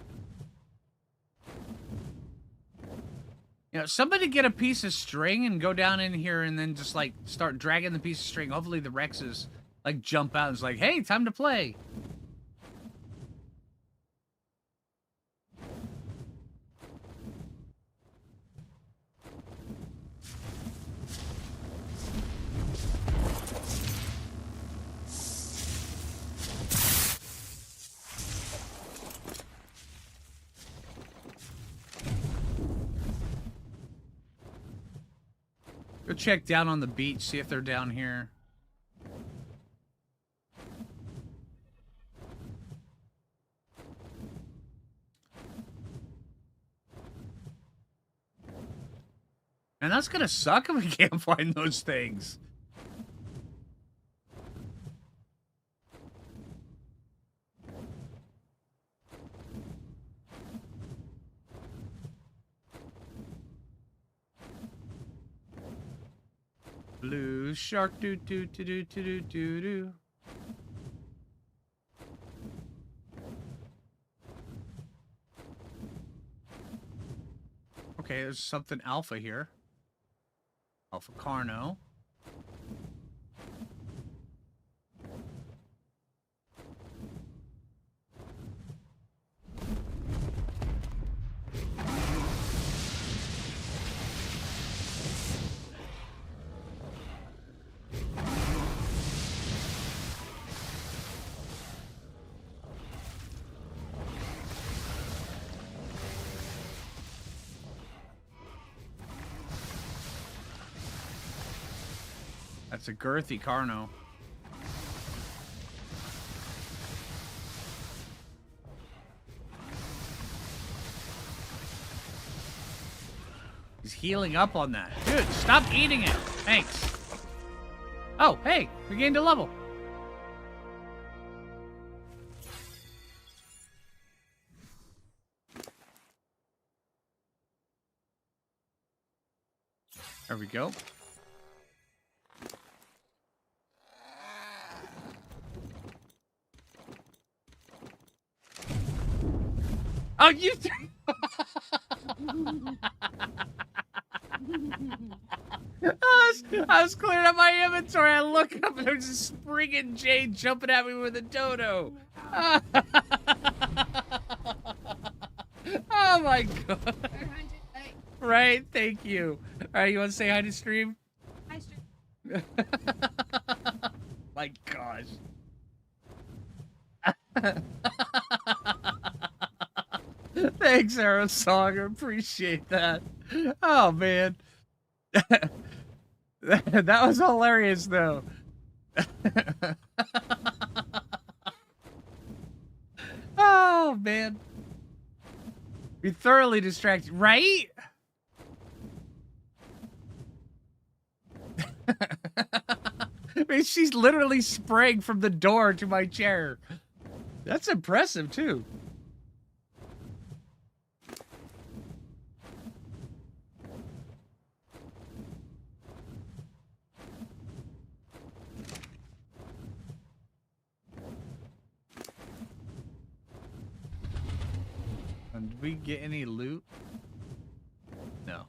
You know, somebody get a piece of string and go down in here and then just, like, start dragging the piece of string. Hopefully the Rexes, like, jump out and it's like, hey, time to play. Go check down on the beach, see if they're down here. And that's gonna suck if we can't find those things. Blue shark doo doo doo doo doo doo doo. Okay, there's something alpha here. Alpha Carno. That's a girthy Carno. He's healing up on that. Dude, stop eating it. Thanks. Oh, hey, we gained a level. There we go. Oh, you. I was clearing up my inventory. I look up and there's this friggin' Jade jumping at me with a dodo. Oh my god. Right? Thank you. All right, you want to say hi to stream? Hi, stream. My gosh. Thanks, Aerosong. I appreciate that. Oh, man. That was hilarious, though. Oh, man. Be thoroughly distracted, right? I mean, she's literally spraying from the door to my chair. That's impressive, too. And did we get any loot? No.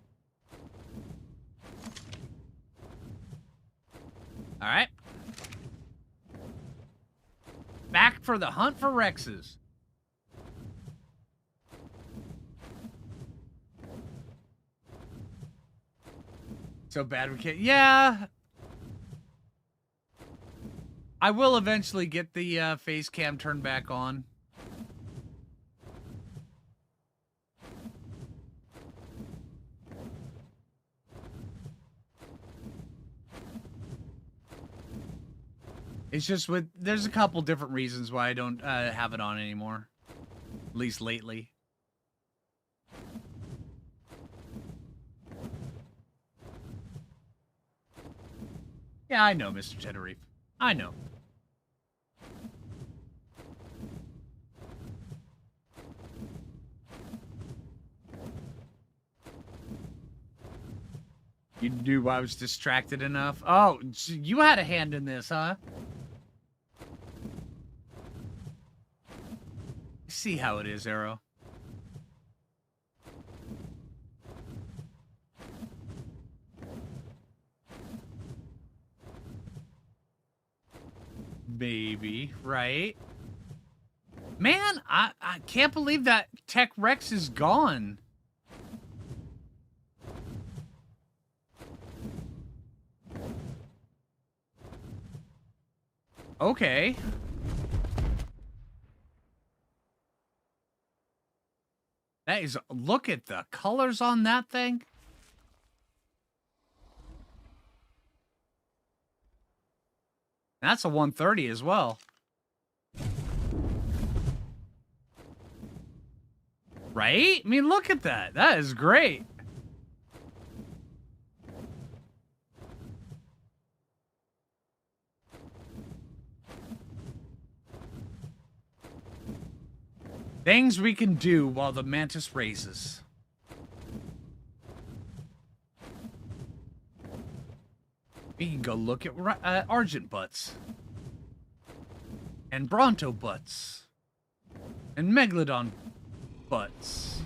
All right. Back for the hunt for Rexes. So bad we can't. Yeah. I will eventually get the face cam turned back on. It's just there's a couple different reasons why I don't have it on anymore. At least lately. Yeah, I know, Mr. Tenerife. I know. You knew I was distracted enough? Oh, you had a hand in this, huh? See how it is, Arrow. Maybe, right? Man, I can't believe that Tech Rex is gone. Okay. That is, look at the colors on that thing. That's a 130 as well. Right? I mean, look at that. That is great. Things we can do while the Mantis raises. We can go look at Argent butts. And Bronto butts. And Megalodon butts.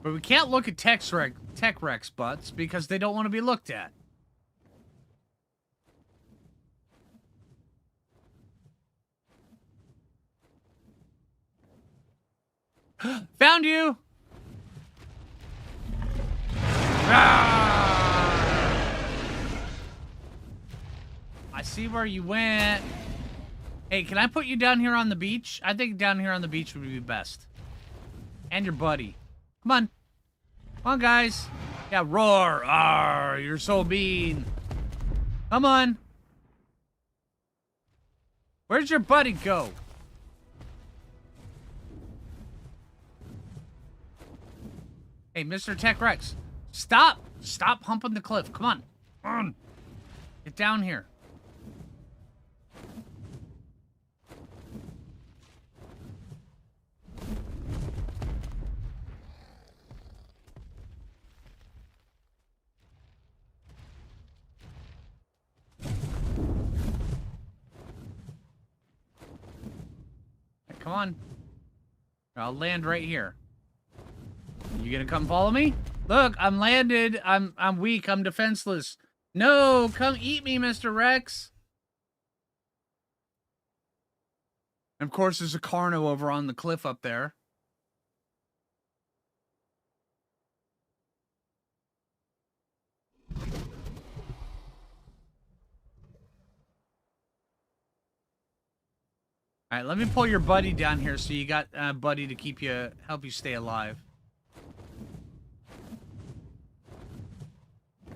But we can't look at Tech Rex butts because they don't want to be looked at. Found you! Ah! I see where you went. Hey, can I put you down here on the beach? I think down here on the beach would be best. And your buddy. Come on. Come on, guys. Yeah, roar. Arr, you're so mean. Come on. Where's your buddy go? Hey, Mr. Tech Rex. Stop. Stop humping the cliff. Come on. Come on. Get down here. Come on. I'll land right here. You gonna come follow me? Look, I'm landed. I'm weak. I'm defenseless. No, come eat me, Mr. Rex. And of course, there's a Carno over on the cliff up there. All right, let me pull your buddy down here so you got buddy to keep you, help you stay alive. All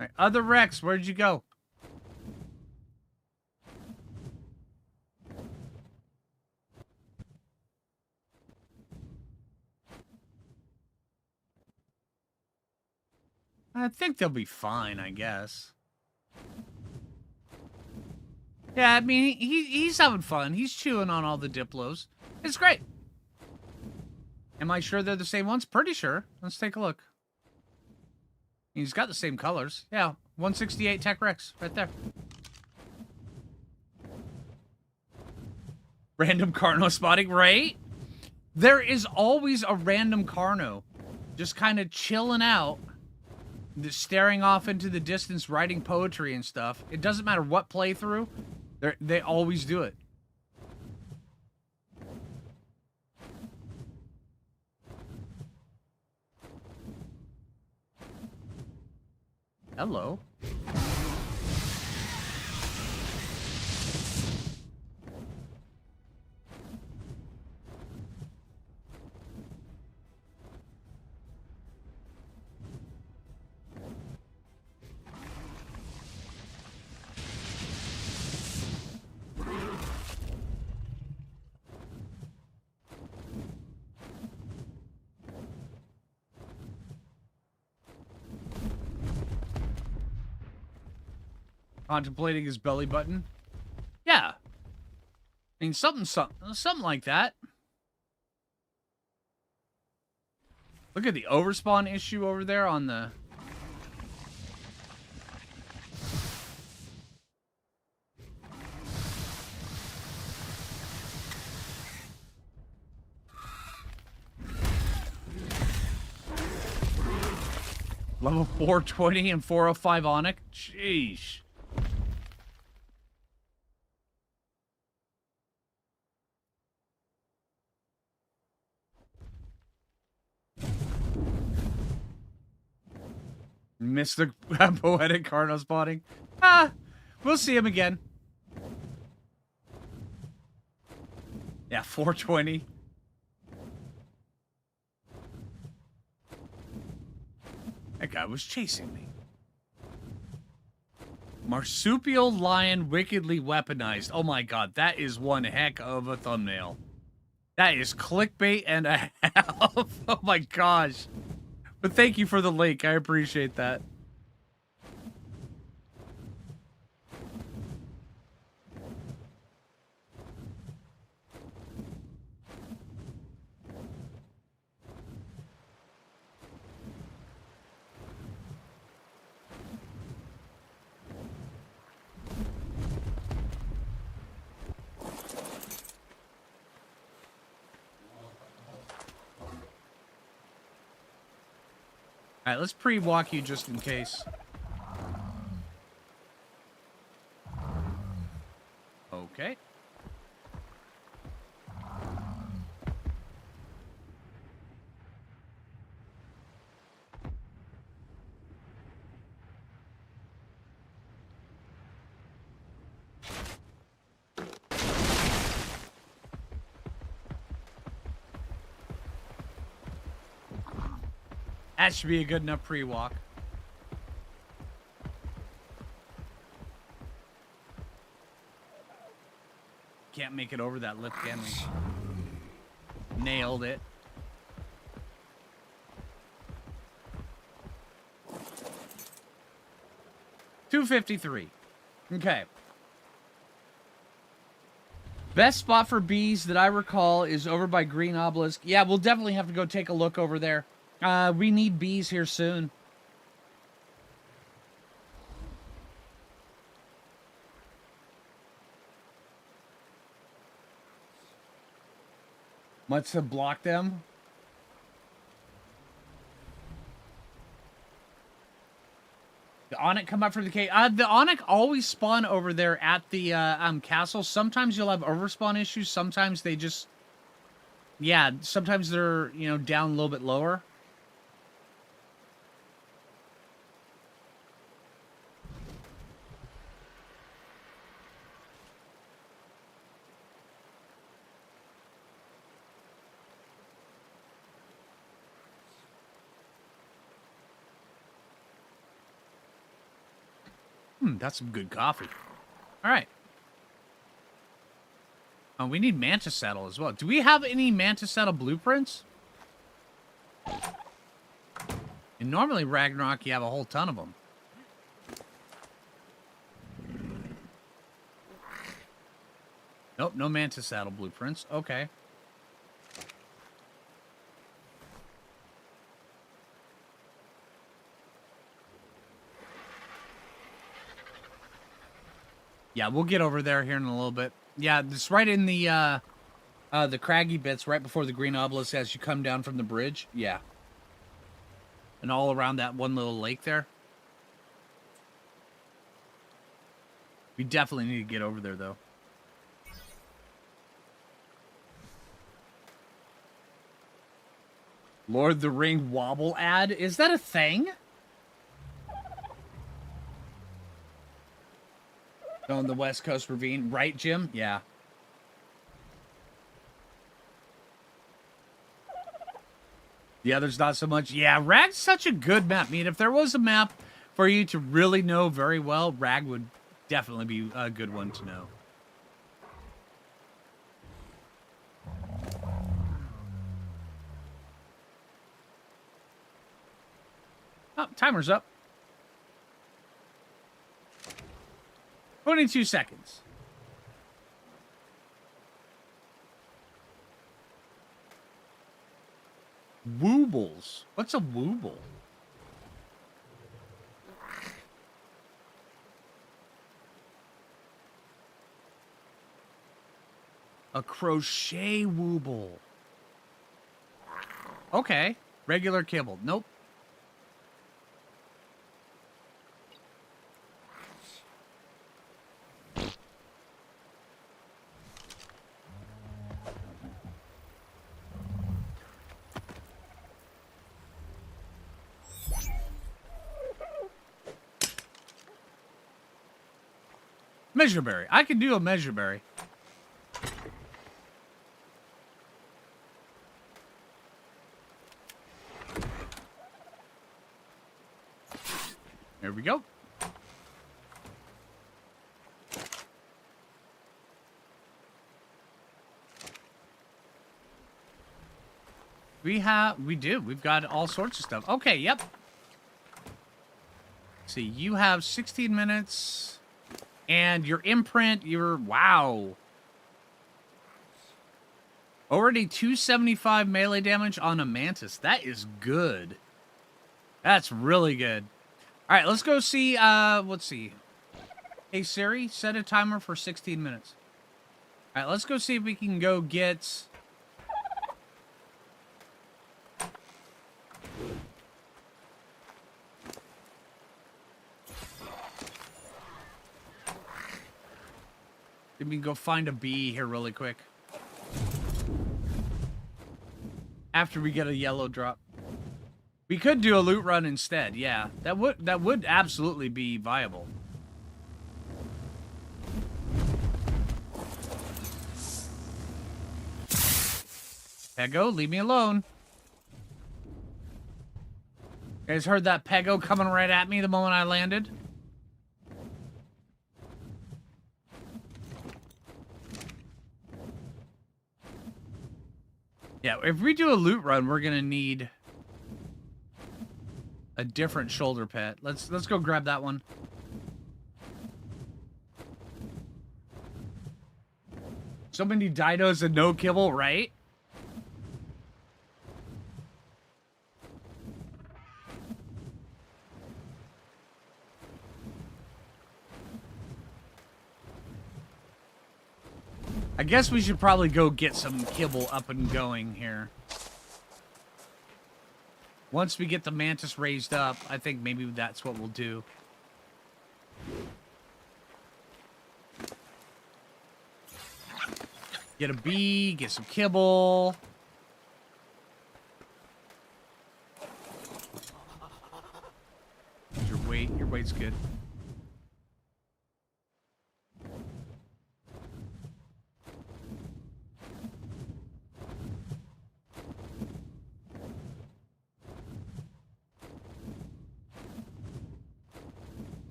right, other Rex, where'd you go? I think they'll be fine, I guess. Yeah, I mean, he's having fun. He's chewing on all the Diplos. It's great. Am I sure they're the same ones? Pretty sure. Let's take a look. He's got the same colors. Yeah, 168 Tech Rex, right there. Random Carno spotting, right? There is always a random Carno. Just kind of chilling out. Just staring off into the distance, writing poetry and stuff. It doesn't matter what playthrough. They always do it. Hello. Contemplating his belly button. Yeah. I mean, something like that. Look at the overspawn issue over there on the... Level 420 and 405 Onic? Sheesh. Missed the poetic Carno spotting. Ah, we'll see him again. Yeah, 420. That guy was chasing me. Marsupial lion wickedly weaponized. Oh my god, that is one heck of a thumbnail. That is clickbait and a half. Oh my gosh. But thank you for the link. I appreciate that. Alright, let's pre-walk you just in case. Okay. That should be a good enough pre-walk. Can't make it over that lip, can we? Nailed it. $253. Okay. Best spot for bees that I recall is over by Green Obelisk. Yeah, we'll definitely have to go take a look over there. We need bees here soon. What's to block them? The Onyx come up from the cave. The Onyx always spawn over there at the castle. Sometimes you'll have overspawn issues. Sometimes they just, yeah. Sometimes they're down a little bit lower. That's some good coffee. All right. Oh, we need Mantis saddle as well. Do we have any Mantis saddle blueprints? And normally Ragnarok, you have a whole ton of them. Nope, no Mantis saddle blueprints. Okay. Yeah, we'll get over there here in a little bit. Yeah, it's right in the craggy bits right before the green obelisk as you come down from the bridge. Yeah. And all around that one little lake there. We definitely need to get over there, though. Lord of the Ring wobble ad? Is that a thing? On the West Coast Ravine. Right, Jim? Yeah. The others not so much. Yeah, Rag's such a good map. I mean, if there was a map for you to really know very well, Rag would definitely be a good one to know. Oh, timer's up. 22 seconds. Woobles. What's a wooble? A crochet wooble. Okay. Regular kibble. Nope. Measureberry. I can do a measureberry. There we go. We do. We've got all sorts of stuff. Okay, yep. See, you have 16 minutes. And your imprint, wow. Already 275 melee damage on a Mantis. That is good. That's really good. All right, let's go see, let's see. Hey, Siri, set a timer for 16 minutes. All right, let's go see if we can go get... Let me go find a bee here really quick. After we get a yellow drop. We could do a loot run instead, yeah. That would absolutely be viable. Pego, leave me alone. You guys heard that Pego coming right at me the moment I landed? Yeah, if we do a loot run, we're gonna need a different shoulder pet. Let's go grab that one. So many dinos and no kibble, right? I guess we should probably go get some kibble up and going here. Once we get the Mantis raised up, I think maybe that's what we'll do. Get a bee, get some kibble. Your weight's good.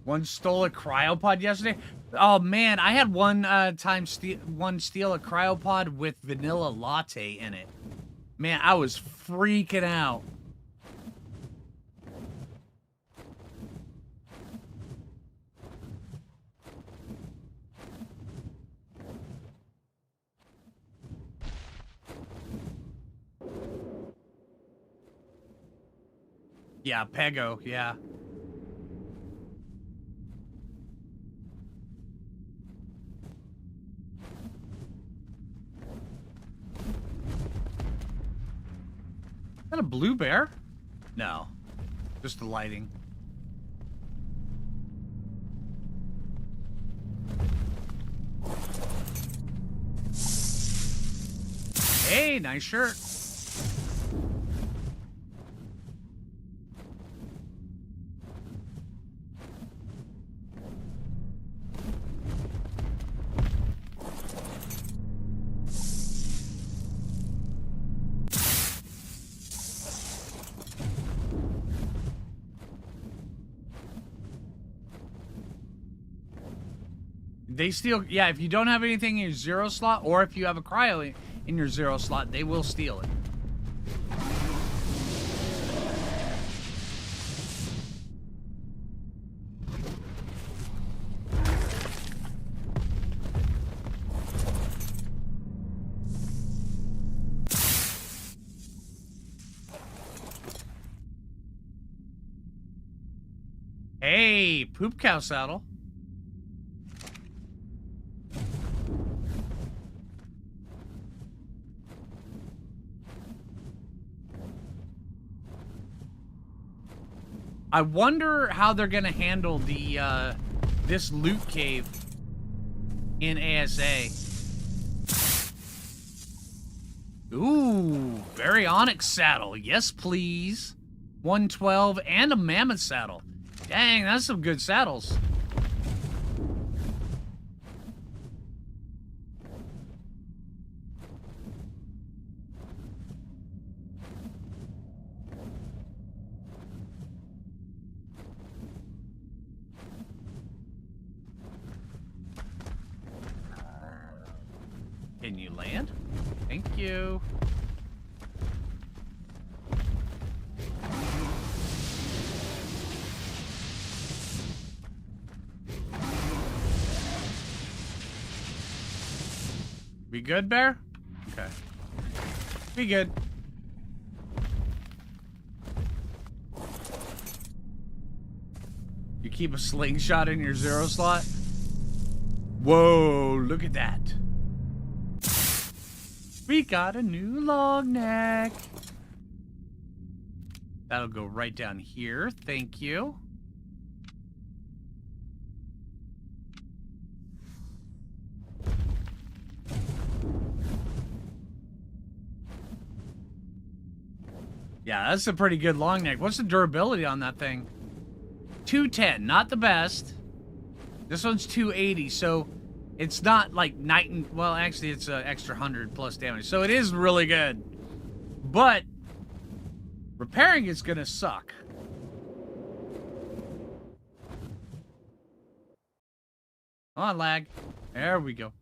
One stole a cryopod yesterday. Oh man, I had one time steal a cryopod with vanilla latte in it. Man, I was freaking out. Yeah, Pego, yeah. Is that a blue bear? No. Just the lighting. Hey, nice shirt. They steal, yeah, if you don't have anything in your 0 slot, or if you have a cryo in your 0 slot, they will steal it. Hey, poop cow saddle. I wonder how they're gonna handle the this loot cave in ASA. Ooh, baryonyx saddle. Yes, please. 112 and a mammoth saddle. Dang, that's some good saddles. Can you land? Thank you. We good, bear? Okay. We good. You keep a slingshot in your 0 slot? Whoa, look at that. We got a new long neck. That'll go right down here. Thank you. Yeah, that's a pretty good long neck. What's the durability on that thing? 210, not the best. This one's 280, so it's not like night and... Well, actually, it's an extra 100 plus damage, so it is really good. But repairing it's gonna suck. Come on, lag. There we go.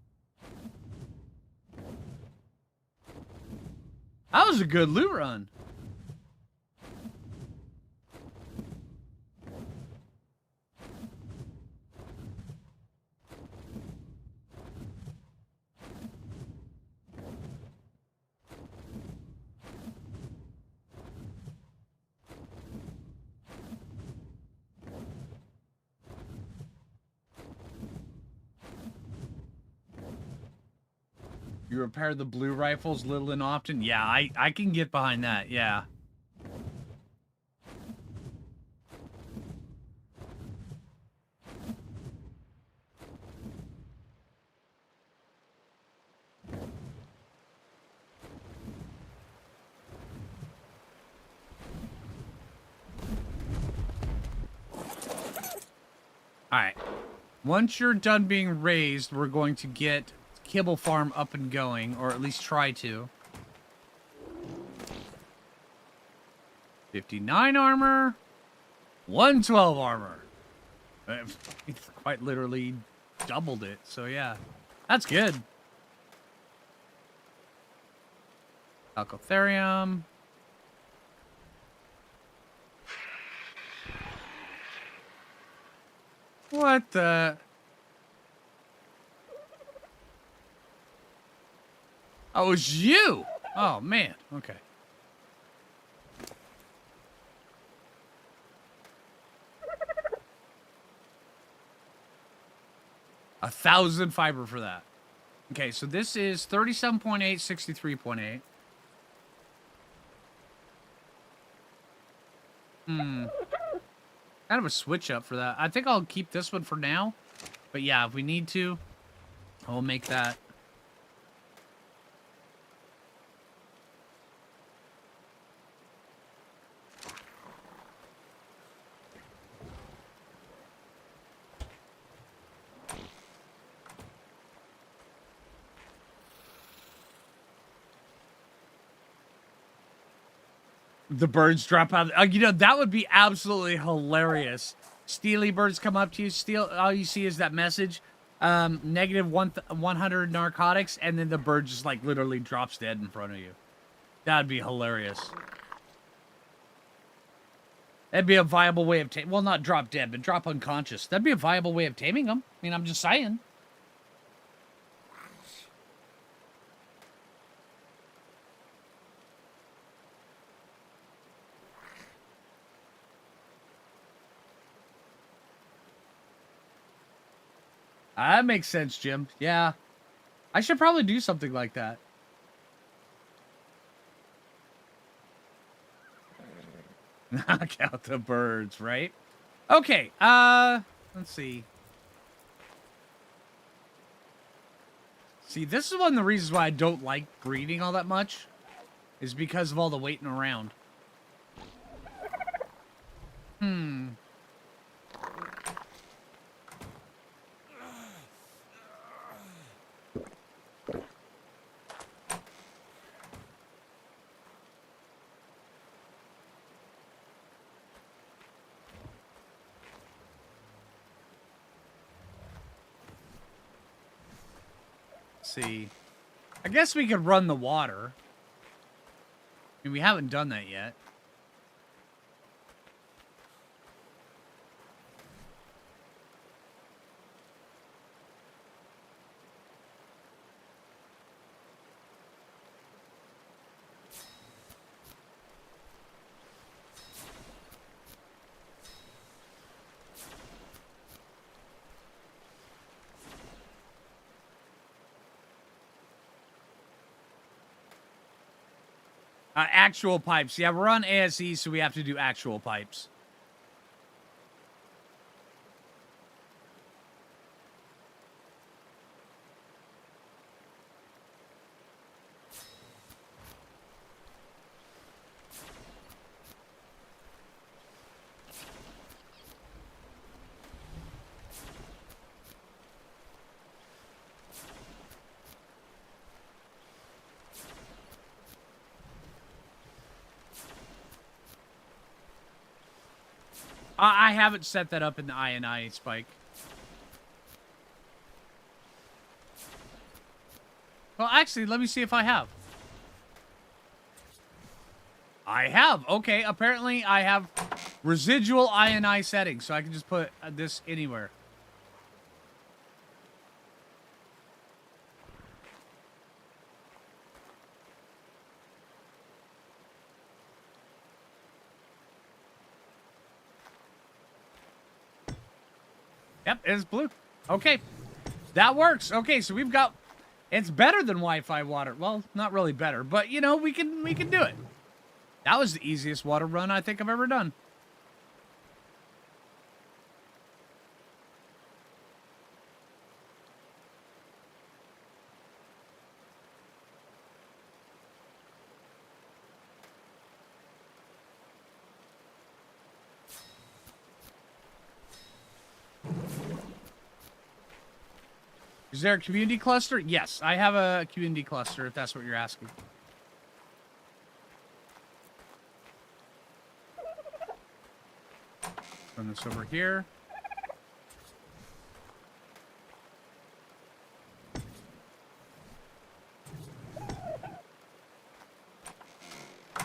That was a good loot run. You repair the blue rifles little and often? Yeah, I can get behind that, yeah. All right. Once you're done being raised, we're going to get Kibble Farm up and going, or at least try to. 59 armor, 112 armor. It's quite literally doubled it, so yeah. That's good. Alcotherium. What the? Oh, it was you! Oh, man. Okay. $1,000 fiber for that. Okay, so this is 37.8, 63.8. Kind of a switch up for that. I think I'll keep this one for now. But yeah, if we need to, I'll make that. The birds drop out. You know, that would be absolutely hilarious. Steely birds come up to you. All you see is that message. Negative 100 narcotics. And then the bird just like literally drops dead in front of you. That'd be hilarious. That'd be a viable way of well, not drop dead, but drop unconscious. That'd be a viable way of taming them. I mean, I'm just saying. That makes sense, Jim. Yeah. I should probably do something like that. Knock out the birds, right? Okay, let's see. See, this is one of the reasons why I don't like breeding all that much. Is because of all the waiting around. See, I guess we could run the water. I mean, we haven't done that yet. Actual pipes. Yeah, we're on ASE, so we have to do actual pipes. I haven't set that up in the INI, Spike. Well, actually, let me see if I have. I have. Okay, apparently I have residual INI settings, so I can just put this anywhere. Yep, it's blue. Okay, that works. Okay, so we've got... It's better than Wi-Fi water. Well, not really better, but, you know, we can do it. That was the easiest water run I think I've ever done. Is there a community cluster? Yes, I have a community cluster, if that's what you're asking. Run this over here.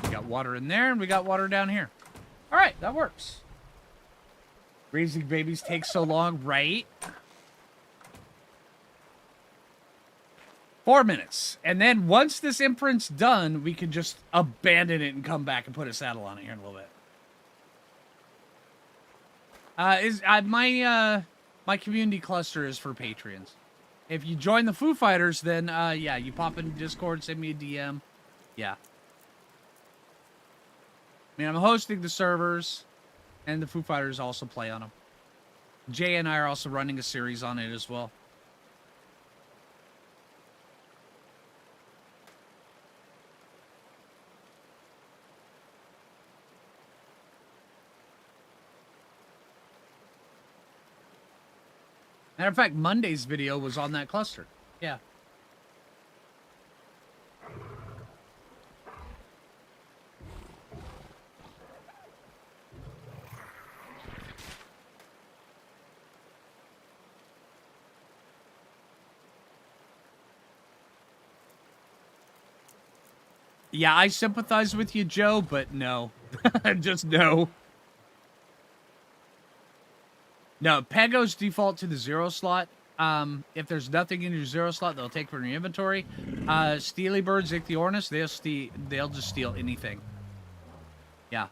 We got water in there, and we got water down here. All right, that works. Raising babies takes so long, right? 4 minutes. And then once this imprint's done, we can just abandon it and come back and put a saddle on it here in a little bit. My community cluster is for Patreons. If you join the Foo Fighters, then yeah, you pop into Discord, send me a DM. Yeah. I mean, I'm hosting the servers, and the Foo Fighters also play on them. Jay and I are also running a series on it as well. Matter of fact, Monday's video was on that cluster. Yeah. Yeah, I sympathize with you, Joe, but no. Just no. No, Pegos default to the 0 slot. If there's nothing in your 0 slot, they'll take from your inventory. Steely Birds, Ichthyornis, they'll just steal anything. Yeah.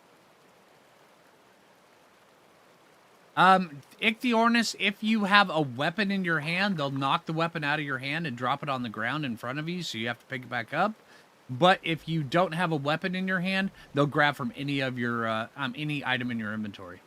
Ichthyornis, if you have a weapon in your hand, they'll knock the weapon out of your hand and drop it on the ground in front of you, so you have to pick it back up. But if you don't have a weapon in your hand, they'll grab from any of your any item in your inventory.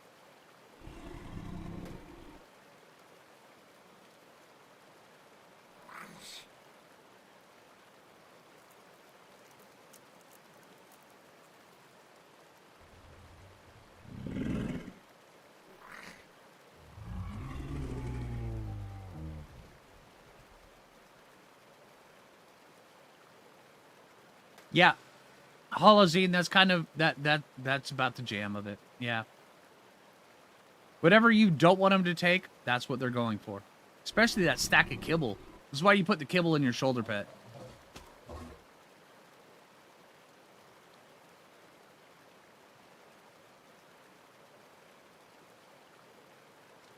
Yeah, Holozine, that's kind of that's about the jam of it. Yeah. Whatever you don't want them to take, that's what they're going for. Especially that stack of kibble. This is why you put the kibble in your shoulder pet. All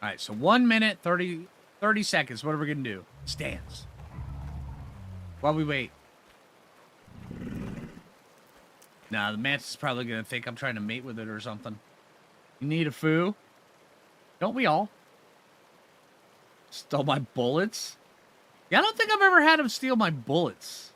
right, so 1 minute, 30 seconds. What are we going to do? Stands. While we wait. Nah, the Mantis is probably going to think I'm trying to mate with it or something. You need a foo? Don't we all? Stole my bullets? Yeah, I don't think I've ever had him steal my bullets.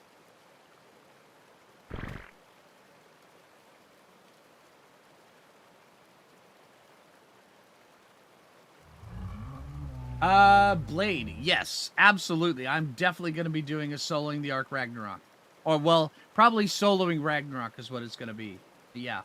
Blade. Yes, absolutely. I'm definitely going to be doing a soloing the Arc Ragnarok. Or, well, probably soloing Ragnarok is what it's going to be. But yeah.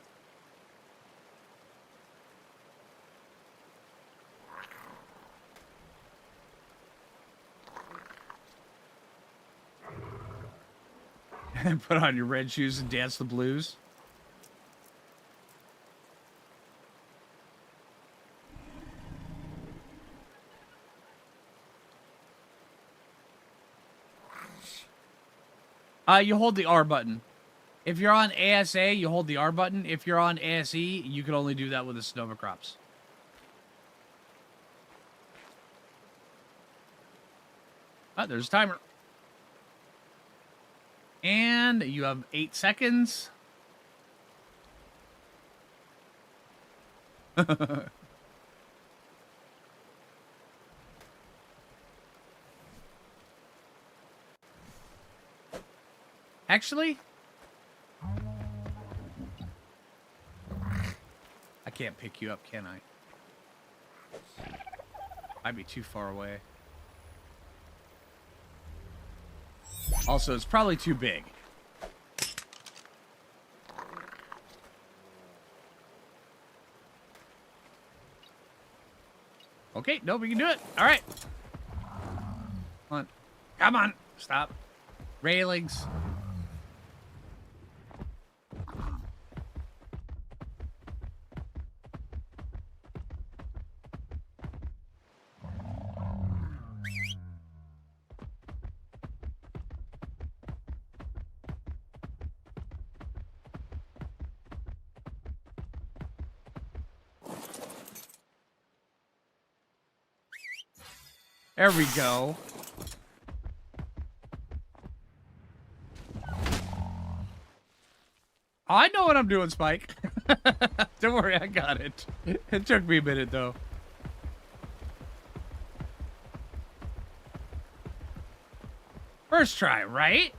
Put on your red shoes and dance the blues. You hold the R button. If you're on ASA, you hold the R button. If you're on ASE, you can only do that with the Sonova crops. Oh, there's a timer. And you have 8 seconds. Actually, I can't pick you up, can I? I'd be too far away. Also, it's probably too big. Okay, no, we can do it. All right. Come on. Come on. Stop. Railings. There we go. I know what I'm doing, Spike. Don't worry, I got it. It took me a minute, though. First try, right?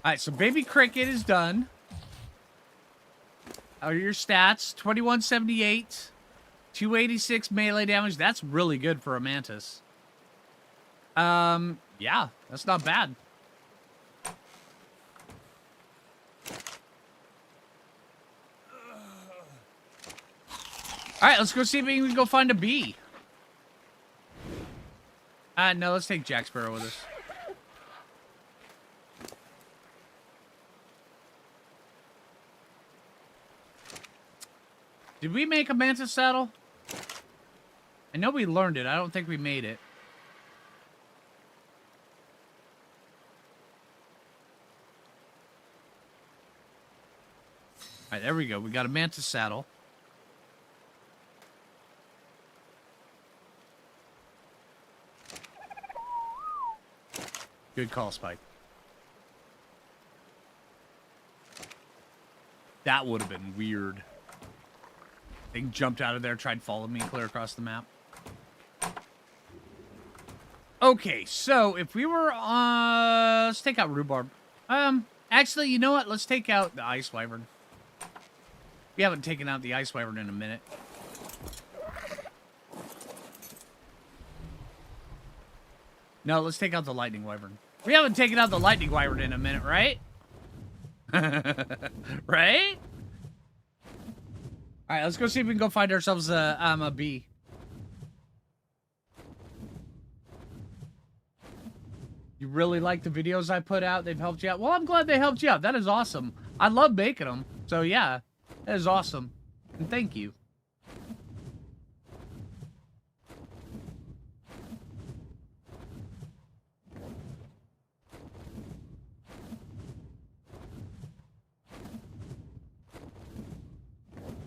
Alright, so Baby Cricket is done. How are your stats? 2178. 286 melee damage. That's really good for a Mantis. Yeah, that's not bad. Alright, let's go see if we can go find a bee. No, let's take Jack Sparrow with us. Did we make a Mantis saddle? I know we learned it. I don't think we made it. Alright, there we go. We got a Mantis saddle. Good call, Spike. That would have been weird. They jumped out of there, tried following me clear across the map. Okay, so if we were let's take out rhubarb. Actually, you know what? Let's take out the ice wyvern. We haven't taken out the ice wyvern in a minute. No, let's take out the lightning wyvern. We haven't taken out the lightning wyvern in a minute, right? Right? Alright, let's go see if we can go find ourselves a bee. You really like the videos I put out? They've helped you out? Well, I'm glad they helped you out. That is awesome. I love making them. So, yeah, that is awesome. And thank you.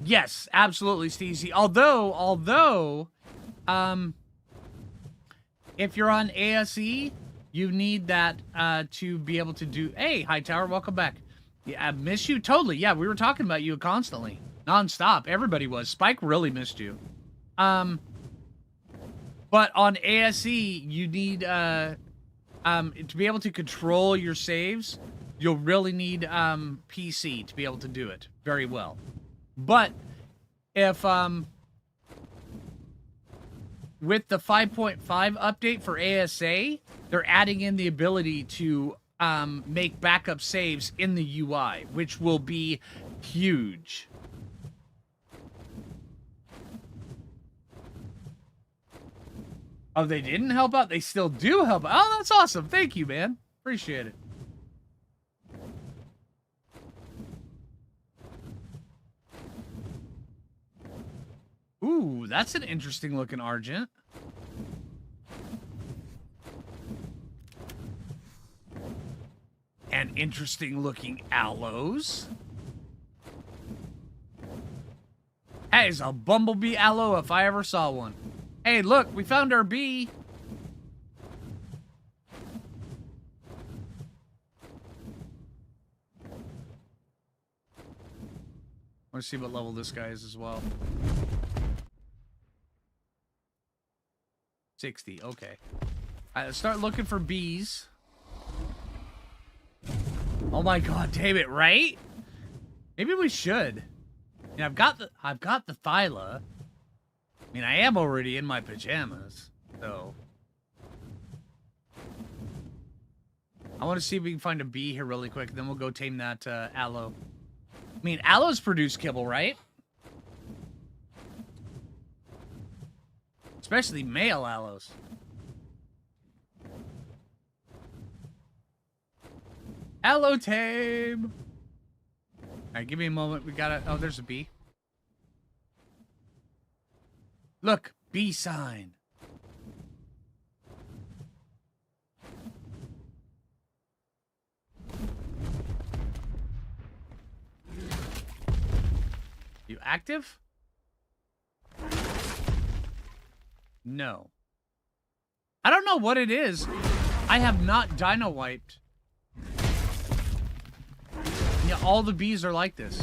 Yes, absolutely, Steezy. Although, if you're on ASE, you need that to be able to do. Hey, Hightower, welcome back. Yeah, I miss you totally. Yeah, we were talking about you constantly, nonstop. Everybody was. Spike really missed you. But on ASE, you need to be able to control your saves. You'll really need PC to be able to do it very well. But if with the 5.5 update for ASA, they're adding in the ability to make backup saves in the UI, which will be huge. Oh, they didn't help out? They still do help out. Oh, that's awesome. Thank you, man. Appreciate it. Ooh, that's an interesting looking Argent. And interesting looking Aloes. Hey, it's a bumblebee aloe if I ever saw one. Hey, look, we found our bee. I want to see what level this guy is as well. 60, okay. All right, let's start looking for bees. Oh my god, damn it, right? Maybe we should. I mean, I've got the Thyla. I mean, I am already in my pajamas, so. I want to see if we can find a bee here really quick, then we'll go tame that aloe. I mean, aloes produce kibble, right? Especially male aloes. Aloe tame. All right, give me a moment. We gotta. Oh, there's a bee. Look, bee sign. You active? No. I don't know what it is. I have not dino wiped. Yeah, all the bees are like this.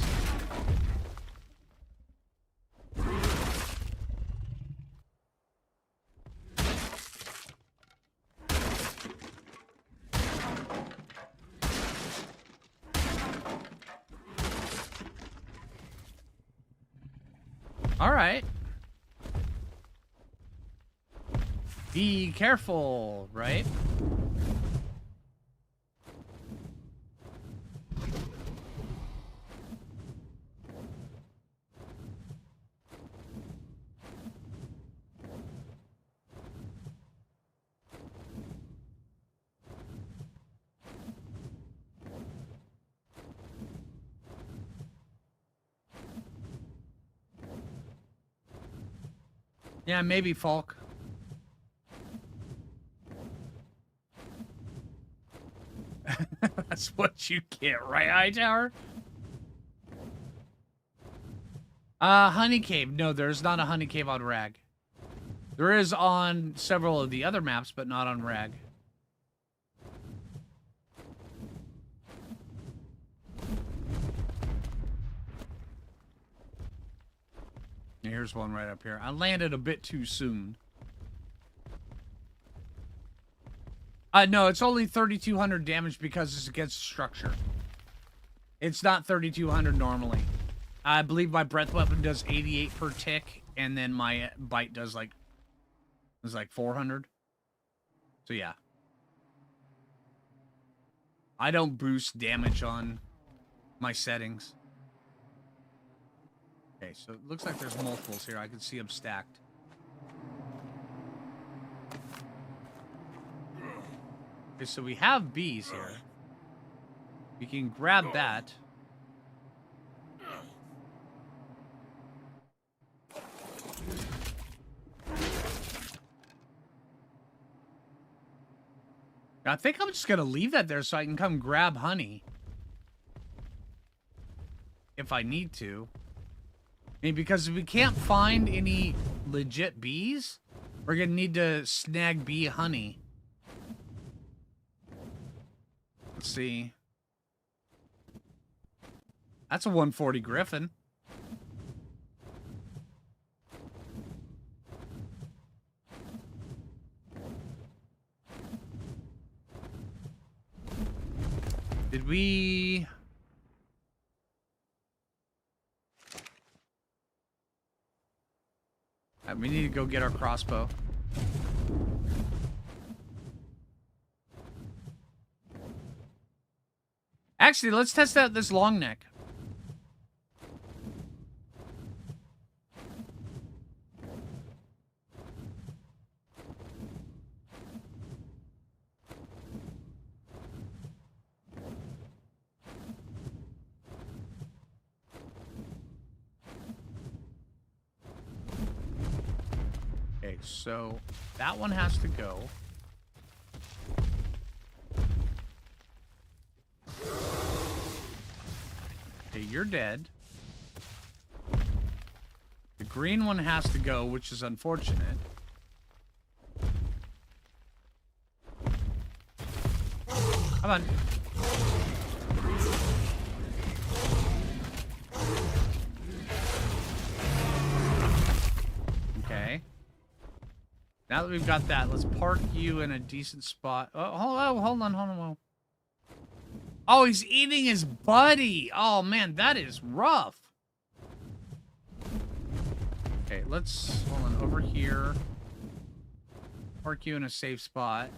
All right. Be careful, right? Yeah, maybe Falk. That's what you get, right, Hightower? Honey Cave. No, there's not a Honey Cave on Rag. There is on several of the other maps, but not on Rag. Here's one right up here. I landed a bit too soon. No, it's only 3,200 damage because it's against structure. It's not 3,200 normally. I believe my breath weapon does 88 per tick, and then my bite does like 400. So yeah. I don't boost damage on my settings. Okay, so it looks like there's multiples here. I can see them stacked. Okay, so we have bees here. We can grab that. I think I'm just gonna leave that there so I can come grab honey. If I need to. I mean, because if we can't find any legit bees, we're gonna need to snag bee honey. Let's see. That's a 140 griffin. Did we... we need to go get our crossbow. Actually, let's test out this long neck. Okay, so that one has to go. Okay, you're dead. The green one has to go, which is unfortunate. Come on. Okay. Now that we've got that, let's park you in a decent spot. Oh, hold on. Oh, he's eating his buddy. Oh, man, that is rough. Okay, let's, hold on, over here. Park you in a safe spot.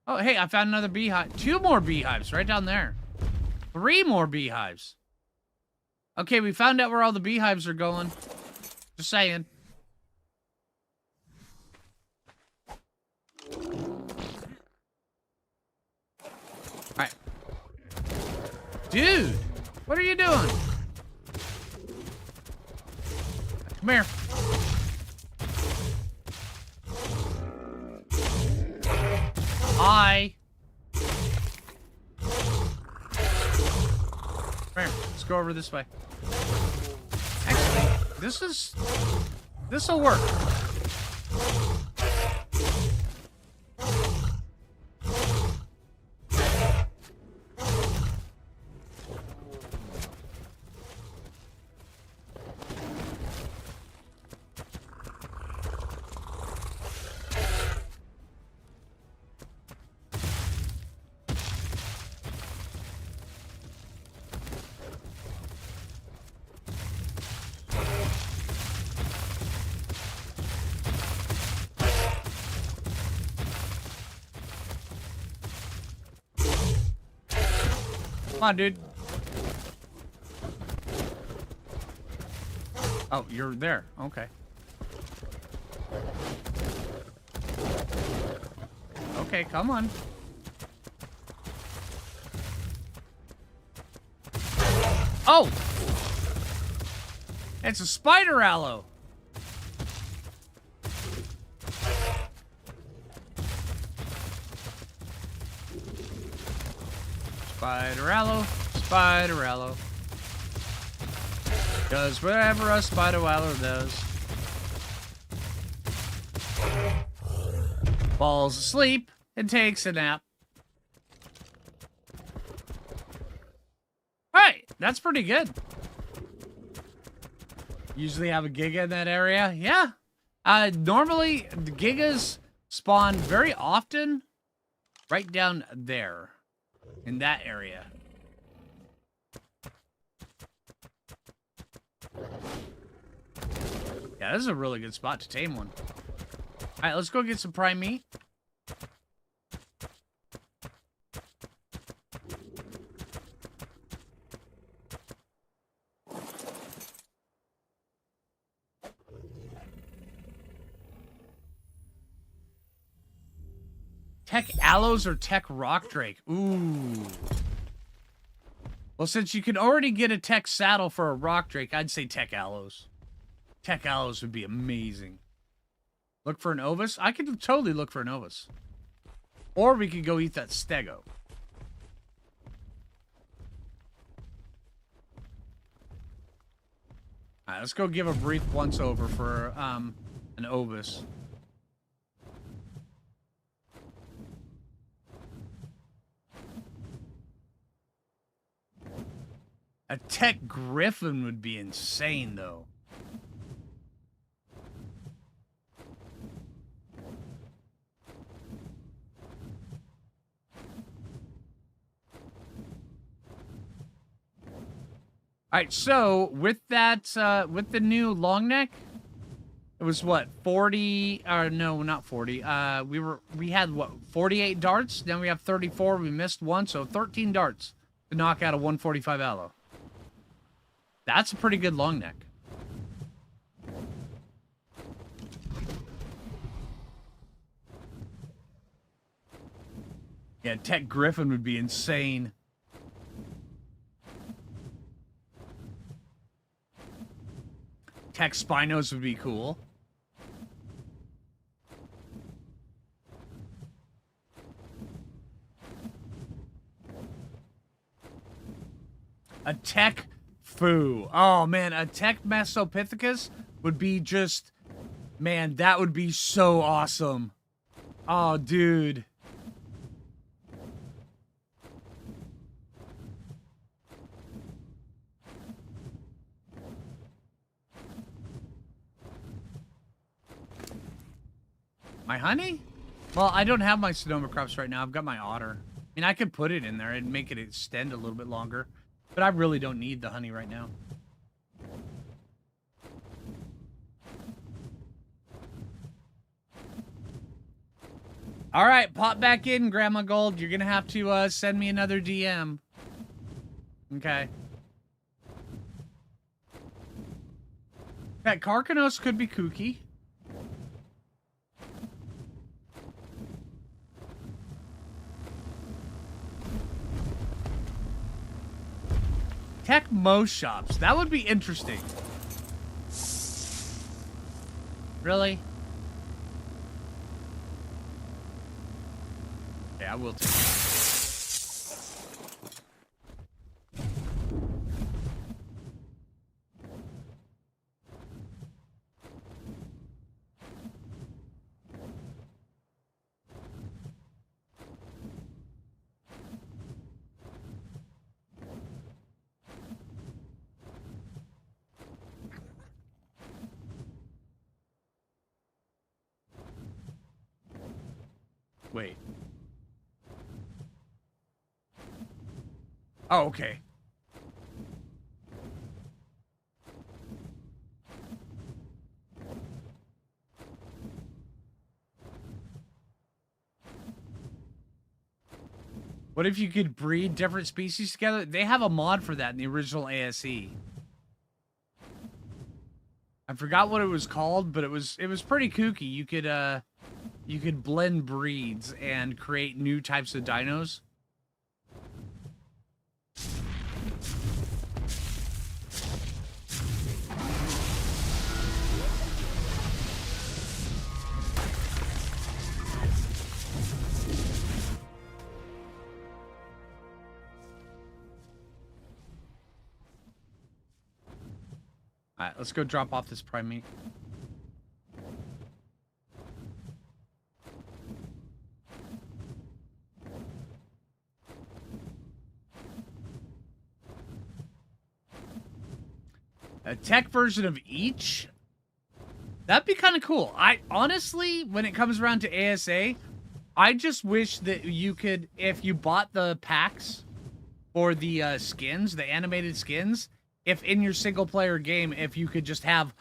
Oh, hey, I found another beehive. 2 more beehives right down there. 3 more beehives. Okay, we found out where all the beehives are going. Just saying. Alright. Dude! What are you doing? Come here. Hi. Come here. Let's go over this way. Actually, this'll work. Come on, dude. Oh, you're there. Okay. Okay, come on. Oh! It's a spider aloe. Spider aloe, spider aloe. Does whatever a spider aloe does. Falls asleep and takes a nap. Alright, that's pretty good. Usually have a giga in that area. Yeah. Normally, the gigas spawn very often right down there. In that area. Yeah, this is a really good spot to tame one. Alright, let's go get some prime meat. Tech aloes or tech rock drake? Ooh. Well, since you can already get a tech saddle for a rock drake, I'd say tech aloes. Tech aloes would be amazing. Look for an ovis? I could totally look for an ovis. Or we could go eat that stego. Alright, let's go give a brief once over for an ovis. A tech griffin would be insane, though. Alright, so with that, with the new long neck, it was what, 40, or no, not 40. We had what, 48 darts? Then we have 34. We missed one, so 13 darts to knock out a 145 aloe. That's a pretty good long neck. Yeah, tech griffin would be insane. Tech Spinos would be cool. A Tech Phoo. Oh, man. A Tech Mesopithecus would be just... Man, that would be so awesome. Oh, dude. My honey? Well, I don't have my Sonoma crops right now. I've got my otter. I mean, I could put it in there and make it extend a little bit longer. But I really don't need the honey right now. All right, pop back in, Grandma Gold. You're going to have to send me another DM. Okay. That Karkanos could be kooky. Tech Mo shops. That would be interesting. Really? Yeah, I will take it. Wait. Oh, okay. What if you could breed different species together? They have a mod for that in the original ASE. I forgot what it was called, but it was pretty kooky. You could blend breeds and create new types of dinos. All right, let's go drop off this primate. A tech version of each? That'd be kind of cool. I honestly, when it comes around to ASA, I just wish that you could, if you bought the packs for the skins, the animated skins, if in your single player game, if you could just have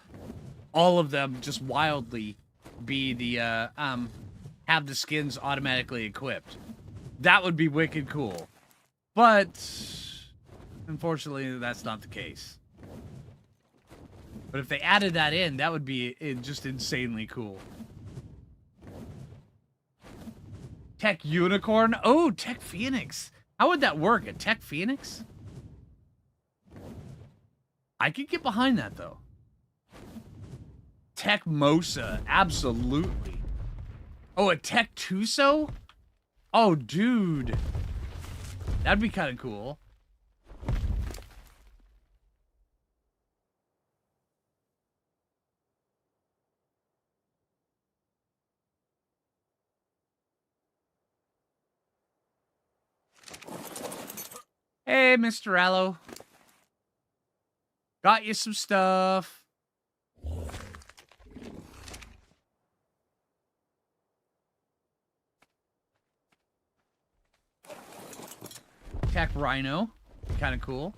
all of them just wildly be the have the skins automatically equipped. That would be wicked cool. But unfortunately, that's not the case. But if they added that in, that would be just insanely cool. Tech Unicorn? Oh, Tech Phoenix. How would that work? A Tech Phoenix? I could get behind that, though. Tech Mosa. Absolutely. Oh, a Tech Tuso? Oh, dude. That'd be kind of cool. Hey, Mr. Allo. Got you some stuff. Tech Rhino. Kind of cool.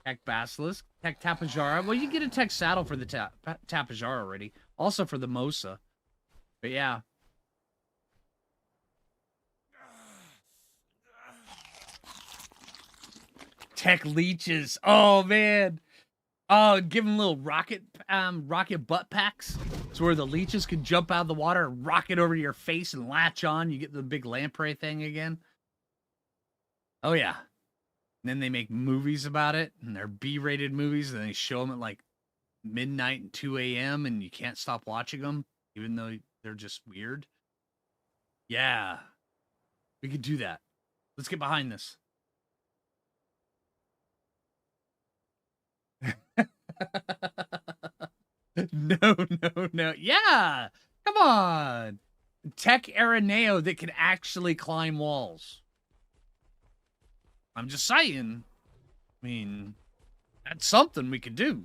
Tech Basilisk. Tech Tapajara. Well, you get a Tech Saddle for the Tapajara already. Also for the Mosa. But yeah. Tech Leeches. Oh, man. Oh, give them little rocket butt packs. So where the leeches can jump out of the water and rocket over to your face and latch on. You get the big lamprey thing again. Oh, yeah. And then they make movies about it, and they're B-rated movies, and they show them at like midnight and 2 a.m., and you can't stop watching them, even though they're just weird. Yeah. We could do that. Let's get behind this. No. Yeah. Come on. Tech Araneo that can actually climb walls. I'm just saying. I mean, that's something we could do.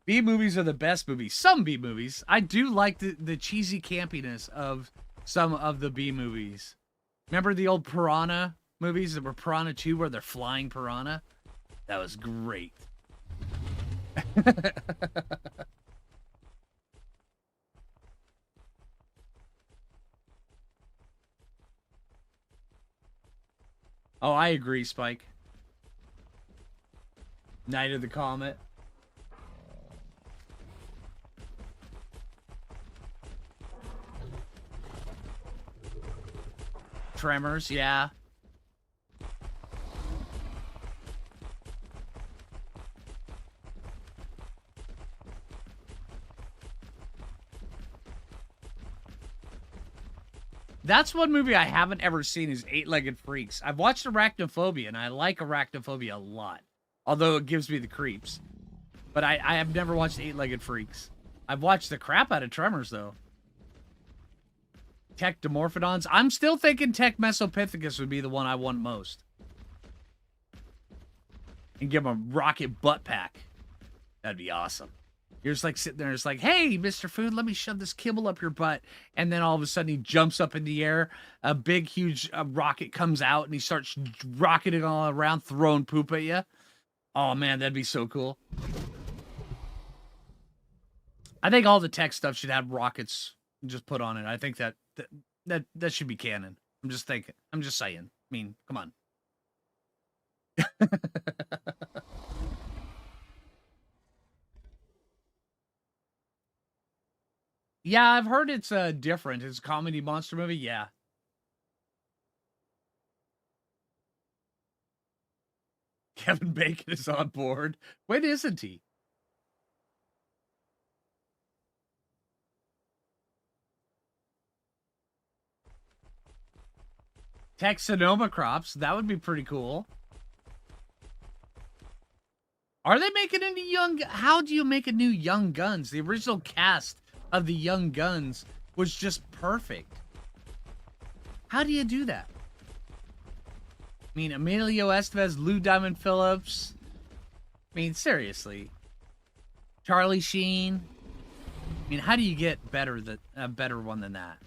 B movies are the best movies. Some B movies. I do like the cheesy campiness of some of the B movies. Remember the old Piranha movies that were Piranha 2 where they're flying piranha. That was great. Oh, I agree, Spike. Night of the Comet. Tremors, yeah. That's one movie I haven't ever seen is Eight-Legged Freaks. I've watched Arachnophobia, and I like Arachnophobia a lot. Although it gives me the creeps. But I have never watched Eight-Legged Freaks. I've watched the crap out of Tremors, though. Tech Dimorphodons. I'm still thinking Tech Mesopithecus would be the one I want most. And give him a rocket butt pack. That'd be awesome. You're just like sitting there, it's like, hey, Mr. Food, let me shove this kibble up your butt. And then all of a sudden he jumps up in the air. A big, huge rocket comes out and he starts rocketing all around, throwing poop at you. Oh, man, that'd be so cool. I think all the tech stuff should have rockets just put on it. I think that should be canon. I'm just thinking. I'm just saying. I mean, come on. Yeah, I've heard it's different. It's a comedy monster movie. Yeah. Kevin Bacon is on board. When isn't he? Tech Sonoma crops. That would be pretty cool. Are they making any young... How do you make a new Young Guns? The original cast of the Young Guns was just perfect. How do you do that? I mean, Emilio Estevez, Lou Diamond Phillips. I mean, seriously. Charlie Sheen. I mean, how do you get a better one than that?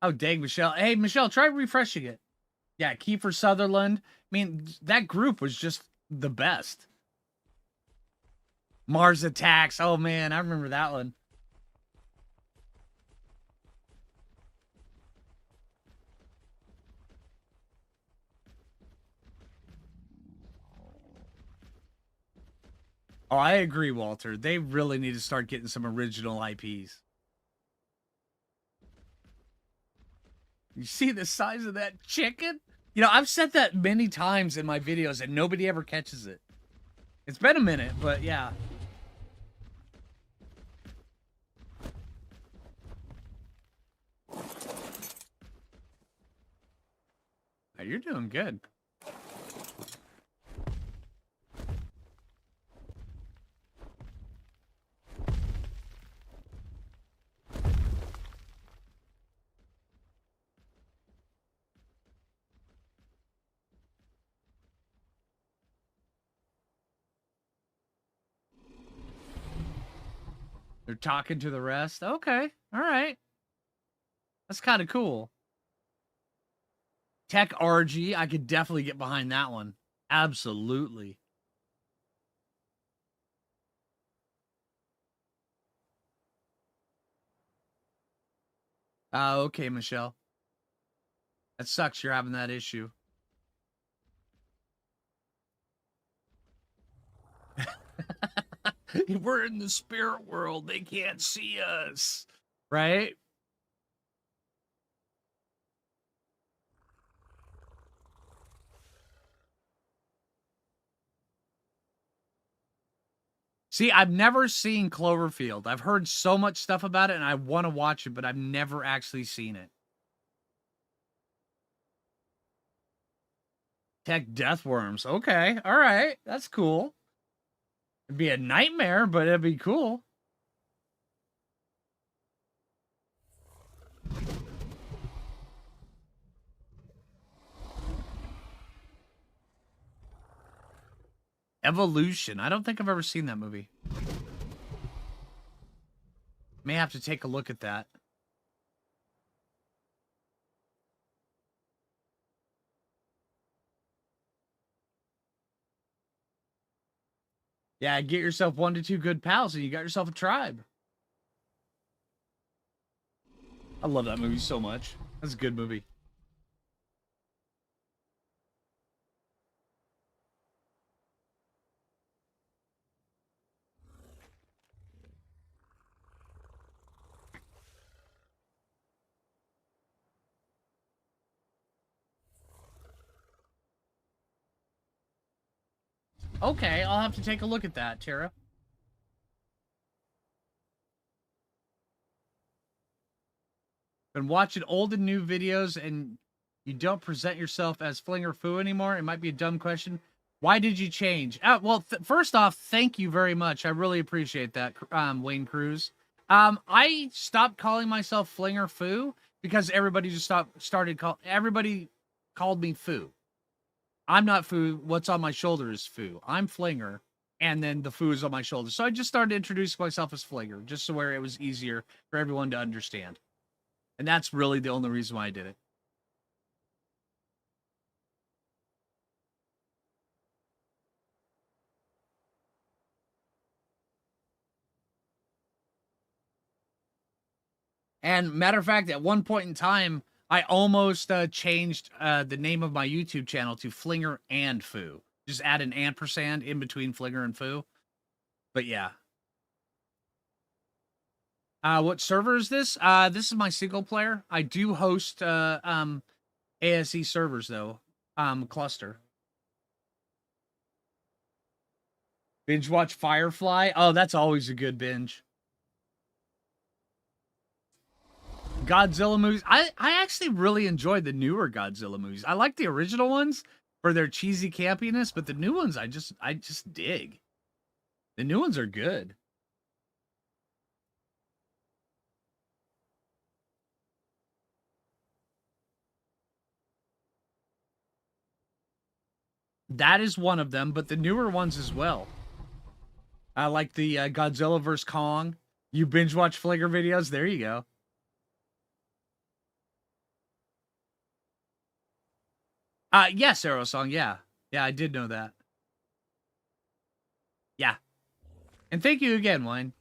Oh, dang, Michelle. Hey, Michelle, try refreshing it. Yeah, Kiefer Sutherland. I mean, that group was just the best. Mars Attacks. Oh, man, I remember that one. Oh, I agree, Walter. They really need to start getting some original IPs. You see the size of that chicken? You know, I've said that many times in my videos and nobody ever catches it. It's been a minute, but yeah. Oh, you're doing good. They're talking to the rest. Okay. All right. That's kind of cool. Tech RG. I could definitely get behind that one. Absolutely. Okay, Michelle. That sucks you're having that issue. We're in the spirit world. They can't see us. Right? See, I've never seen Cloverfield. I've heard so much stuff about it, and I want to watch it, but I've never actually seen it. Tech Deathworms. Okay, all right. That's cool. It'd be a nightmare, but it'd be cool. Evolution. I don't think I've ever seen that movie. May have to take a look at that. Yeah, get yourself 1 to 2 good pals and you got yourself a tribe. I love that movie so much. That's a good movie. Okay, I'll have to take a look at that, Tara. Been watching old and new videos and you don't present yourself as Phlinger Phoo anymore? It might be a dumb question. Why did you change? Well, first off, thank you very much. I really appreciate that, Wayne Cruz. I stopped calling myself Phlinger Phoo because everybody just everybody called me Phoo. I'm not Phoo. What's on my shoulder is Phoo. I'm Phlinger, and then the Phoo is on my shoulder. So I just started introducing myself as Phlinger, just so where it was easier for everyone to understand. And that's really the only reason why I did it. And matter of fact, at one point in time, I almost changed the name of my YouTube channel to Phlinger and Phoo. Just add an ampersand in between Phlinger and Phoo. But yeah. What server is this? This is my single player. I do host ASE servers though. Cluster. Binge watch Firefly. Oh, that's always a good binge. Godzilla movies. I actually really enjoyed the newer Godzilla movies. I like the original ones for their cheesy campiness, but the new ones I just dig. The new ones are good. That is one of them, but the newer ones as well. I like the Godzilla vs Kong. You binge watch Phlinger videos? There you go. Yes, Aerosong. Yeah, yeah, I did know that. Yeah, and thank you again, Wayne.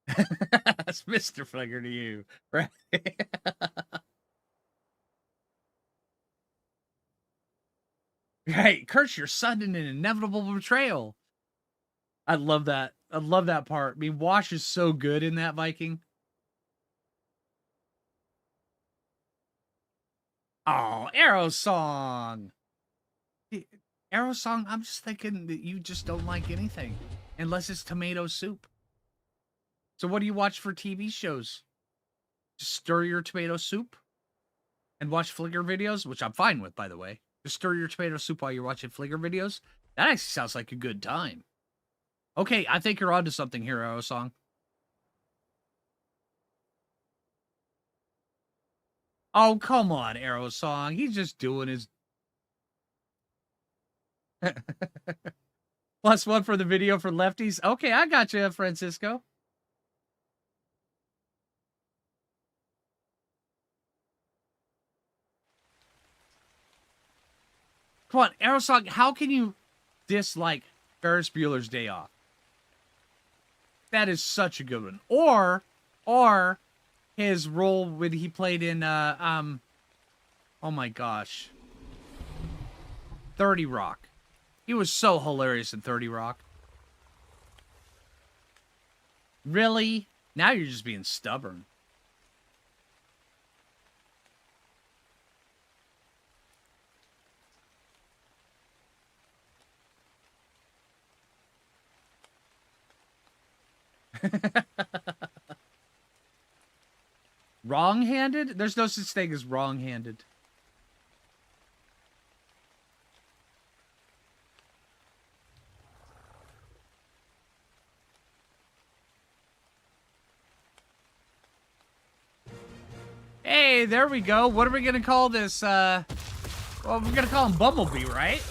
That's Mr. Phlinger to you, right? Right, curse your son in an inevitable betrayal. I love that. I love that part. I mean, Wash is so good in that Viking. Oh, Aerosong. Aerosong, I'm just thinking that you just don't like anything unless it's tomato soup. So what do you watch for TV shows? Just stir your tomato soup and watch Phlinger videos, which I'm fine with, by the way. Just stir your tomato soup while you're watching Phlinger videos. That actually sounds like a good time. Okay, I think you're onto something here, Aerosong. Oh, come on, Aerosong. He's just doing his... +1 for the video for lefties. Okay, I got you, Francisco. Come on, Aerosong, how can you dislike Ferris Bueller's Day Off? That is such a good one. Or his role when he played in oh my gosh, 30 Rock. He was so hilarious in 30 Rock. Really? Now you're just being stubborn. Wrong-handed? There's no such thing as wrong-handed. Okay, there we go. What are we gonna call this? Well, we're gonna call him Bumblebee, right?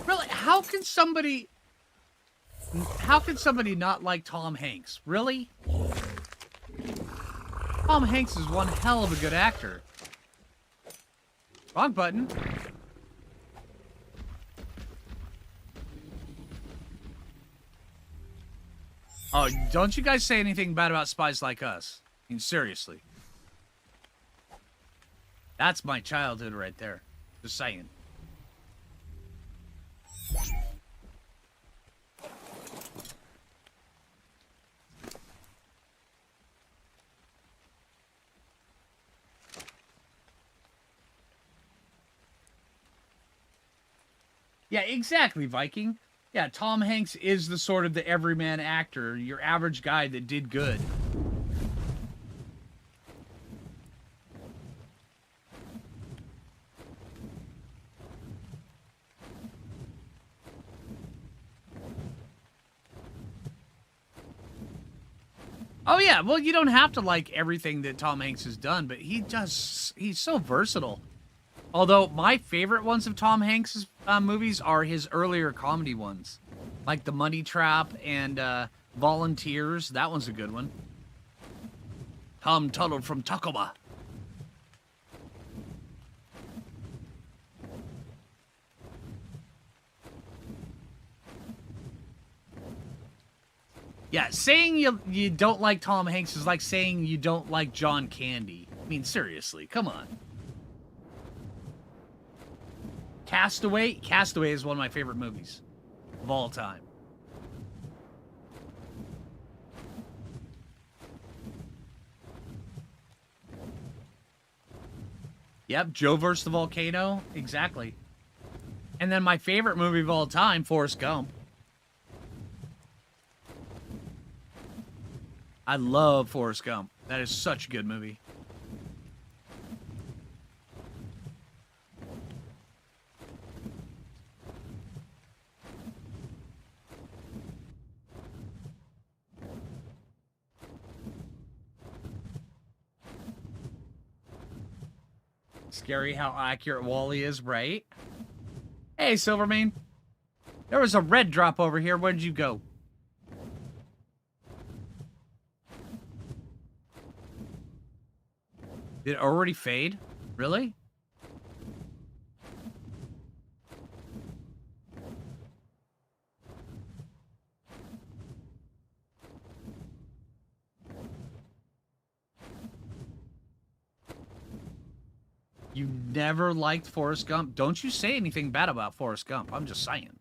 Really? How can somebody not like Tom Hanks? Really? Tom Hanks is one hell of a good actor. Wrong button. Oh, don't you guys say anything bad about Spies Like Us. I mean, seriously. That's my childhood right there. Just saying. Yeah, exactly, Viking. Yeah, Tom Hanks is the sort of the everyman actor, your average guy that did good. Oh yeah, well you don't have to like everything that Tom Hanks has done, but he's so versatile. Although my favorite ones of Tom Hanks' movies are his earlier comedy ones. Like The Money Trap and Volunteers. That one's a good one. Tom Tuttle from Tacoma. Yeah, saying you don't like Tom Hanks is like saying you don't like John Candy. I mean, seriously, come on. Castaway? Castaway is one of my favorite movies of all time. Yep, Joe versus the Volcano. Exactly. And then my favorite movie of all time, Forrest Gump. I love Forrest Gump. That is such a good movie. Scary how accurate Wally is, right? Hey, Silvermane. There was a red drop over here. Where did you go? Did it already fade? Really? You never liked Forrest Gump? Don't you say anything bad about Forrest Gump. I'm just saying.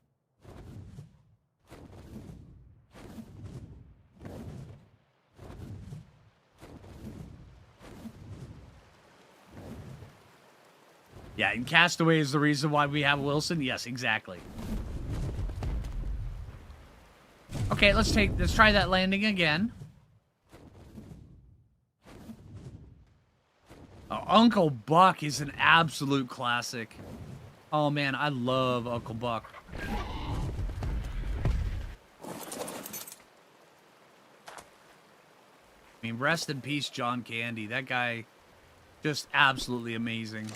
Yeah, and Castaway is the reason why we have Wilson? Yes, exactly. Okay, let's try that landing again. Oh, Uncle Buck is an absolute classic. Oh man, I love Uncle Buck. I mean, rest in peace, John Candy. That guy, just absolutely amazing.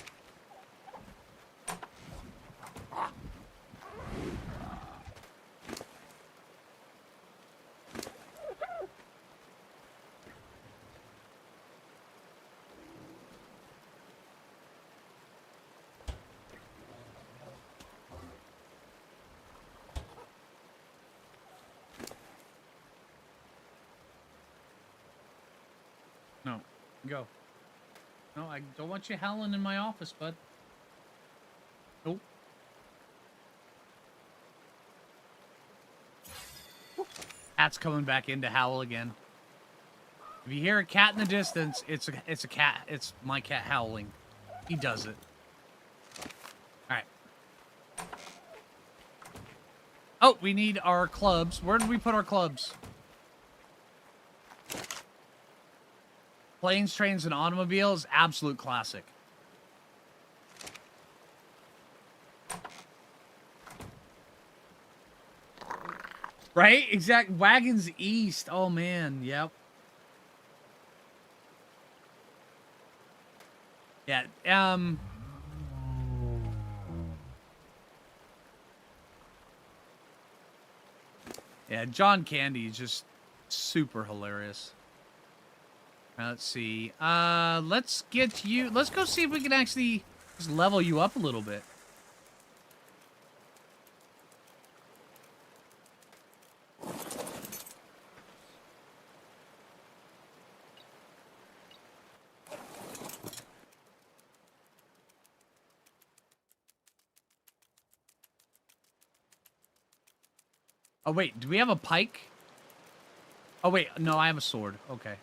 No, go. No, I don't want you howling in my office, bud. Nope. Cat's coming back in to howl again. If you hear a cat in the distance, it's a cat. It's my cat howling. He does it. All right. Oh, we need our clubs. Where did we put our clubs? Planes, Trains, and Automobiles, absolute classic. Right? Exact. Wagons East. Oh, man. Yep. Yeah. Yeah, John Candy is just super hilarious. Let's see. Let's get you. Let's go see if we can actually just level you up a little bit. Oh, wait. Do we have a pike? Oh, wait. No, I have a sword. Okay.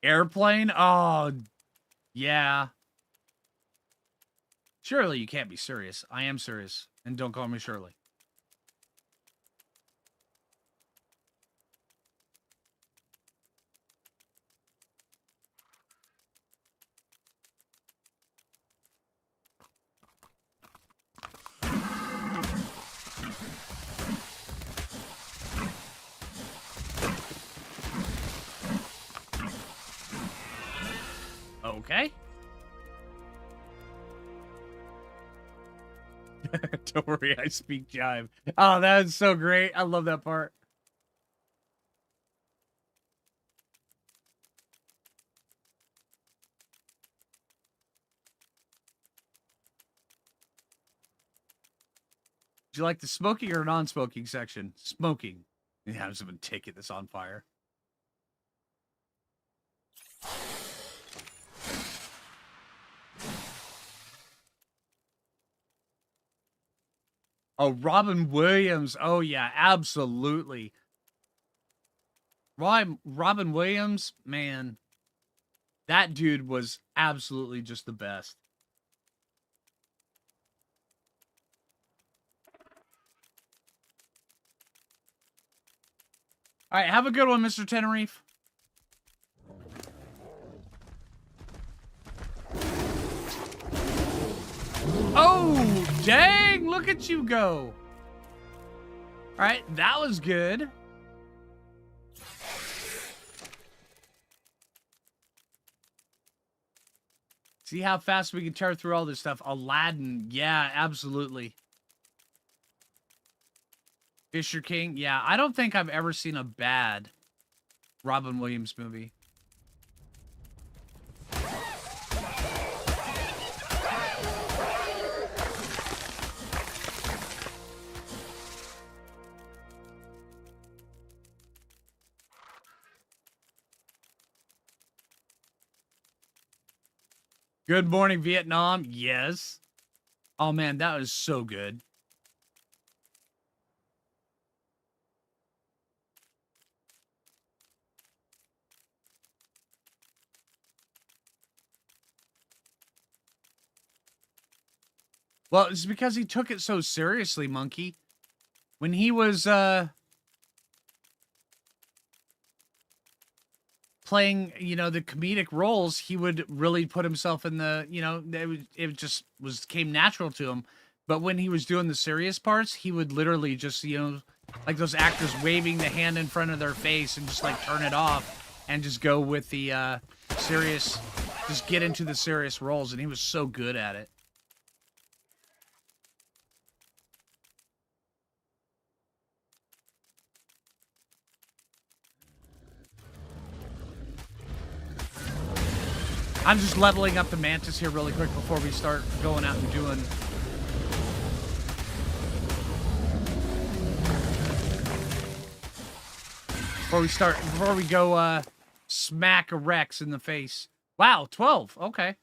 Airplane? Oh, yeah. Surely you can't be serious. I am serious. And don't call me Shirley. Okay. Don't worry, I speak jive. Oh, that is so great. I love that part. Do you like the smoking or non-smoking section? Smoking. Yeah, I'm just gonna take it that's on fire. Oh, Robin Williams. Oh, yeah, absolutely. Robin Williams, man. That dude was absolutely just the best. All right, have a good one, Mr. Tenerife. Oh, dang, look at you go. All right, that was good. See how fast we can tear through all this stuff. Aladdin, yeah, absolutely. Fisher King, yeah. I don't think I've ever seen a bad Robin Williams movie. Good Morning Vietnam, yes. Oh man, that was so good. Well, it's because he took it so seriously, Monkey. When he was playing, you know, the comedic roles, he would really put himself in the, you know, it just came natural to him. But when he was doing the serious parts, he would literally just, you know, like those actors waving the hand in front of their face and just like turn it off and just go with the serious, just get into the serious roles. And he was so good at it. I'm just leveling up the Mantis here really quick before we start going out and doing... Before we go smack a Rex in the face. Wow, 12. Okay.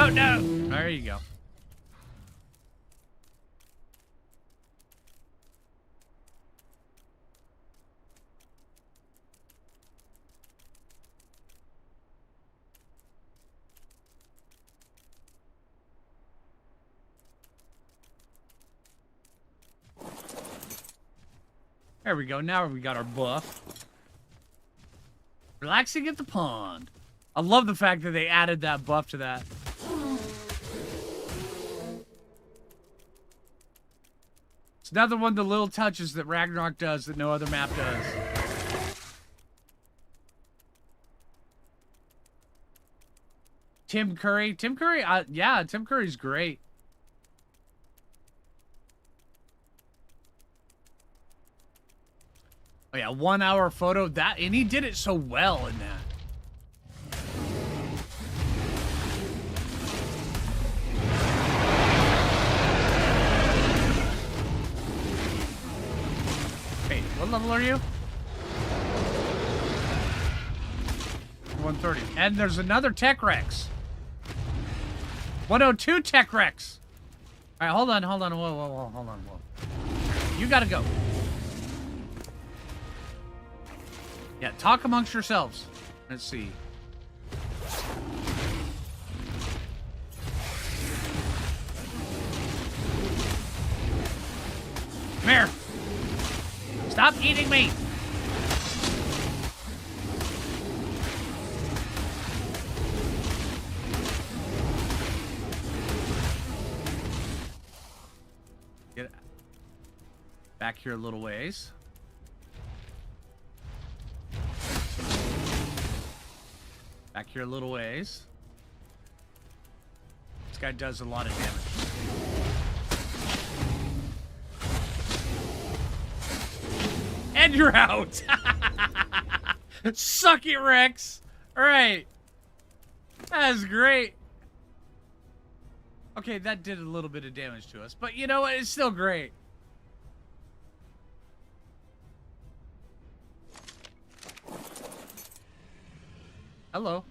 Oh, no. There you go. There we go. Now we got our buff. Relaxing at the pond. I love the fact that they added that buff to that. It's another one of the little touches that Ragnarok does that no other map does. Tim Curry. Tim Curry, yeah, Tim Curry's great. Oh yeah, 1 hour photo. That, and he did it so well in that. Wait, what level are you? 130. And there's another Tech Rex. 102 Tech Rex. All right, hold on. Whoa, hold on. You gotta go. Yeah, talk amongst yourselves. Let's see. Come here. Stop eating me. Get back here a little ways. Back here a little ways. This guy does a lot of damage. And you're out! Suck it, Rex! Alright. That is great. Okay, that did a little bit of damage to us, but you know what? It's still great. Hello.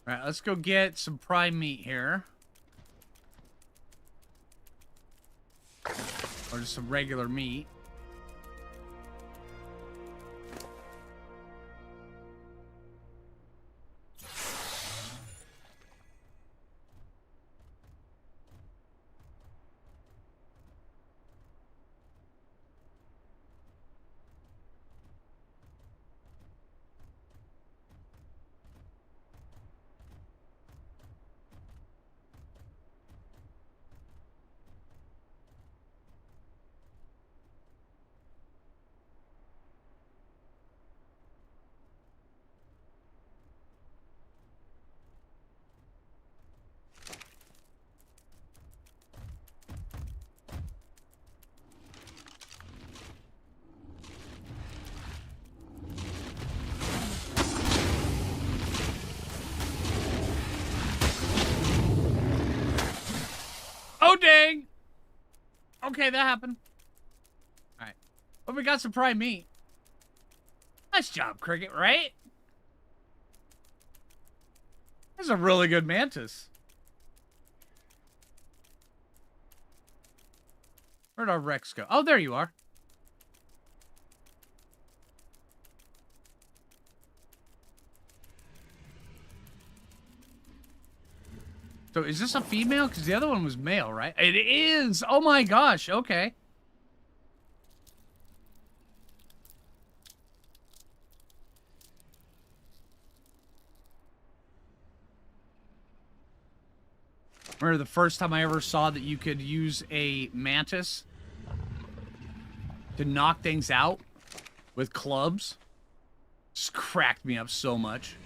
All right, let's go get some prime meat here. Or just some regular meat. Oh, dang! Okay, that happened. Alright. Well, we got some prime meat. Nice job, Cricket, right? That's a really good mantis. Where'd our Rex go? Oh, there you are. So is this a female? Because the other one was male, right? It is! Oh my gosh, okay. Remember the first time I ever saw that you could use a mantis to knock things out with clubs? Just cracked me up so much.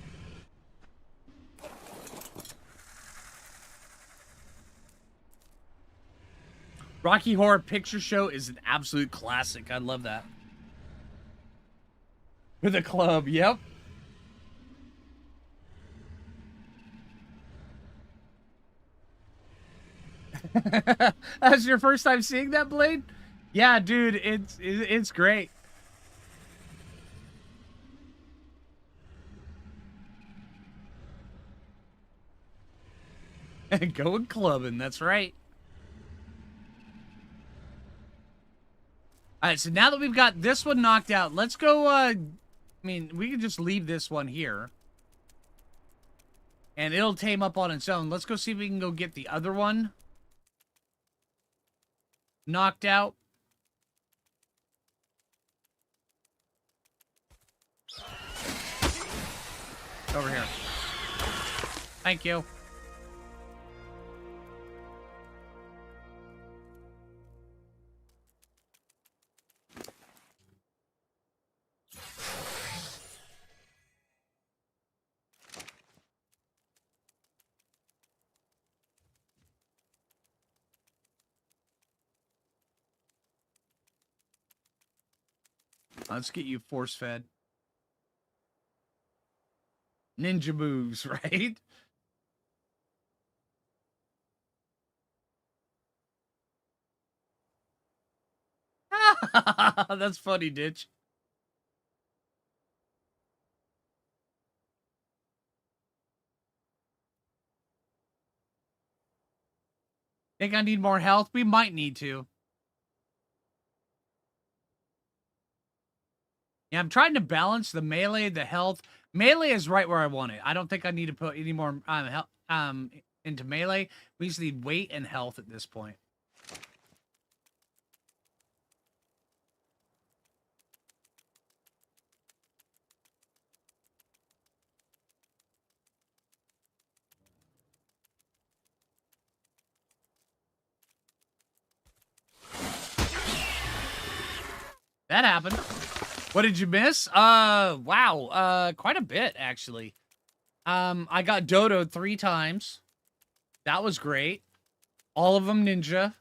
Rocky Horror Picture Show is an absolute classic. I love that. With a club, yep. That's your first time seeing that blade? Yeah, dude, it's great. Going clubbing, that's right. All right, so now that we've got this one knocked out, let's go, I mean, we can just leave this one here. And it'll tame up on its own. Let's go see if we can go get the other one knocked out. Over here. Thank you. Let's get you force fed. Ninja moves, right? That's funny, Ditch. Think I need more health? We might need to. Yeah, I'm trying to balance the melee, the health. Melee is right where I want it. I don't think I need to put any more into melee. We just need weight and health at this point. That happened. What did you miss? Wow. Quite a bit, actually. I got dodoed 3 times. That was great. All of them ninja.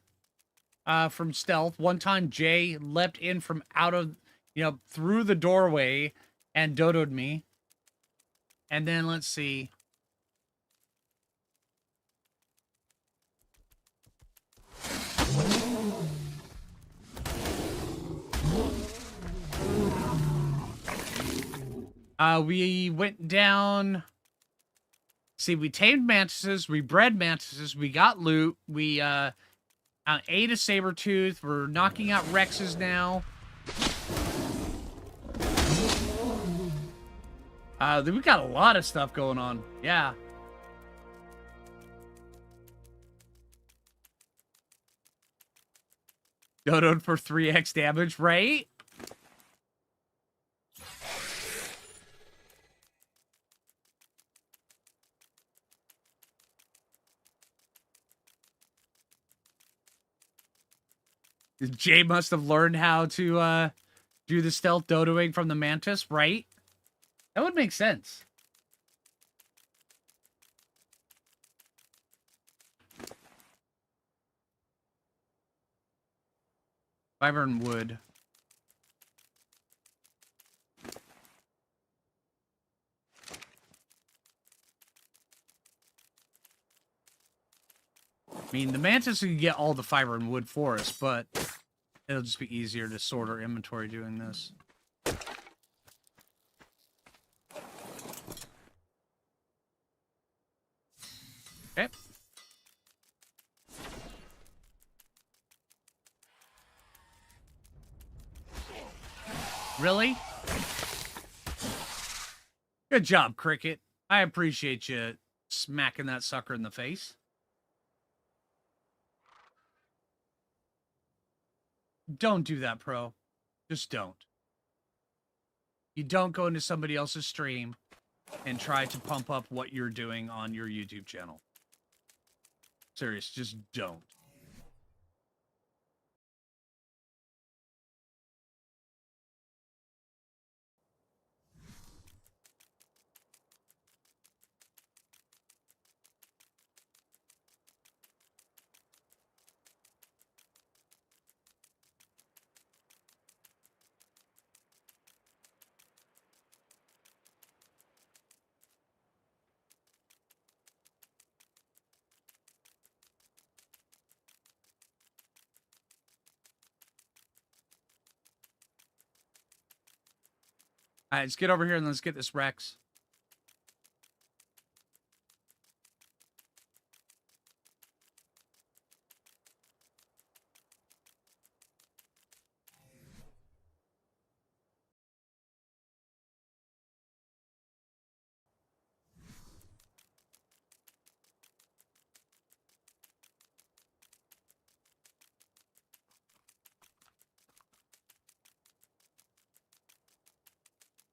From stealth. One time Jay leapt in from out of, through the doorway and dodoed me. And then let's see. We went down. See, we tamed mantises, we bred mantises, we got loot, we ate a saber tooth. We're knocking out Rexes now. We got a lot of stuff going on. Yeah. Dodoed for 3x damage, right? Jay must have learned how to do the stealth dodoing from the Mantis, right? That would make sense. Fiber and wood. I mean, the Mantis can get all the fiber and wood for us, but it'll just be easier to sort our inventory doing this. Okay. Really? Good job, Cricket. I appreciate you smacking that sucker in the face. Don't do that, Pro. Just don't. You don't go into somebody else's stream and try to pump up what you're doing on your YouTube channel. Serious, just don't. All right, let's get over here and let's get this Rex.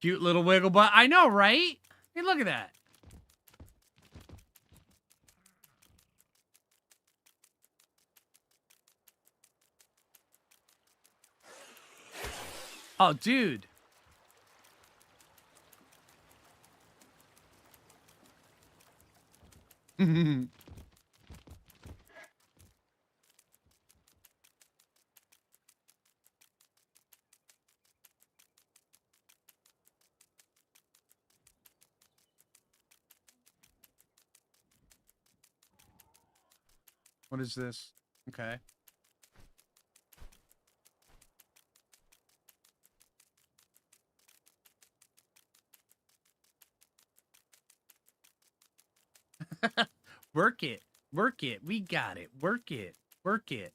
Cute little wiggle butt. I know, right? Hey, look at that. Oh, dude. What is this? Okay. Work it. Work it. We got it. Work it. Work it.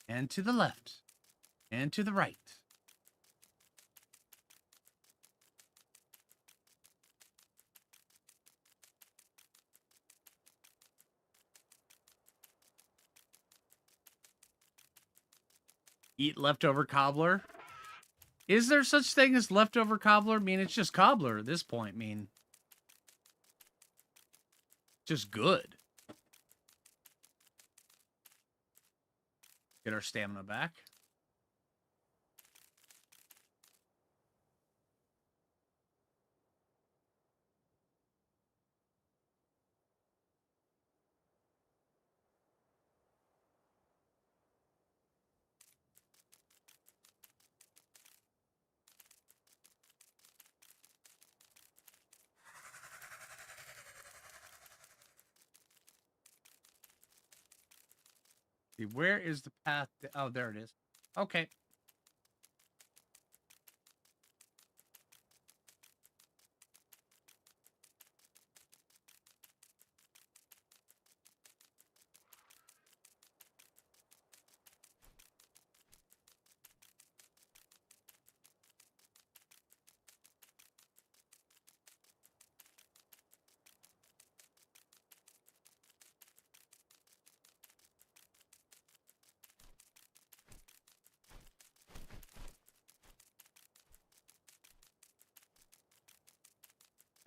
And to the left. And to the right. Eat leftover cobbler. Is there such thing as leftover cobbler? I mean, it's just cobbler at this point. I mean, just good. Get our stamina back. See, where is the path? Oh, there it is. Okay.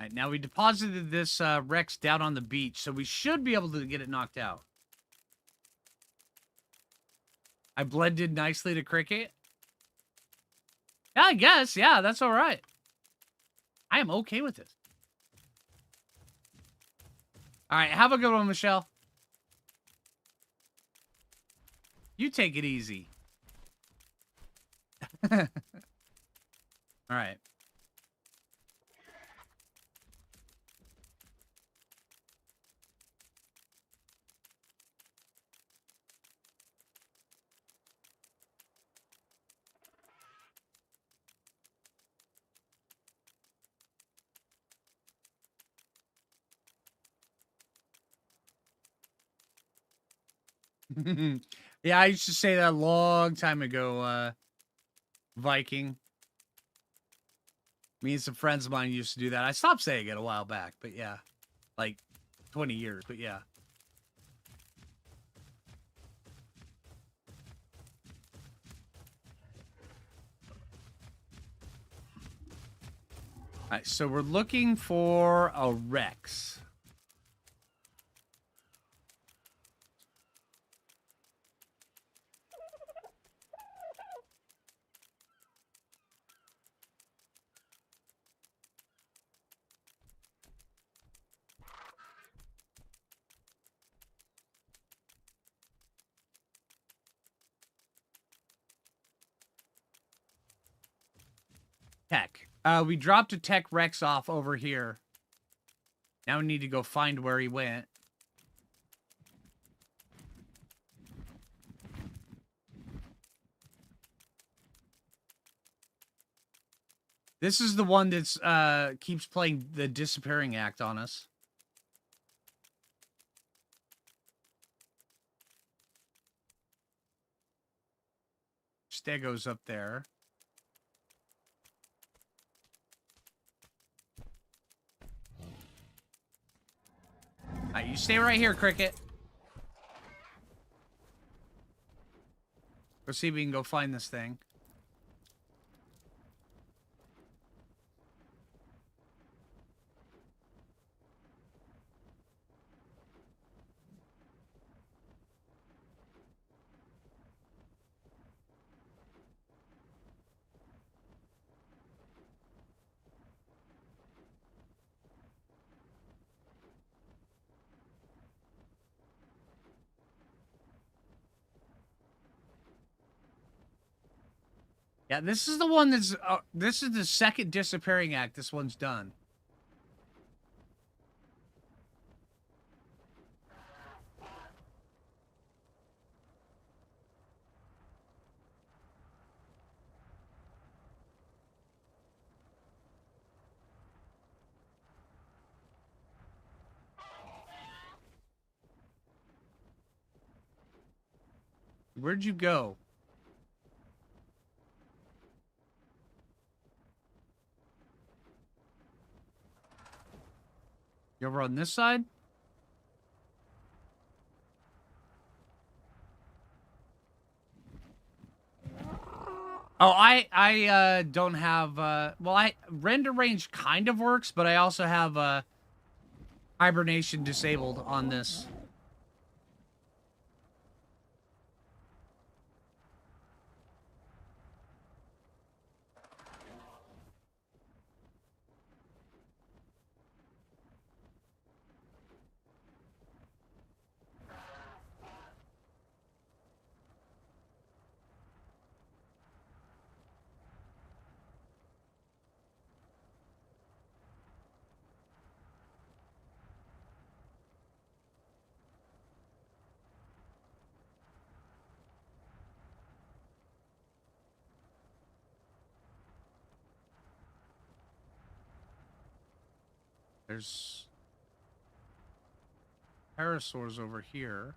All right, now we deposited this Rex down on the beach, so we should be able to get it knocked out. I blended nicely to cricket. Yeah, I guess. Yeah, that's all right. I am okay with this. All right, have a good one, Michelle. You take it easy. All right. Yeah, I used to say that a long time ago, Viking. Me and some friends of mine used to do that. I stopped saying it a while back, but yeah. Like 20 years, but yeah. All right, so we're looking for a Rex. Tech. We dropped a Tech Rex off over here. Now we need to go find where he went. This is the one that's keeps playing the disappearing act on us. Stego's up there. Alright, you stay right here, Cricket. Let's see if we can go find this thing. Yeah, this is the one that's... this is the second disappearing act this one's done. Where'd you go? You over on this side? Oh, I don't have, well, render range kind of works, but I also have, hibernation disabled on this. There's Aerosaurs over here.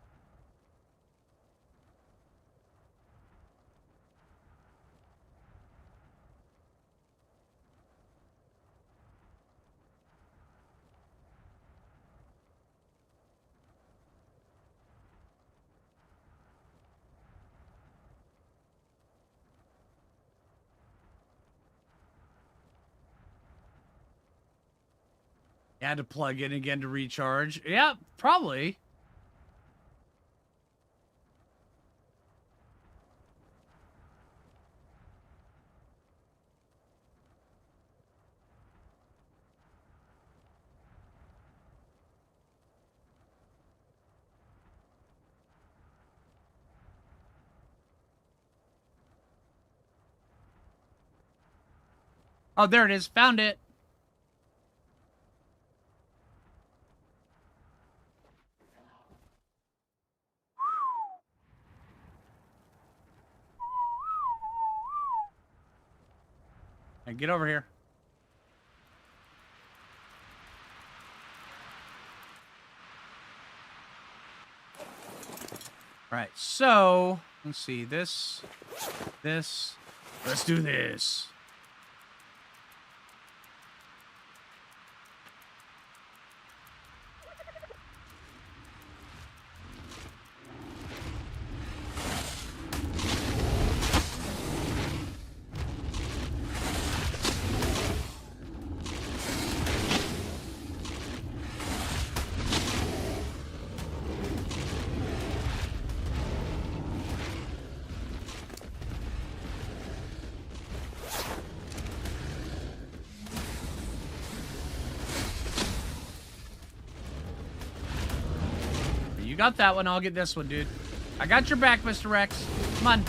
You had to plug in again to recharge. Yeah, probably. Oh, there it is. Found it. Hey, get over here. All right, so let's see this. Let's do this. You got that one, I'll get this one, dude. I got your back, Mr. Rex. Come on.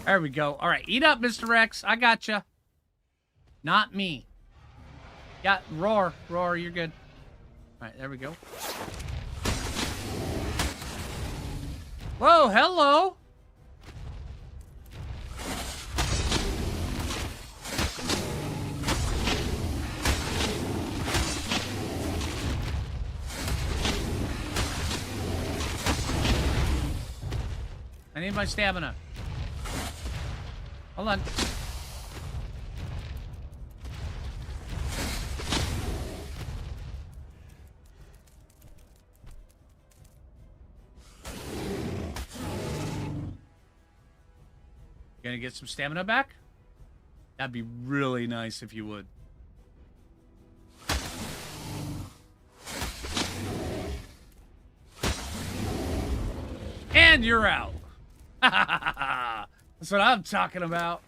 There we go. All right, eat up, Mr. Rex. I got you. Not me. Yeah, roar. Roar, you're good. All right, there we go. Whoa, hello. I need my stamina. Hold on. Gonna get some stamina back? That'd be really nice if you would. And you're out. That's what I'm talking about.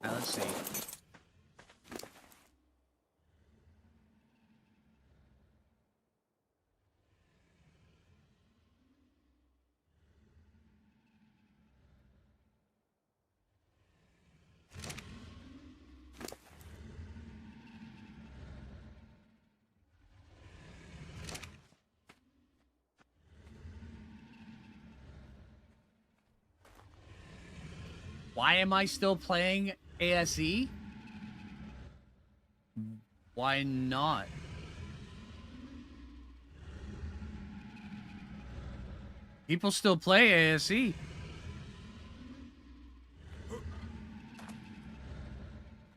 Now let's see. Why am I still playing ASE? Why not? People still play ASE.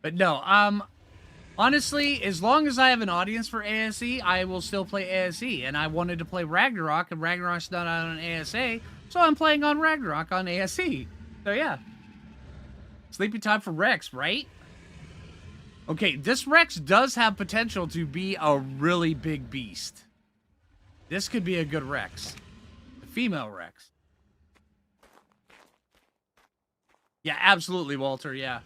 But no, honestly, as long as I have an audience for ASE, I will still play ASE. And I wanted to play Ragnarok, and Ragnarok's not on ASA, so I'm playing on Ragnarok on ASE. So yeah. Sleepy time for Rex, right? Okay, this Rex does have potential to be a really big beast. This could be a good Rex. The female Rex. Yeah, absolutely, Walter, yeah.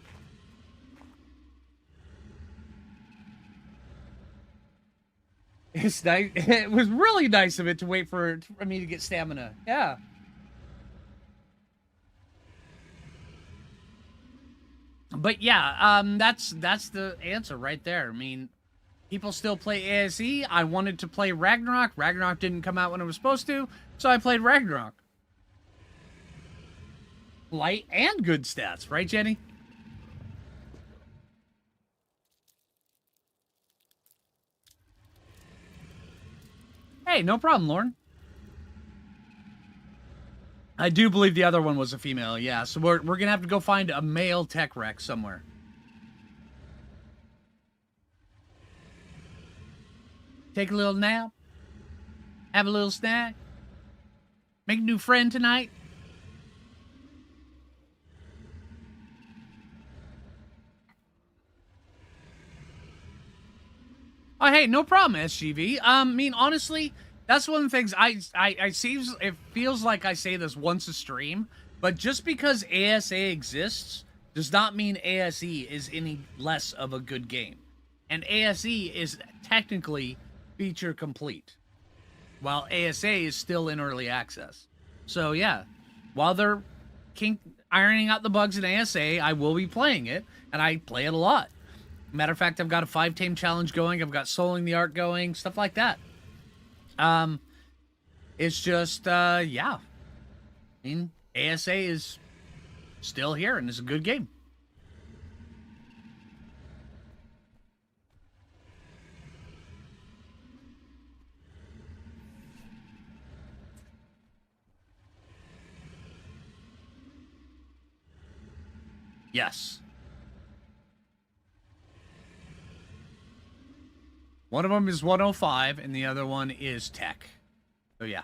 It's nice. It was really nice of it to wait for me to get stamina. Yeah. But yeah, that's the answer right there. I mean, people still play ASE. I wanted to play Ragnarok. Ragnarok didn't come out when it was supposed to, so I played Ragnarok. Light and good stats, right, Jenny? Hey, no problem, Lauren. I do believe the other one was a female, yeah. So we're gonna have to go find a male tech Rex somewhere. Take a little nap. Have a little snack. Make a new friend tonight. Oh, hey, no problem, SGV. I mean, honestly, that's one of the things I see. It feels like I say this once a stream, but just because ASA exists does not mean ASE is any less of a good game. And ASE is technically feature complete, while ASA is still in early access. So yeah, while they're ironing out the bugs in ASA, I will be playing it, and I play it a lot. Matter of fact, I've got a 5-tame challenge going. I've got Souling the Ark going, stuff like that. It's just, yeah. I mean, ASA is still here, and it's a good game. Yes. One of them is 105, and the other one is tech. So, yeah.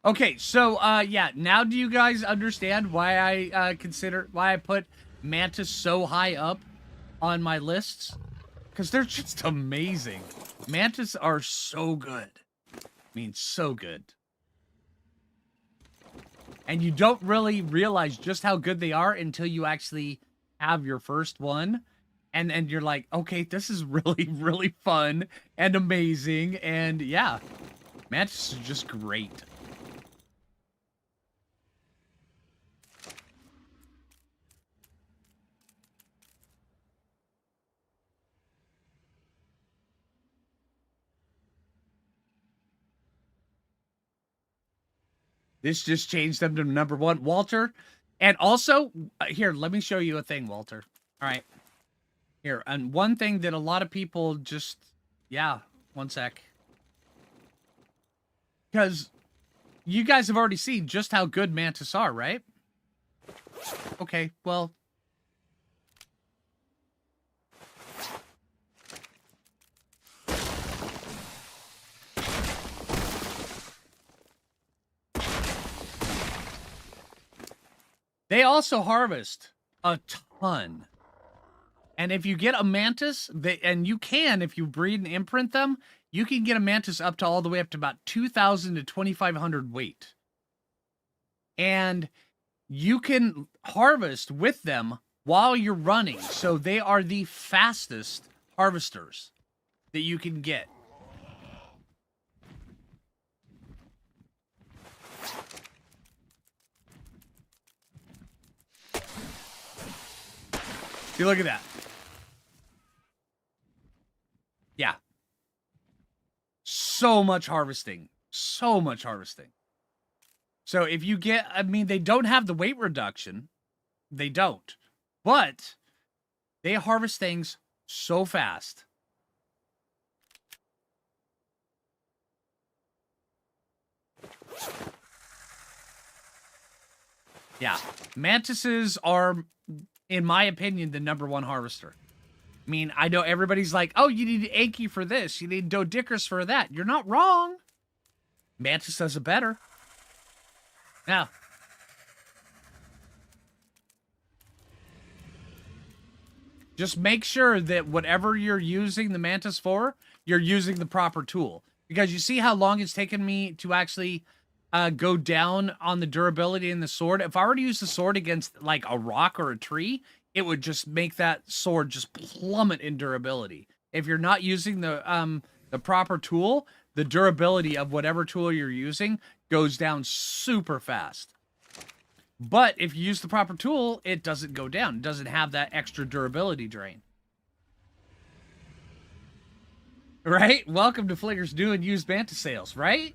Okay, so, yeah, now do you guys understand why I why I put Mantis so high up on my lists? Because they're just amazing. Mantis are so good. I mean, so good. And you don't really realize just how good they are until you actually have your first one. And you're like, okay, this is really, really fun and amazing. And yeah, Mantis is just great. This just changed them to number 1. Walter, and also, here, let me show you a thing, Walter. All right. Here, and one thing that a lot of people just... Yeah, one sec. Because you guys have already seen just how good Mantis are, right? Okay, well... They also harvest a ton. And if you get a Mantis, and you can, if you breed and imprint them, you can get a Mantis up to all the way up to about 2,000 to 2,500 weight. And you can harvest with them while you're running. So they are the fastest harvesters that you can get. See, look at that. Yeah. So much harvesting. So much harvesting. So if you get, I mean, they don't have the weight reduction. They don't. But they harvest things so fast. Yeah. Mantises are, in my opinion, the number 1 harvester. I mean, I know everybody's like, oh, you need Anki for this. You need Dodicris for that. You're not wrong. Mantis does it better. Now, just make sure that whatever you're using the Mantis for, you're using the proper tool. Because you see how long it's taken me to actually go down on the durability in the sword? If I were to use the sword against, like, a rock or a tree, it would just make that sword just plummet in durability. If you're not using the proper tool, the durability of whatever tool you're using goes down super fast. But if you use the proper tool, it doesn't go down. It doesn't have that extra durability drain. Right? Welcome to Phlinger's new and used Mantis sales, right?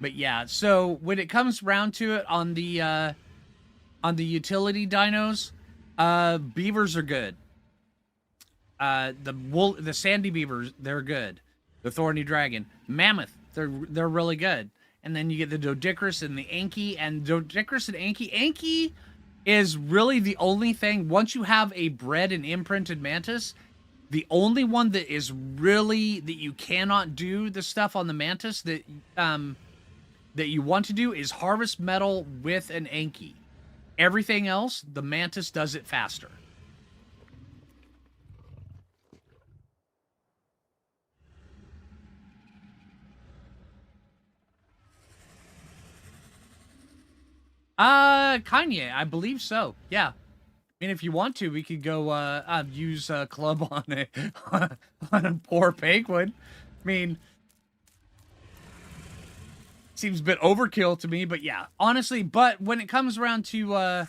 But yeah, so when it comes around to it on the utility dinos, beavers are good. The sandy beavers, they're good. The thorny dragon, mammoth, they're really good. And then you get the Dodicris and the Anki, and Dodicris and Anki. Anki is really the only thing, once you have a bred and imprinted Mantis, the only one that is really, that you cannot do the stuff on the Mantis that you want to do is harvest metal with an Anki. Everything else, the Mantis does it faster. Kanye, I believe so. Yeah. I mean, if you want to, we could go use a club on a on a poor penguin. I mean, seems a bit overkill to me, but yeah, honestly. But when it comes around to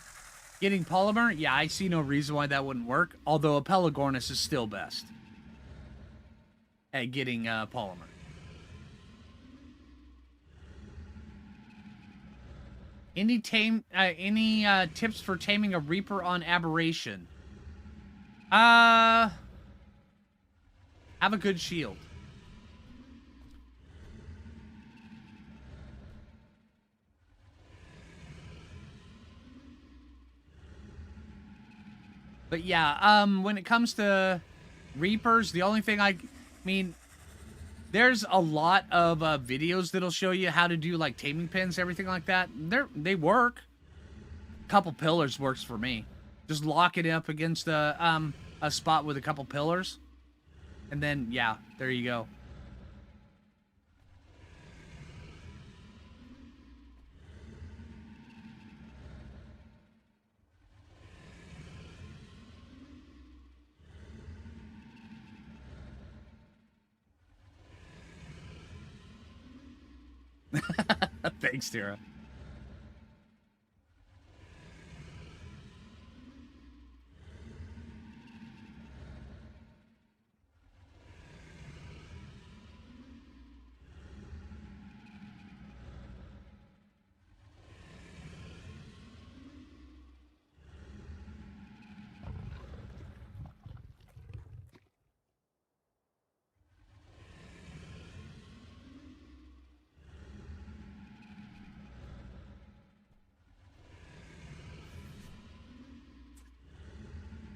getting polymer, yeah, I see no reason why that wouldn't work. Although a Pelagornis is still best at getting polymer. Any tips for taming a Reaper on Aberration? Have a good shield. But yeah, when it comes to Reapers, the only thing I mean, there's a lot of videos that'll show you how to do like taming pins, everything like that. They work. A couple pillars works for me. Just lock it up against a spot with a couple pillars, and then yeah, there you go. Thanks, Tara.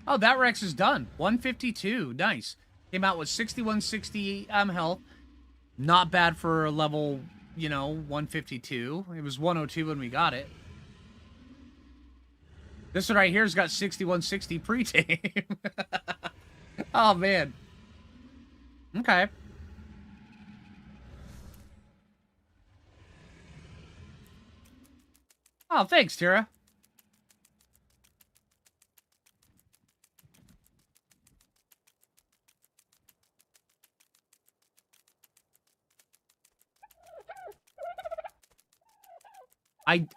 Oh, that Rex is done. 152. Nice. Came out with 6160 health. Not bad for a level, 152. It was 102 when we got it. This one right here's got 6160 pre-tame. Oh, man. Okay. Oh, thanks, Tara.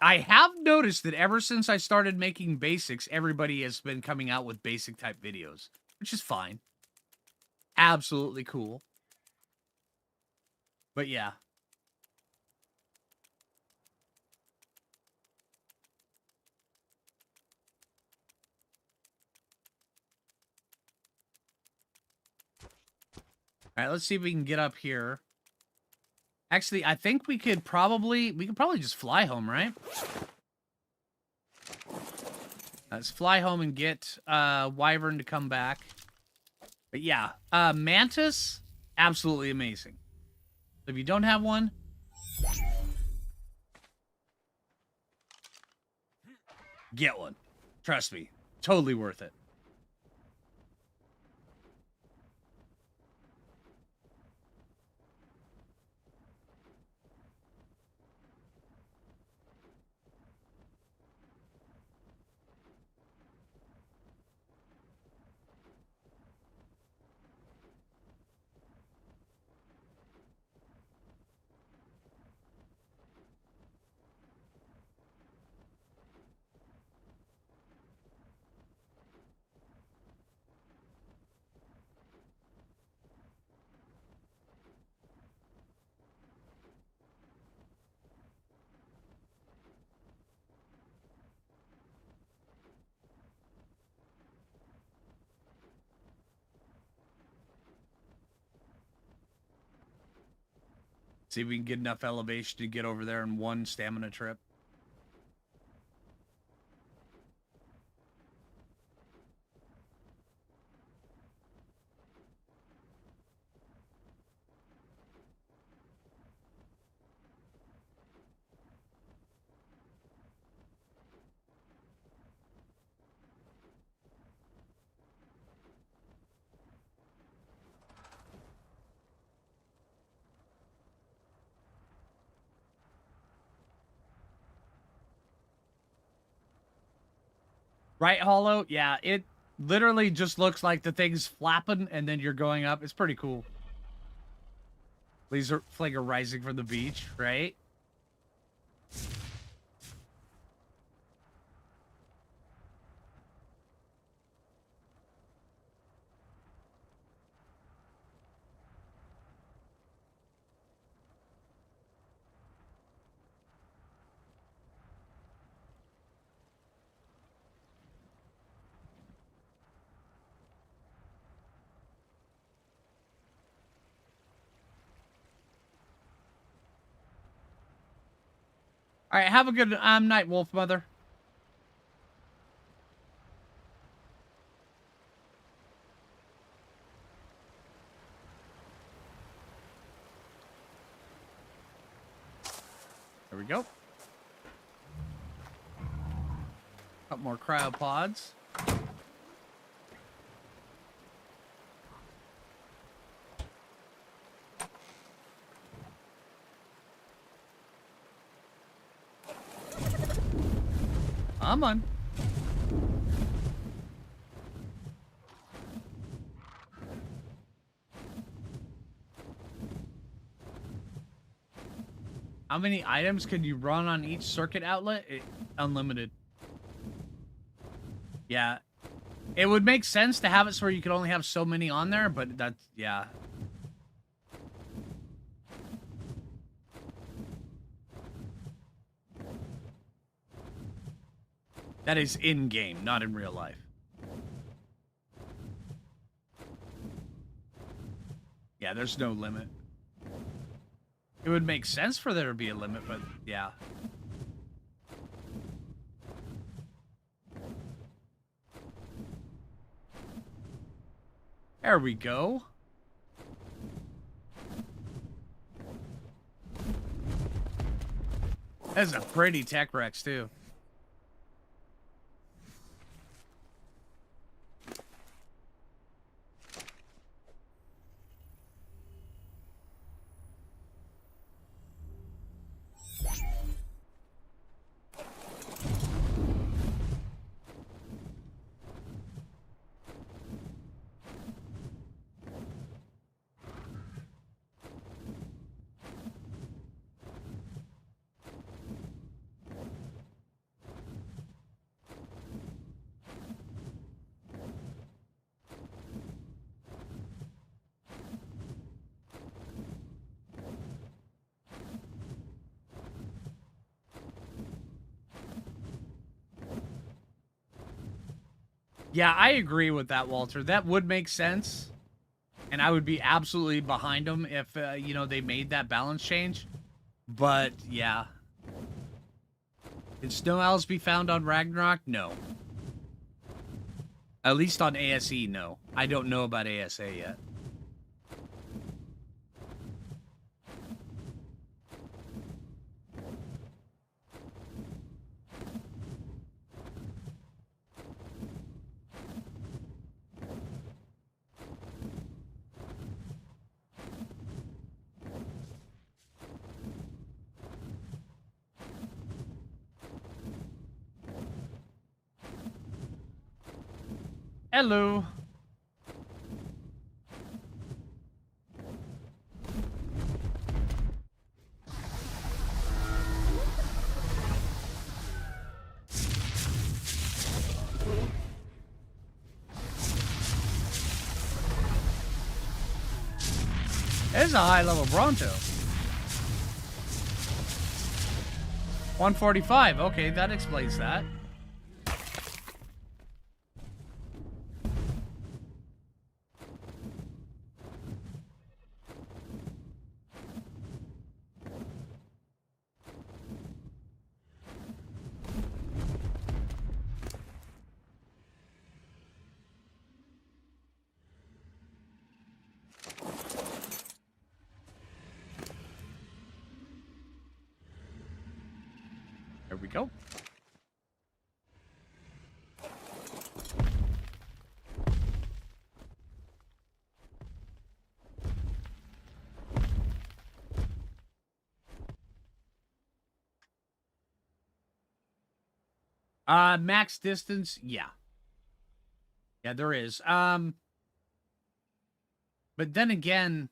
I have noticed that ever since I started making basics, everybody has been coming out with basic type videos, which is fine. Absolutely cool. But yeah. All right, let's see if we can get up here. Actually, I think we could probably just fly home, right? Let's fly home and get Wyvern to come back. But yeah, Mantis, absolutely amazing. If you don't have one, get one. Trust me, totally worth it. See if we can get enough elevation to get over there in one stamina trip. Right, Hollow? Yeah, it literally just looks like the thing's flapping and then you're going up. It's pretty cool. Laser Phlinger rising from the beach, right? All right, have a good night, Wolf Mother. There we go. Couple more cryopods. I'm on. How many items can you run on each circuit outlet? Unlimited. Yeah. It would make sense to have it so where you could only have so many on there, but that's, yeah. That is in-game, not in real life. Yeah, there's no limit. It would make sense for there to be a limit, but yeah. There we go. That's a pretty tech Rex, too. Yeah, I agree with that, Walter. That would make sense. And I would be absolutely behind them if, you know, they made that balance change. But, yeah. Can snow owls be found on Ragnarok? No. At least on ASE, no. I don't know about ASA yet. Hello. There's a high-level Bronto. 145. Okay, that explains that. There we go. Max distance, yeah. Yeah, there is. But then again,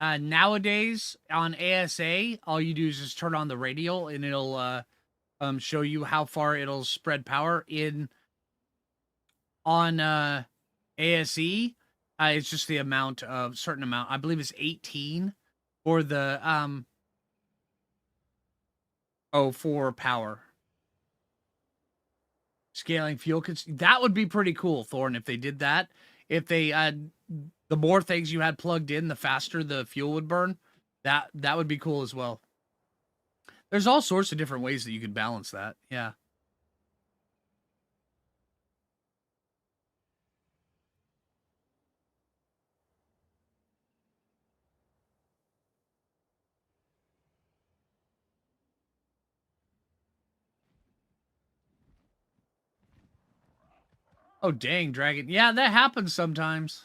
nowadays on ASA, all you do is just turn on the radial and it'll show you how far it'll spread power in on ASE. It's just the amount of certain amount. I believe it's 18 for the for power. Scaling fuel that would be pretty cool, Thorn, if they did that. If they the more things you had plugged in, the faster the fuel would burn. That would be cool as well. There's all sorts of different ways that you could balance that. Yeah. Oh, dang, Dragon. Yeah, that happens sometimes.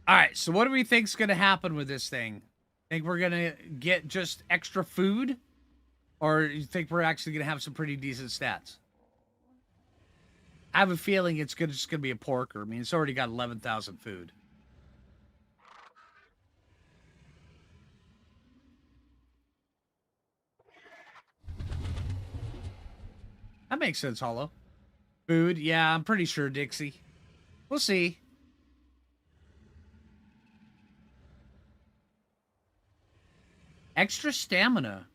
All right, so what do we think's gonna happen with this thing? Think we're gonna get just extra food, or you think we're actually gonna have some pretty decent stats? I have a feeling it's just gonna be a porker. I mean, it's already got 11,000 food. That makes sense, Hollow. Food, yeah, I'm pretty sure, Dixie. We'll see. Extra stamina.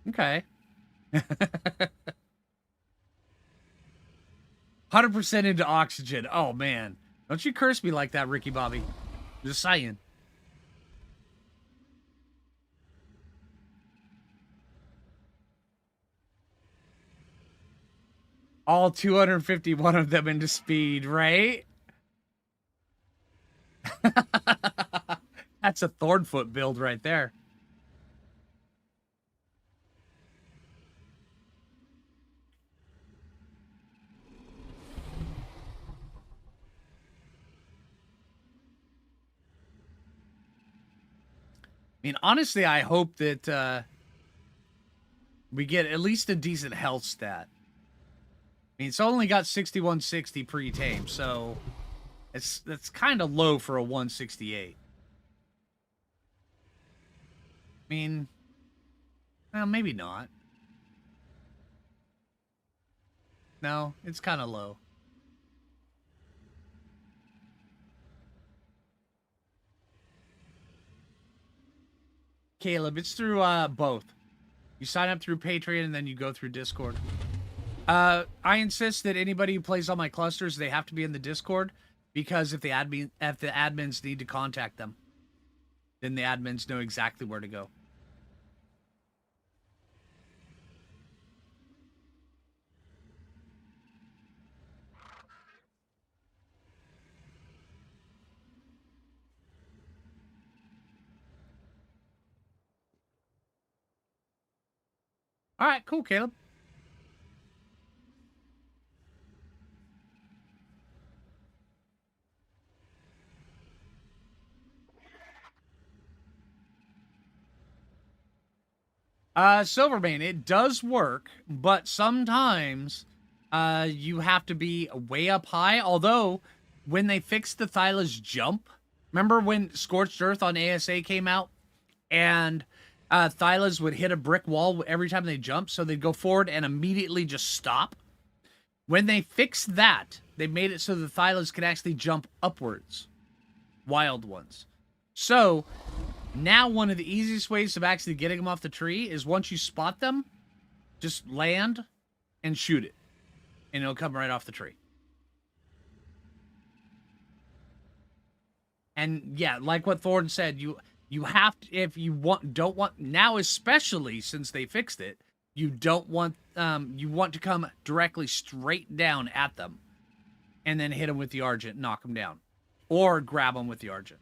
Okay. 100% into oxygen. Oh, man. Don't you curse me like that, Ricky Bobby. Just saying. All 251 of them into speed, right? That's a Thornfoot build right there. I mean, honestly, I hope that we get at least a decent health stat. I mean, it's only got 6160 pre-tame, so that's kind of low for a 168. I mean, well, maybe not. No, it's kind of low. Caleb, it's through both. You sign up through Patreon and then you go through Discord. I insist that anybody who plays on my clusters, they have to be in the Discord, because if the admins need to contact them, then the admins know exactly where to go. All right, cool, Caleb. Silvermane, it does work, but sometimes you have to be way up high. Although, when they fixed the Thyla's jump, remember when Scorched Earth on ASA came out, and Thylas would hit a brick wall every time they jumped, so they'd go forward and immediately just stop? When they fixed that, they made it so the Thylas could actually jump upwards. Wild ones. So, now one of the easiest ways of actually getting them off the tree is once you spot them, just land and shoot it. And it'll come right off the tree. And yeah, like what Thorn said, you have to, if you don't want now, especially since they fixed it, you don't want you want to come directly straight down at them and then hit them with the Argent, knock them down, or grab them with the Argent.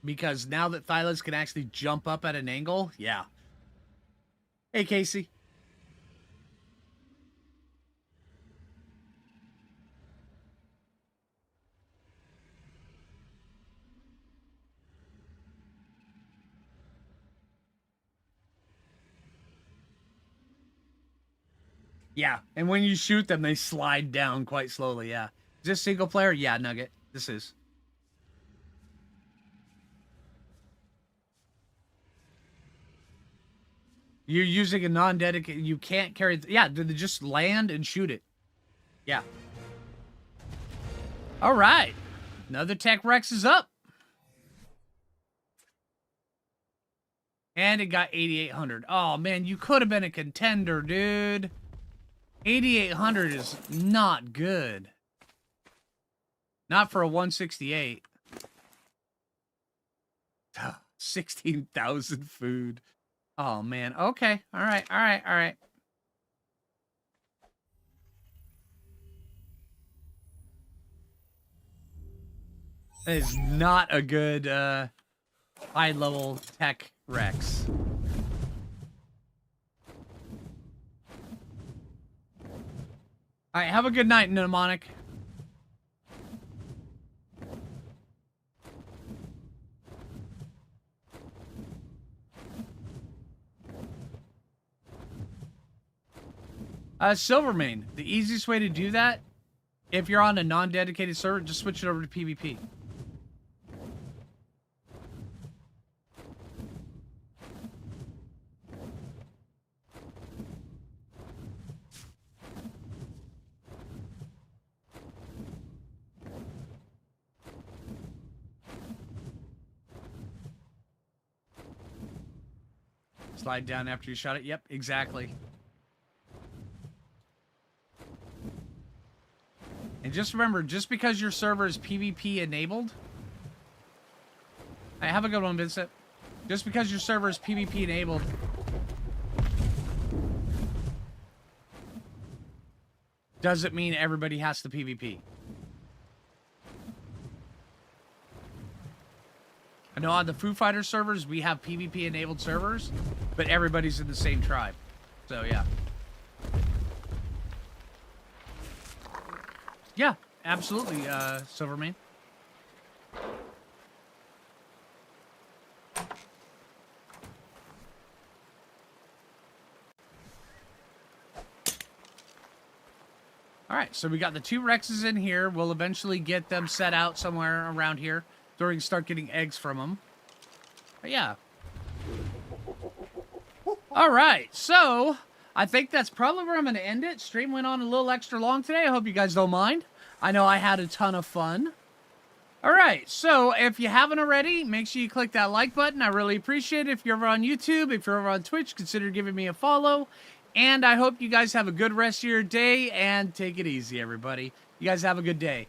Because now that Thylas can actually jump up at an angle, yeah. Hey, Casey. Yeah, and when you shoot them, they slide down quite slowly, yeah. Is this single player? Yeah, Nugget. This is. You're using a non-dedicated... You can't carry... Yeah, just land and shoot it. Yeah. All right. Another Tech Rex is up. And it got 8,800. Oh, man, you could have been a contender, dude. 8,800 is not good. Not for a 168. 16,000 food. Oh, man. Okay. All right. All right. All right. That is not a good high-level tech Rex. All right, have a good night, Mnemonic. Silvermane, the easiest way to do that, if you're on a non-dedicated server, just switch it over to PvP. Slide down after you shot it. Yep, exactly. And just remember, just because your server is PvP enabled... Hey, have a good one, Vincent. Just because your server is PvP enabled... doesn't mean everybody has to PvP. I know on the Foo Fighter servers, we have PvP enabled servers, but everybody's in the same tribe. So, yeah. Yeah, absolutely, Silvermane. Alright, so we got the 2 Rexes in here. We'll eventually get them set out somewhere around here so we can start getting eggs from them. But yeah. Alright, so I think that's probably where I'm going to end it. Stream went on a little extra long today. I hope you guys don't mind. I know I had a ton of fun. Alright, so if you haven't already, make sure you click that like button. I really appreciate it. If you're over on YouTube, if you're over on Twitch, consider giving me a follow. And I hope you guys have a good rest of your day, and take it easy, everybody. You guys have a good day.